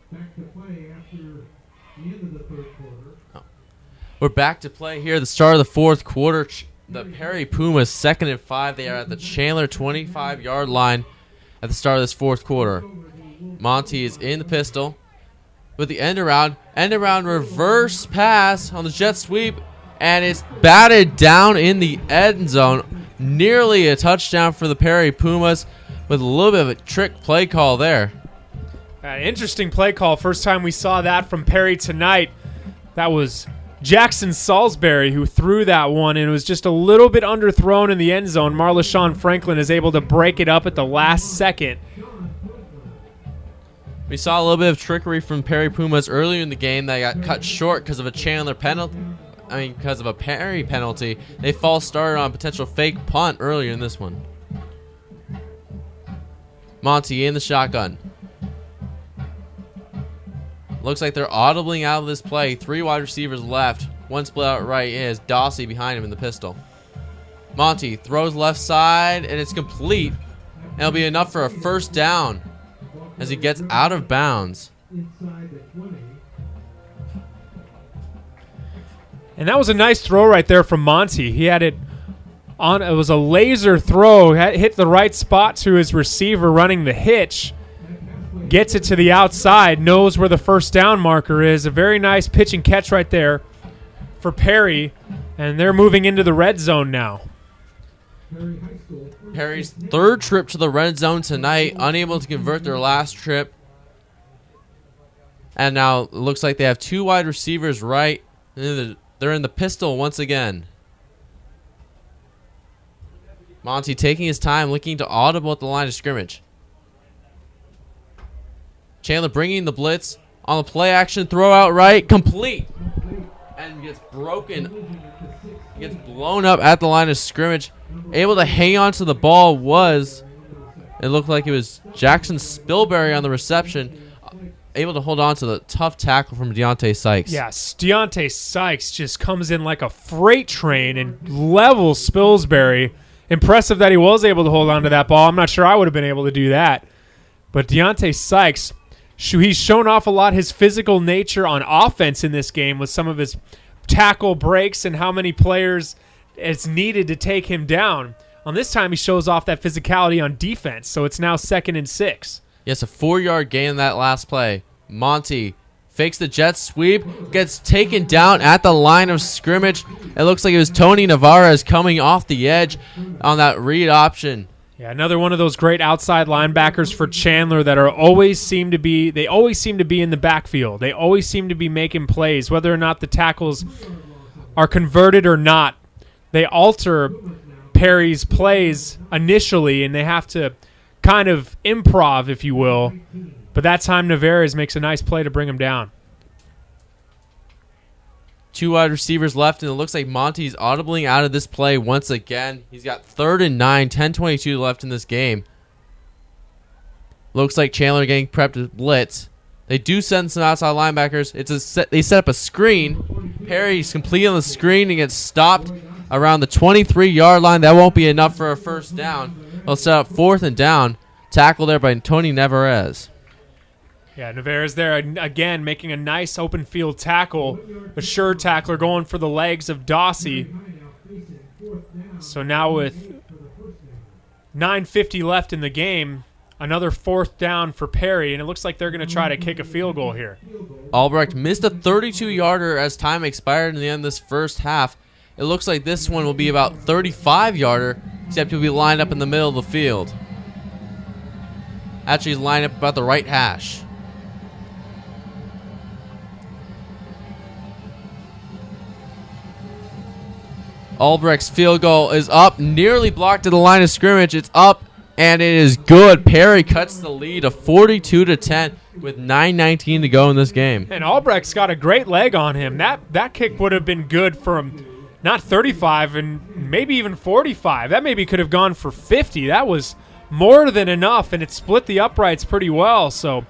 Back to play after the end of the third quarter. We're back to play here at the start of the fourth quarter. The Perry Pumas 2nd and 5. They are at the Chandler 25-yard line. at the start of this fourth quarter. Monty is in the pistol with the end around reverse pass on the jet sweep, and it's batted down in the end zone. Nearly a touchdown for the Perry Pumas with a little bit of a trick play call there. Interesting play call. First time we saw that from Perry tonight. That was Jackson Salisbury who threw that one, and it was just a little bit underthrown in the end zone. Marlashon Franklin is able to break it up at the last second. We saw a little bit of trickery from Perry Pumas earlier in the game that got cut short because of a Chandler penalty. Because of a Perry penalty. They false started on a potential fake punt earlier in this one. Monty in the shotgun. Looks like they're audibling out of this play. 3 wide receivers left. One split out right is Dossie behind him in the pistol. Monty throws left side, and it's complete. And it'll be enough for a first down as he gets out of bounds. And that was a nice throw right there from Monty. He had it on. It was a laser throw. Hit the right spot to his receiver running the hitch. Gets it to the outside, knows where the first down marker is. A very nice pitch and catch right there for Perry, and they're moving into the red zone now. Perry's third trip to the red zone tonight, unable to convert their last trip. And now it looks like they have 2 wide receivers right. They're in the pistol once again. Monty taking his time, looking to audible at the line of scrimmage. Chandler bringing the blitz on the play action, throw out right, complete. And gets broken. Gets blown up at the line of scrimmage. Able to hang on to the ball it looked like it was Jackson Spilberry on the reception. Able to hold on to the tough tackle from Deontay Sykes. Yes, Deontay Sykes just comes in like a freight train and levels Spilsbury. Impressive that he was able to hold on to that ball. I'm not sure I would have been able to do that. But Deontay Sykes, he's shown off a lot his physical nature on offense in this game with some of his tackle breaks and how many players it's needed to take him down. On this time, he shows off that physicality on defense, so it's now 2nd and 6. Yes, a 4-yard gain in that last play. Monty fakes the jet sweep, gets taken down at the line of scrimmage. It looks like it was Tony Navarez coming off the edge on that read option. Yeah, another one of those great outside linebackers for Chandler that always seem to be in the backfield. They always seem to be making plays, whether or not the tackles are converted or not. They alter Perry's plays initially, and they have to kind of improv, if you will. But that time Navarez makes a nice play to bring him down. 2 wide receivers left, and it looks like Monty's audibling out of this play once again. He's got 3rd and 9, 10:22 left in this game. Looks like Chandler getting prepped to blitz. They do send some outside linebackers. They set up a screen. Perry's complete on the screen and gets stopped around the 23-yard line. That won't be enough for a first down. They'll set up 4th and down. Tackle there by Tony Navarez. Yeah, Navarez there again making a nice open field tackle. A sure tackler going for the legs of Dossie. So now with 9:50 left in the game, another 4th down for Perry, and it looks like they're going to try to kick a field goal here. Albrecht missed a 32-yarder as time expired in the end of this first half. It looks like this one will be about 35-yarder, except he'll be lined up in the middle of the field. Actually, he's lined up about the right hash. Albrecht's field goal is up, nearly blocked to the line of scrimmage. It's up, and it is good. Perry cuts the lead of 42-10 with 9:19 to go in this game. And Albrecht's got a great leg on him. That kick would have been good for him, not 35 and maybe even 45. That maybe could have gone for 50. That was more than enough, and it split the uprights pretty well. So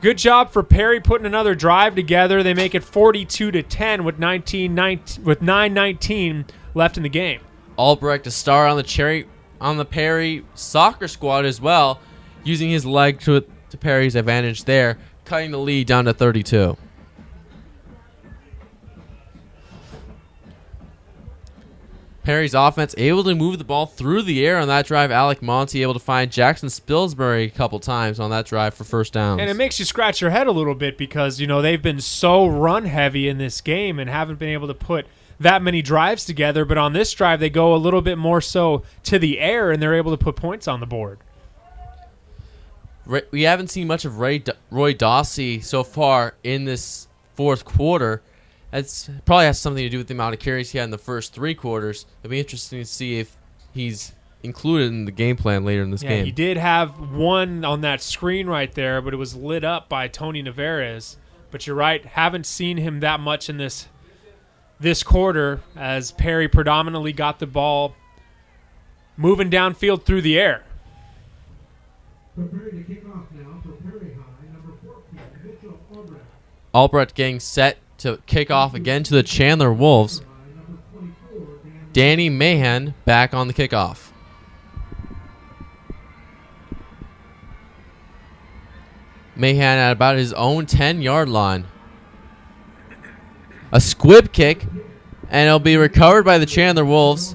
good job for Perry putting another drive together. They make it 42-10 with 9:19 left in the game. Albrecht, a star on the Perry soccer squad as well, using his leg to Perry's advantage there, cutting the lead down to 32. Perry's offense able to move the ball through the air on that drive. Alec Monty able to find Jackson Spilsbury a couple times on that drive for first downs. And it makes you scratch your head a little bit because, they've been so run heavy in this game and haven't been able to put that many drives together. But on this drive, they go a little bit more so to the air, and they're able to put points on the board. We haven't seen much of Roy Dawsey so far in this fourth quarter. It probably has something to do with the amount of carries he had in the first three quarters. It'll be interesting to see if he's included in the game plan later in this game. He did have one on that screen right there, but it was lit up by Tony Navarez. But you're right, haven't seen him that much in this quarter as Perry predominantly got the ball moving downfield through the air. Preparing to kick off now for Perry High, number 14, Mitchell Albrecht. Albrecht getting set to kick off again to the Chandler Wolves. Danny Mahan back on the kickoff. Mahan at about his own 10-yard line. A squib kick, and it'll be recovered by the Chandler Wolves.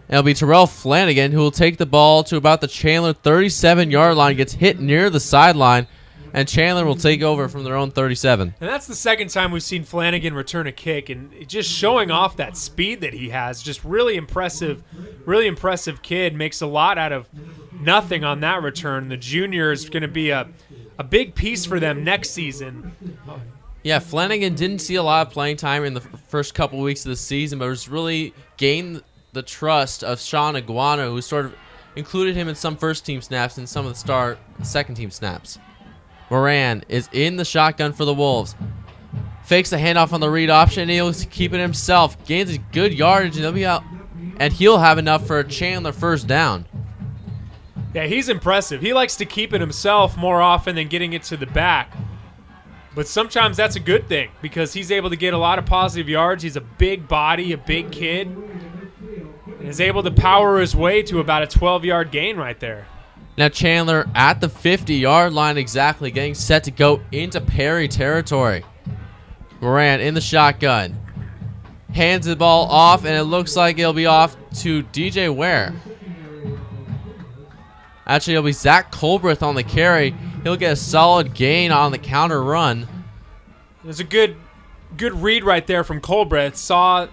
It'll be Terrell Flanagan who will take the ball to about the Chandler 37-yard line, gets hit near the sideline, and Chandler will take over from their own 37. And that's the second time we've seen Flanagan return a kick, and just showing off that speed that he has. Just really impressive kid. Makes a lot out of nothing on that return. The junior is going to be a big piece for them next season. Yeah, Flanagan didn't see a lot of playing time in the first couple weeks of the season, but was really gained the trust of Sean Iguana, who sort of included him in some first-team snaps and some of the second-team snaps. Moran is in the shotgun for the Wolves. Fakes the handoff on the read option, and he'll keep it himself. Gains a good yardage, and he'll be out, and he'll have enough for a Chandler first down. Yeah, he's impressive. He likes to keep it himself more often than getting it to the back. But sometimes that's a good thing because he's able to get a lot of positive yards. He's a big body, a big kid, and is able to power his way to about a 12-yard gain right there. Now Chandler at the 50-yard line exactly, getting set to go into Perry territory. Moran in the shotgun. Hands the ball off, and it looks like it'll be off to DJ Ware. Actually, it'll be Zach Colbreth on the carry. He'll get a solid gain on the counter run. There's a good read right there from Colbreth. Saw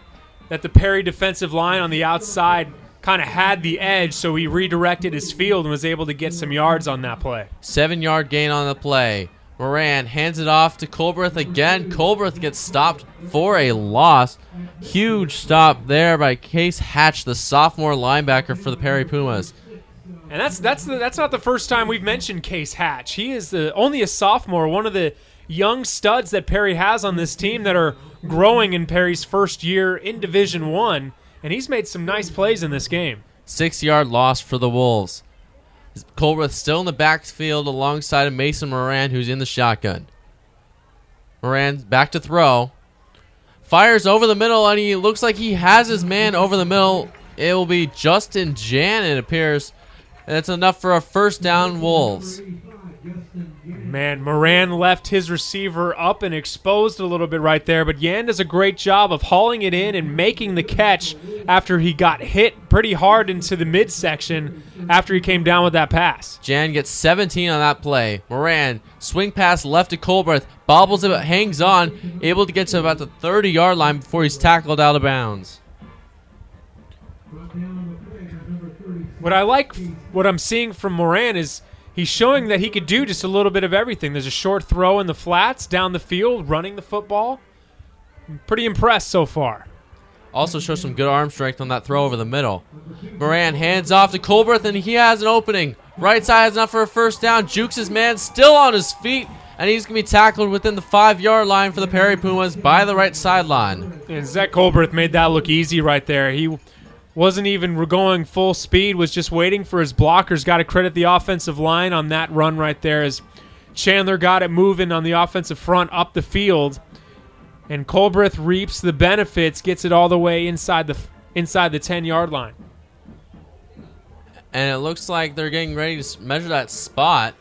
that the Perry defensive line on the outside kind of had the edge, so he redirected his field and was able to get some yards on that play. 7-yard gain on the play. Moran hands it off to Colbreth again. Colbreth gets stopped for a loss. Huge stop there by Case Hatch, the sophomore linebacker for the Perry Pumas. And that's not the first time we've mentioned Case Hatch. He is only a sophomore, one of the young studs that Perry has on this team that are growing in Perry's first year in Division I, and he's made some nice plays in this game. 6-yard loss for the Wolves. Colbreth still in the backfield alongside of Mason Moran, who's in the shotgun. Moran back to throw. Fires over the middle, and he looks like he has his man over the middle. It will be Justin Jan, it appears. And it's enough for a first down, Wolves. Man, Moran left his receiver up and exposed a little bit right there, but Yan does a great job of hauling it in and making the catch after he got hit pretty hard into the midsection after he came down with that pass. Jan gets 17 on that play. Moran, swing pass left to Colbreth, bobbles it, but hangs on, able to get to about the 30-yard line before he's tackled out of bounds. What I'm seeing from Moran is he's showing that he could do just a little bit of everything. There's a short throw in the flats, down the field, running the football. I'm pretty impressed so far. Also shows some good arm strength on that throw over the middle. Moran hands off to Colbreth, and he has an opening. Right side is enough for a first down. Jukes his man still on his feet, and he's going to be tackled within the 5-yard line for the Perry Pumas by the right sideline. And Zach Colbreth made that look easy right there. He wasn't even going full speed, was just waiting for his blockers. Got to credit the offensive line on that run right there as Chandler got it moving on the offensive front up the field. And Colbreth reaps the benefits, gets it all the way inside the 10-yard line. And it looks like they're getting ready to measure that spot.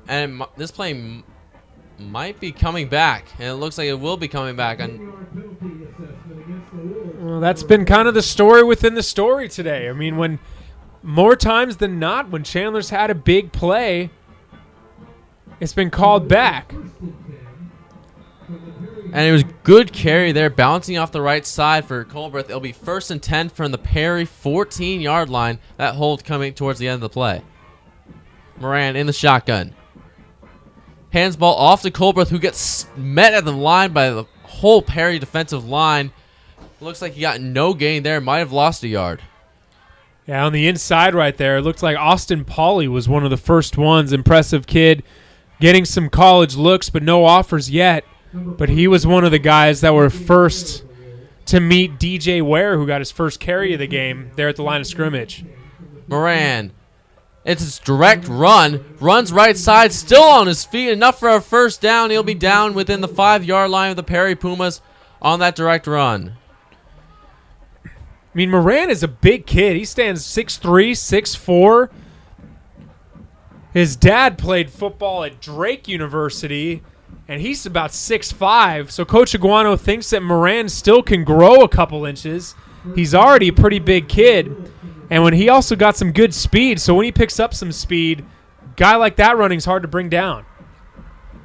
And this play might be coming back, and it looks like it will be coming back. And That's been kind of the story within the story today. I mean, when more times than not, when Chandler's had a big play, it's been called back. And it was good carry there, bouncing off the right side for Colbreth. It'll be 1st and 10 from the Perry 14-yard line. That hold coming towards the end of the play. Moran in the shotgun. Hands ball off to Colbreth, who gets met at the line by the whole Perry defensive line. Looks like he got no gain there. Might have lost a yard. Yeah, on the inside right there, it looked like Austin Pauly was one of the first ones. Impressive kid, getting some college looks, but no offers yet. But he was one of the guys that were first to meet DJ Ware, who got his first carry of the game there at the line of scrimmage. Moran. It's his direct run. Runs right side, still on his feet. Enough for a first down. He'll be down within the 5-yard line of the Perry Pumas on that direct run. I mean, Moran is a big kid. He stands 6'3", 6'4". His dad played football at Drake University, and he's about 6'5". So Coach Iguano thinks that Moran still can grow a couple inches. He's already a pretty big kid. And when he also got some good speed, so when he picks up some speed, guy like that running's hard to bring down.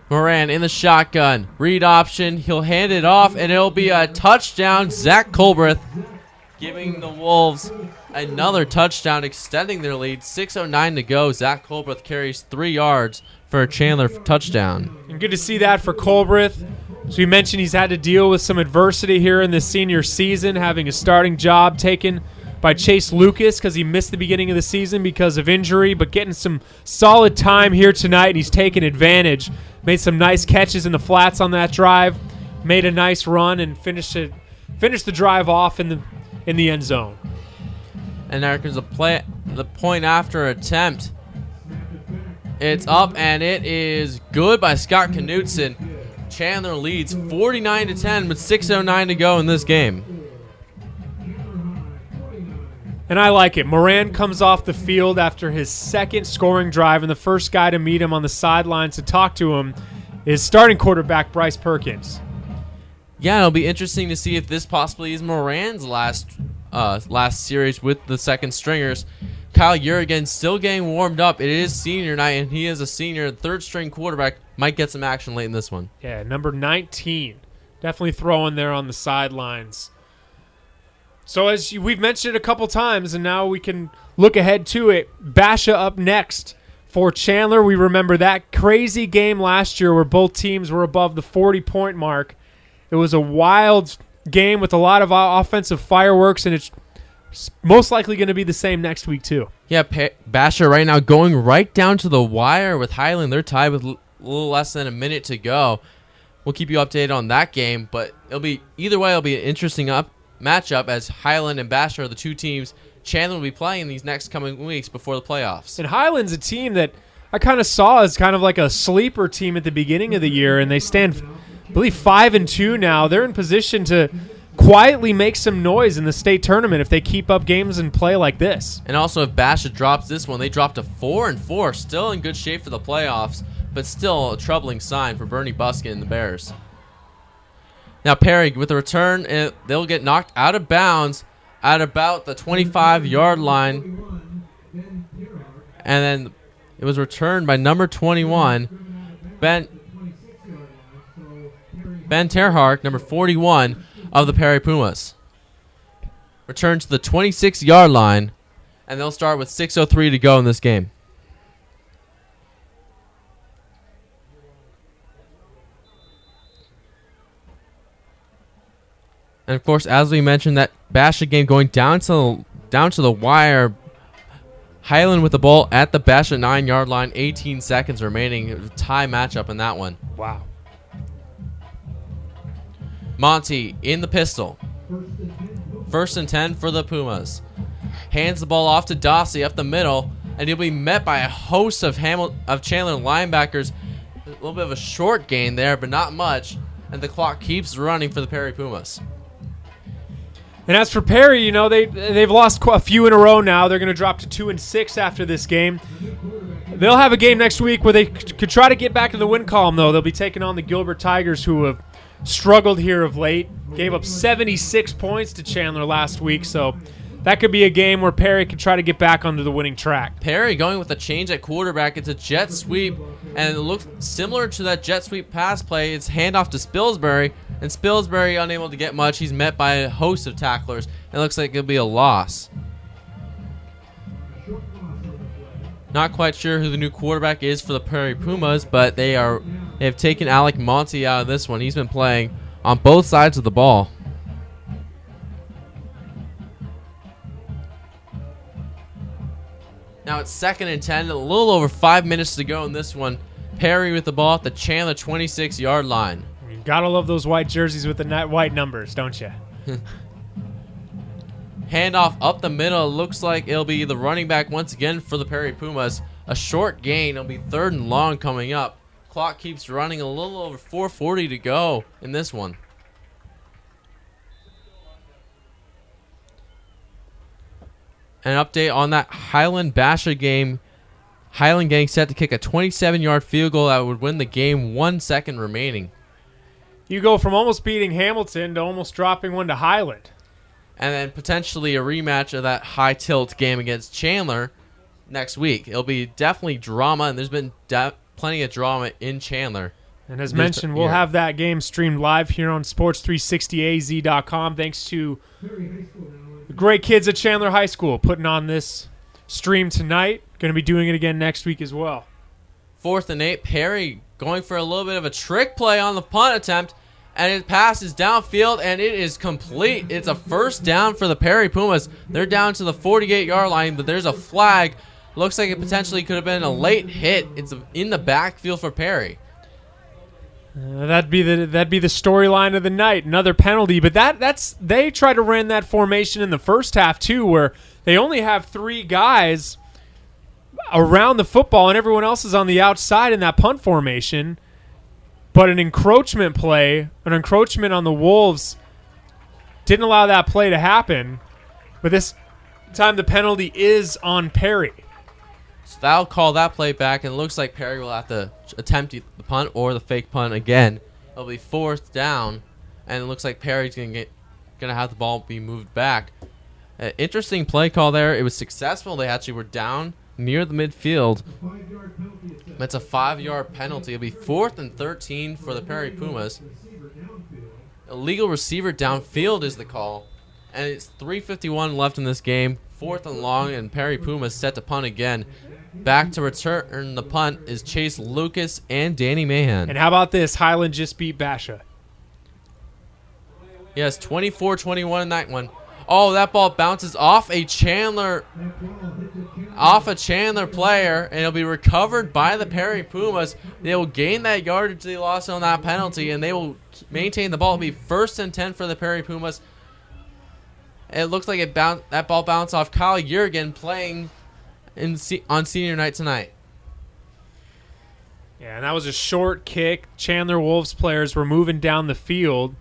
Moran in the shotgun. Read option. He'll hand it off, and it'll be a touchdown. Zach Colbreth giving the Wolves another touchdown, extending their lead. 6:09 to go. Zach Colbreth carries 3 yards for a Chandler touchdown. And good to see that for Colbreth. So you mentioned he's had to deal with some adversity here in the senior season, having a starting job taken by Chase Lucas because he missed the beginning of the season because of injury, but getting some solid time here tonight, and he's taken advantage. Made some nice catches in the flats on that drive, made a nice run, and finished the drive off in the end zone. And there comes the point after attempt. It's up, and it is good by Scott Knutson. Chandler leads 49-10 with 6:09 to go in this game. And I like it. Moran comes off the field after his second scoring drive, and the first guy to meet him on the sidelines to talk to him is starting quarterback Bryce Perkins. Yeah, it'll be interesting to see if this possibly is Moran's last series with the second stringers. Kyle Urigan still getting warmed up. It is senior night, and he is a senior. Third-string quarterback might get some action late in this one. Yeah, number 19. Definitely throwing there on the sidelines. So as we've mentioned it a couple times, and now we can look ahead to it, Basha up next for Chandler. We remember that crazy game last year where both teams were above the 40-point mark. It was a wild game with a lot of offensive fireworks, and it's most likely going to be the same next week too. Yeah, Basha right now going right down to the wire with Highland. They're tied with a little less than a minute to go. We'll keep you updated on that game, but it'll be either way. It'll be an interesting matchup as Highland and Basha are the two teams Chandler will be playing these next coming weeks before the playoffs. And Highland's a team that I kind of saw as kind of like a sleeper team at the beginning of the year, and they stand, I believe, 5-2 now. They're in position to quietly make some noise in the state tournament if they keep up games and play like this. And also, if Basha drops this one, they drop to 4-4, still in good shape for the playoffs, but still a troubling sign for Bernie Buskin and the Bears. Now Perry, with the return, they'll get knocked out of bounds at about the 25-yard line. And then it was returned by number 21, Ben Terhark, number 41 of the Perry Pumas. Returned to the 26-yard line, and they'll start with 6:03 to go in this game. And of course, as we mentioned, that Basha game going down to the wire. Highland with the ball at the Basha 9-yard line, 18 seconds remaining. Tie matchup in that one. Wow. Monty in the pistol. 1st and 10 for the Pumas. Hands the ball off to Dossie up the middle, and he'll be met by a host of Chandler linebackers. A little bit of a short gain there, but not much. And the clock keeps running for the Perry Pumas. And as for Perry, you know, they've lost a few in a row now. They're going to drop to 2-6 after this game. They'll have a game next week where they could try to get back in the win column, though. They'll be taking on the Gilbert Tigers, who have struggled here of late. Gave up 76 points to Chandler last week, so that could be a game where Perry can try to get back onto the winning track. Perry going with a change at quarterback. It's a jet sweep, and it looks similar to that jet sweep pass play. It's handoff to Spilsbury, and Spilsbury unable to get much. He's met by a host of tacklers. It looks like it'll be a loss. Not quite sure who the new quarterback is for the Prairie Pumas, but they have taken Alec Monty out of this one. He's been playing on both sides of the ball. Now it's 2nd and 10, a little over 5 minutes to go in this one. Perry with the ball at the Chandler 26-yard line. You gotta love those white jerseys with the white numbers, don't you? Handoff up the middle. It looks like it'll be the running back once again for the Perry Pumas. A short gain. It'll be 3rd and long coming up. Clock keeps running, a little over 4:40 to go in this one. An update on that Highland Basha game. Highland getting set to kick a 27-yard field goal that would win the game, 1 second remaining. You go from almost beating Hamilton to almost dropping one to Highland. And then potentially a rematch of that high tilt game against Chandler next week. It'll be definitely drama, and there's been plenty of drama in Chandler. And as mentioned, we'll have that game streamed live here on sports360az.com thanks to the great kids at Chandler High School putting on this stream tonight. Going to be doing it again next week as well. 4th and 8, Perry going for a little bit of a trick play on the punt attempt, and it passes downfield, and it is complete. It's a first down for the Perry Pumas. They're down to the 48-yard line, but there's a flag. Looks like it potentially could have been a late hit. It's in the backfield for Perry. That'd be the storyline of the night. Another penalty, but they try to run that formation in the first half too, where they only have 3 guys around the football and everyone else is on the outside in that punt formation. But an encroachment on the Wolves didn't allow that play to happen. But this time the penalty is on Perry. So that'll call that play back, and it looks like Perry will have to attempt the punt or the fake punt again. It'll be 4th down, and it looks like Perry's gonna have the ball be moved back. Interesting play call there. It was successful. They actually were down near the midfield. It's a 5-yard penalty. It'll be 4th and 13 for the Perry Pumas. Illegal receiver downfield is the call, and it's 3:51 left in this game. 4th and long, and Perry Pumas set to punt again. Back to return the punt is Chase Lucas and Danny Mahan. And how about this? Highland just beat Basha. Yes, 24-21 in that one. Oh, that ball bounces off a Chandler player, and it'll be recovered by the Perry Pumas. They will gain that yardage they lost on that penalty, and they will maintain the ball. It'll be 1st and 10 for the Perry Pumas. It looks like that ball bounced off Kyle Jurgen playing on senior night tonight. Yeah, and that was a short kick. Chandler Wolves players were moving down the field.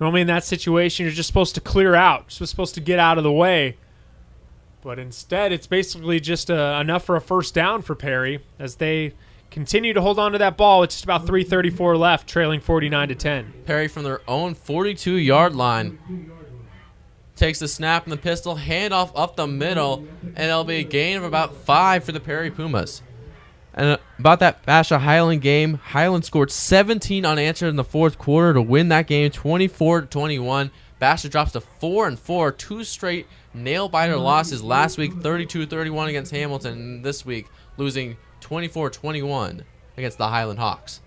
Normally in that situation, you're just supposed to clear out. You're supposed to get out of the way. But instead, it's basically just enough for a first down for Perry as they continue to hold on to that ball with just about 3:34 left, trailing 49-10. Perry from their own 42-yard line takes the snap and the pistol, handoff up the middle, and it'll be a gain of about 5 for the Perry Pumas. And about that Basha Highland game, Highland scored 17 unanswered in the 4th quarter to win that game 24-21. Basha drops to 4-4, 2 straight nail-biter losses last week, 32-31 against Hamilton, and this week losing 24-21 against the Highland Hawks.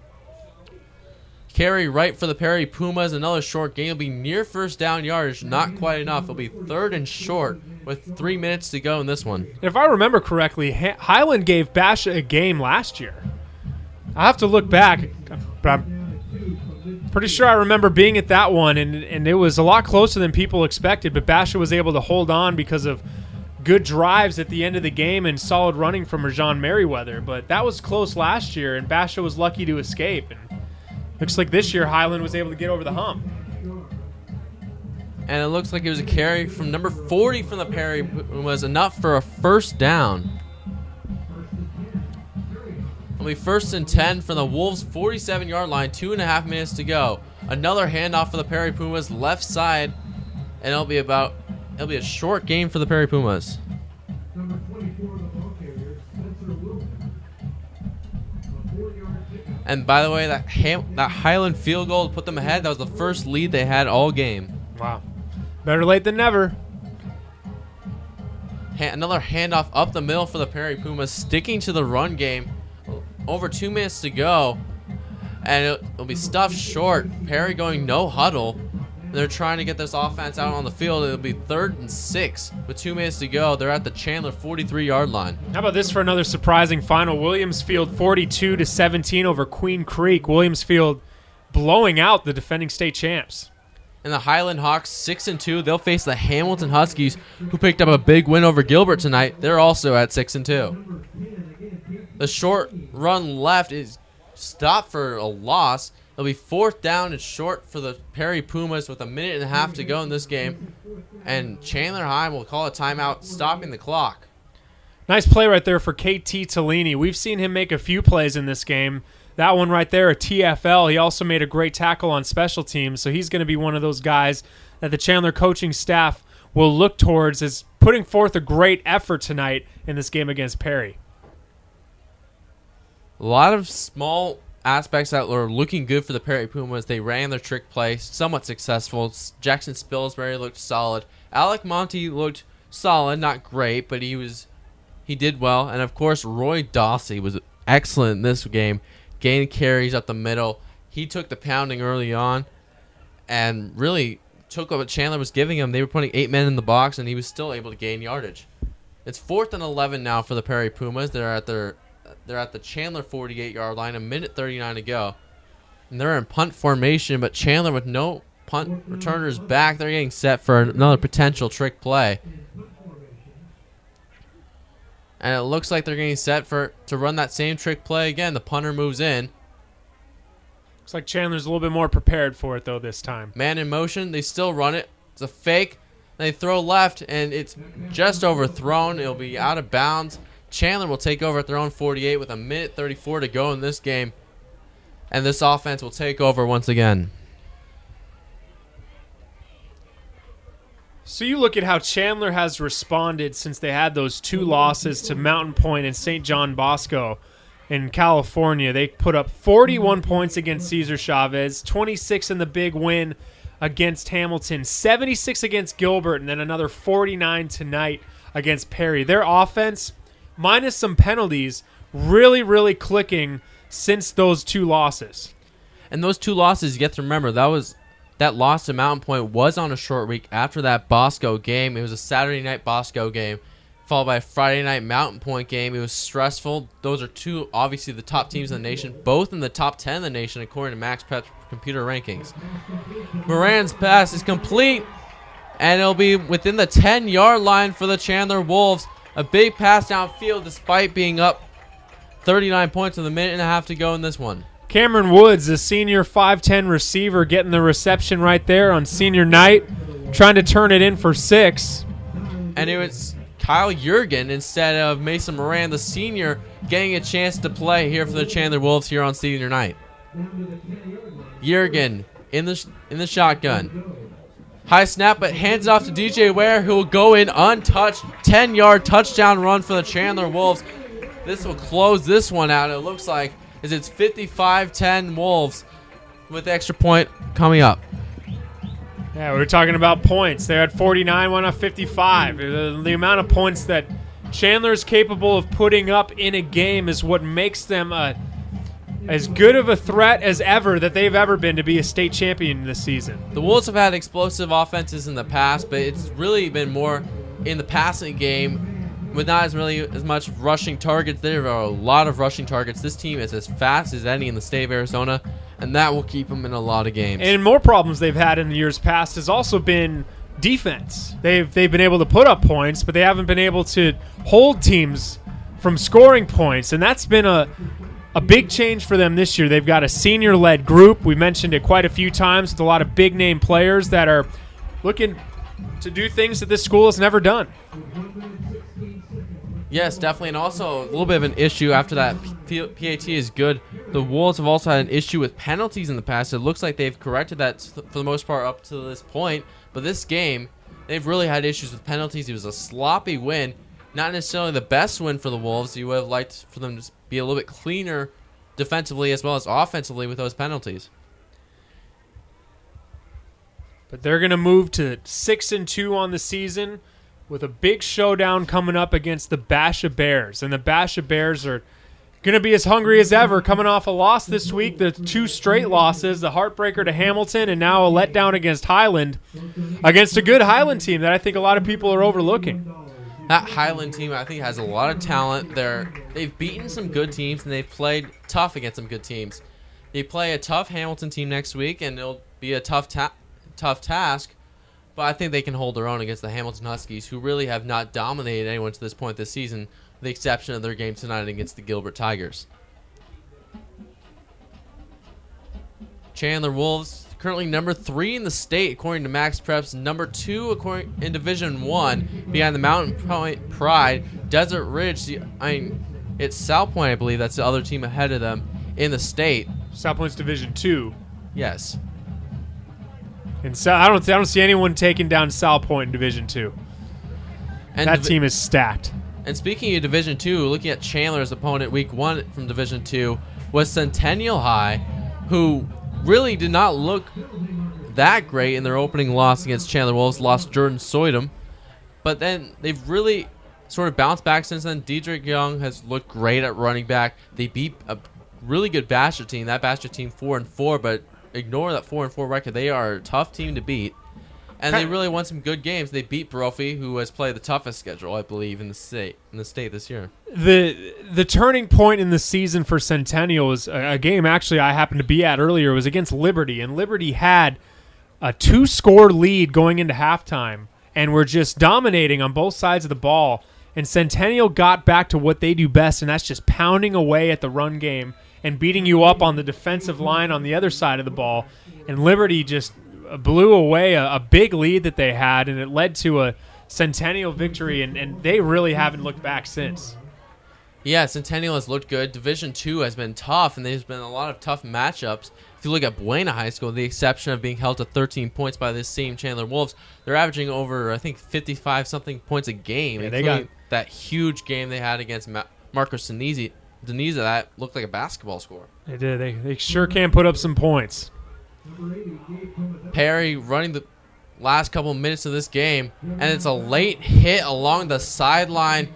Carry right for the Perry Pumas. Another short gain. Will be near first down yardage. Not quite enough. It'll be 3rd and short with 3 minutes to go in this one. If I remember correctly, Highland gave Basha a game last year. I have to look back, but I'm pretty sure I remember being at that one, and it was a lot closer than people expected, but Basha was able to hold on because of good drives at the end of the game and solid running from Rajon Merriweather. But that was close last year, and Basha was lucky to escape. And looks like this year Highland was able to get over the hump. And it looks like it was a carry from number 40 from the Perry was enough for a first down. It'll be 1st and 10 from the Wolves' 47-yard line, 2.5 minutes to go. Another handoff for the Perry Pumas left side, and it'll be a short game for the Perry Pumas. Number 24 of the ball carrier, Spencer Wilson. A 4-yard pickup. And by the way, that Highland field goal put them ahead. That was the first lead they had all game. Wow. Better late than never. Another handoff up the middle for the Perry Pumas, sticking to the run game. Over 2 minutes to go, and it'll be stuffed short. Perry going no huddle. They're trying to get this offense out on the field. It'll be 3rd and 6 with 2 minutes to go. They're at the Chandler 43-yard line. How about this for another surprising final? Williamsfield 42-17 over Queen Creek. Williamsfield blowing out the defending state champs. And the Highland Hawks 6-2. They'll face the Hamilton Huskies, who picked up a big win over Gilbert tonight. They're also at 6-2. The short run left is stopped for a loss. It'll be 4th down and short for the Perry Pumas with 1.5 minutes to go in this game. And Chandler High will call a timeout, stopping the clock. Nice play right there for KT Tellini. We've seen him make a few plays in this game. That one right there, a TFL. He also made a great tackle on special teams, so he's going to be one of those guys that the Chandler coaching staff will look towards as putting forth a great effort tonight in this game against Perry. A lot of small aspects that were looking good for the Perry Pumas. They ran their trick play, somewhat successful. Jackson Spilsbury looked solid. Alec Monty looked solid, not great, but he did well. And of course, Roy Dawsey was excellent in this game. Gained carries up the middle. He took the pounding early on and really took what Chandler was giving him. They were putting 8 men in the box, and he was still able to gain yardage. It's 4th and 11 now for the Perry Pumas. They're at the Chandler 48-yard line, 1:39 to go. And they're in punt formation, but Chandler with no punt returners back, they're getting set for another potential trick play. And it looks like they're getting set to run that same trick play again. The punter moves in. Looks like Chandler's a little bit more prepared for it, though, this time. Man in motion. They still run it. It's a fake. They throw left, and it's just overthrown. It'll be out of bounds. Chandler will take over at their own 48 with 1:34 to go in this game. And this offense will take over once again. So you look at how Chandler has responded since they had those 2 losses to Mountain Point and St. John Bosco in California. They put up 41 points against Cesar Chavez, 26 in the big win against Hamilton, 76 against Gilbert, and then another 49 tonight against Perry. Their offense, minus some penalties, really, really clicking since those 2 losses. And those 2 losses, you get to remember, that loss to Mountain Point was on a short week after that Bosco game. It was a Saturday night Bosco game, followed by a Friday night Mountain Point game. It was stressful. Those are 2, obviously, the top teams in the nation, both in the top 10 in the nation, according to Max Prep's computer rankings. Moran's pass is complete, and it'll be within the 10-yard line for the Chandler Wolves. A big pass downfield despite being up 39 points with 1.5 minutes to go in this one. Cameron Woods, the senior 5'10 receiver, getting the reception right there on senior night, trying to turn it in for 6. And it was Kyle Jurgen instead of Mason Moran, the senior, getting a chance to play here for the Chandler Wolves here on senior night. Jurgen in the shotgun. High snap, but hands off to DJ Ware, who will go in untouched. 10-yard touchdown run for the Chandler Wolves. This will close this one out, it looks like, as it's 55-10 Wolves with extra point coming up. Yeah, we were talking about points. They're at 49, went up 55. The amount of points that Chandler is capable of putting up in a game is what makes them as good of a threat as ever that they've ever been to be a state champion this season. The Wolves have had explosive offenses in the past, but it's really been more in the passing game with not as much rushing targets. There are a lot of rushing targets. This team is as fast as any in the state of Arizona, and that will keep them in a lot of games. And more problems they've had in the years past has also been defense. They've been able to put up points, but they haven't been able to hold teams from scoring points, and that's been a big change for them this year. They've got a senior-led group. We mentioned it quite a few times with a lot of big-name players that are looking to do things that this school has never done. Yes, definitely, and also a little bit of an issue after that PAT is good the Wolves have also had an issue with penalties in the past. It looks like they've corrected that for the most part up to this point. But this game, they've really had issues with penalties. It was a sloppy win. Not necessarily the best win for the Wolves. You would have liked for them to be a little bit cleaner defensively as well as offensively with those penalties. But they're going to move to 6-2 on the season with a big showdown coming up against the Basha Bears. And the Basha Bears are going to be as hungry as ever, coming off a loss this week, the 2 straight losses, the heartbreaker to Hamilton and now a letdown against Highland, against a good Highland team that I think a lot of people are overlooking. That Highland team, I think, has a lot of talent. They've beaten some good teams, and they've played tough against some good teams. They play a tough Hamilton team next week, and it'll be a tough task, but I think they can hold their own against the Hamilton Huskies, who really have not dominated anyone to this point this season, with the exception of their game tonight against the Gilbert Tigers. Chandler Wolves, currently number 3 in the state according to Max Preps, number 2 in Division 1 behind the Mountain Point Pride. Desert Ridge, it's South Point, I believe, that's the other team ahead of them in the state. South Point's Division 2. Yes. And so I don't see anyone taking down South Point in Division 2. And that team is stacked. And speaking of Division 2, looking at Chandler's opponent week 1 from Division 2 was Centennial High, who really did not look that great in their opening loss against Chandler Wolves, lost Jordan Soydam. But then they've really sort of bounced back since then. Dedrick Young has looked great at running back. They beat a really good Basha team. That Basha team 4-4, but ignore that 4-4 record. They are a tough team to beat. And they really won some good games. They beat Brophy, who has played the toughest schedule, I believe, in the state this year. The turning point in the season for Centennial was a game actually I happened to be at earlier. It was against Liberty, and Liberty had a 2-score lead going into halftime and were just dominating on both sides of the ball. And Centennial got back to what they do best, and that's just pounding away at the run game and beating you up on the defensive line on the other side of the ball. And Liberty just blew away a big lead that they had, and it led to a Centennial victory, and they really haven't looked back since. Yeah, Centennial has looked good. Division 2 has been tough, and there's been a lot of tough matchups. If you look at Buena High School, the exception of being held to 13 points by this same Chandler Wolves, they're averaging over, I think, 55-something points a game. Yeah, they got that huge game they had against Marcus Deniza, that looked like a basketball score. They did. They sure can put up some points. Perry running the last couple of minutes of this game, and it's a late hit along the sideline.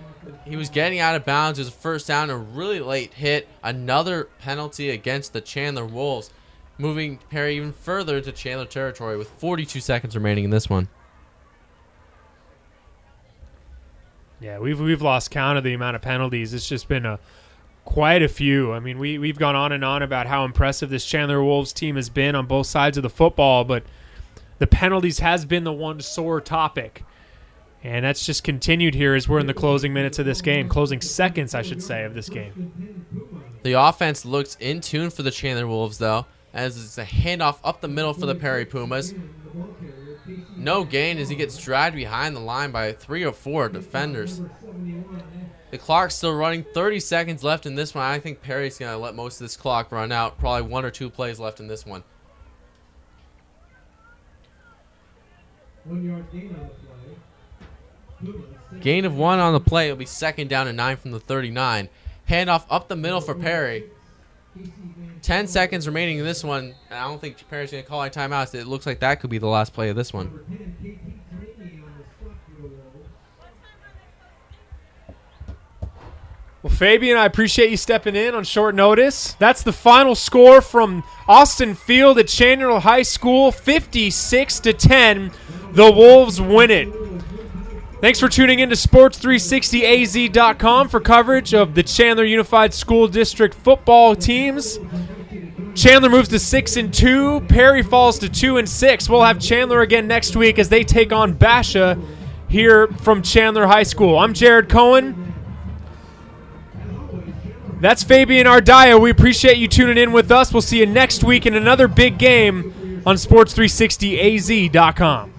He was getting out of bounds. It was a first down, a really late hit. Another penalty against the Chandler Wolves, moving Perry even further to Chandler territory with 42 seconds remaining in this one. Yeah, we've lost count of the amount of penalties. It's just been quite a few. I mean, we've gone on and on about how impressive this Chandler Wolves team has been on both sides of the football, but the penalties has been the one sore topic. And that's just continued here as we're in the closing minutes of this game. Closing seconds, I should say, of this game. The offense looks in tune for the Chandler Wolves, though, as it's a handoff up the middle for the Perry Pumas. No gain as he gets dragged behind the line by 3 or 4 defenders. The clock's still running. 30 seconds left in this one. I think Perry's going to let most of this clock run out. Probably 1 or 2 plays left in this one. 1 yard gain on the play. Gain of 1 on the play. It'll be second down and 9 from the 39. Handoff up the middle for Perry. 10 seconds remaining in this one. And I don't think Perry's going to call any timeouts. It looks like that could be the last play of this one. Well, Fabian, I appreciate you stepping in on short notice. That's the final score from Austin Field at Chandler High School, 56-10. The Wolves win it. Thanks for tuning in to Sports360AZ.com for coverage of the Chandler Unified School District football teams. Chandler moves to 6-2. Perry falls to 2-6. We'll have Chandler again next week as they take on Basha here from Chandler High School. I'm Jared Cohen. That's Fabian Ardaya. We appreciate you tuning in with us. We'll see you next week in another big game on Sports360AZ.com.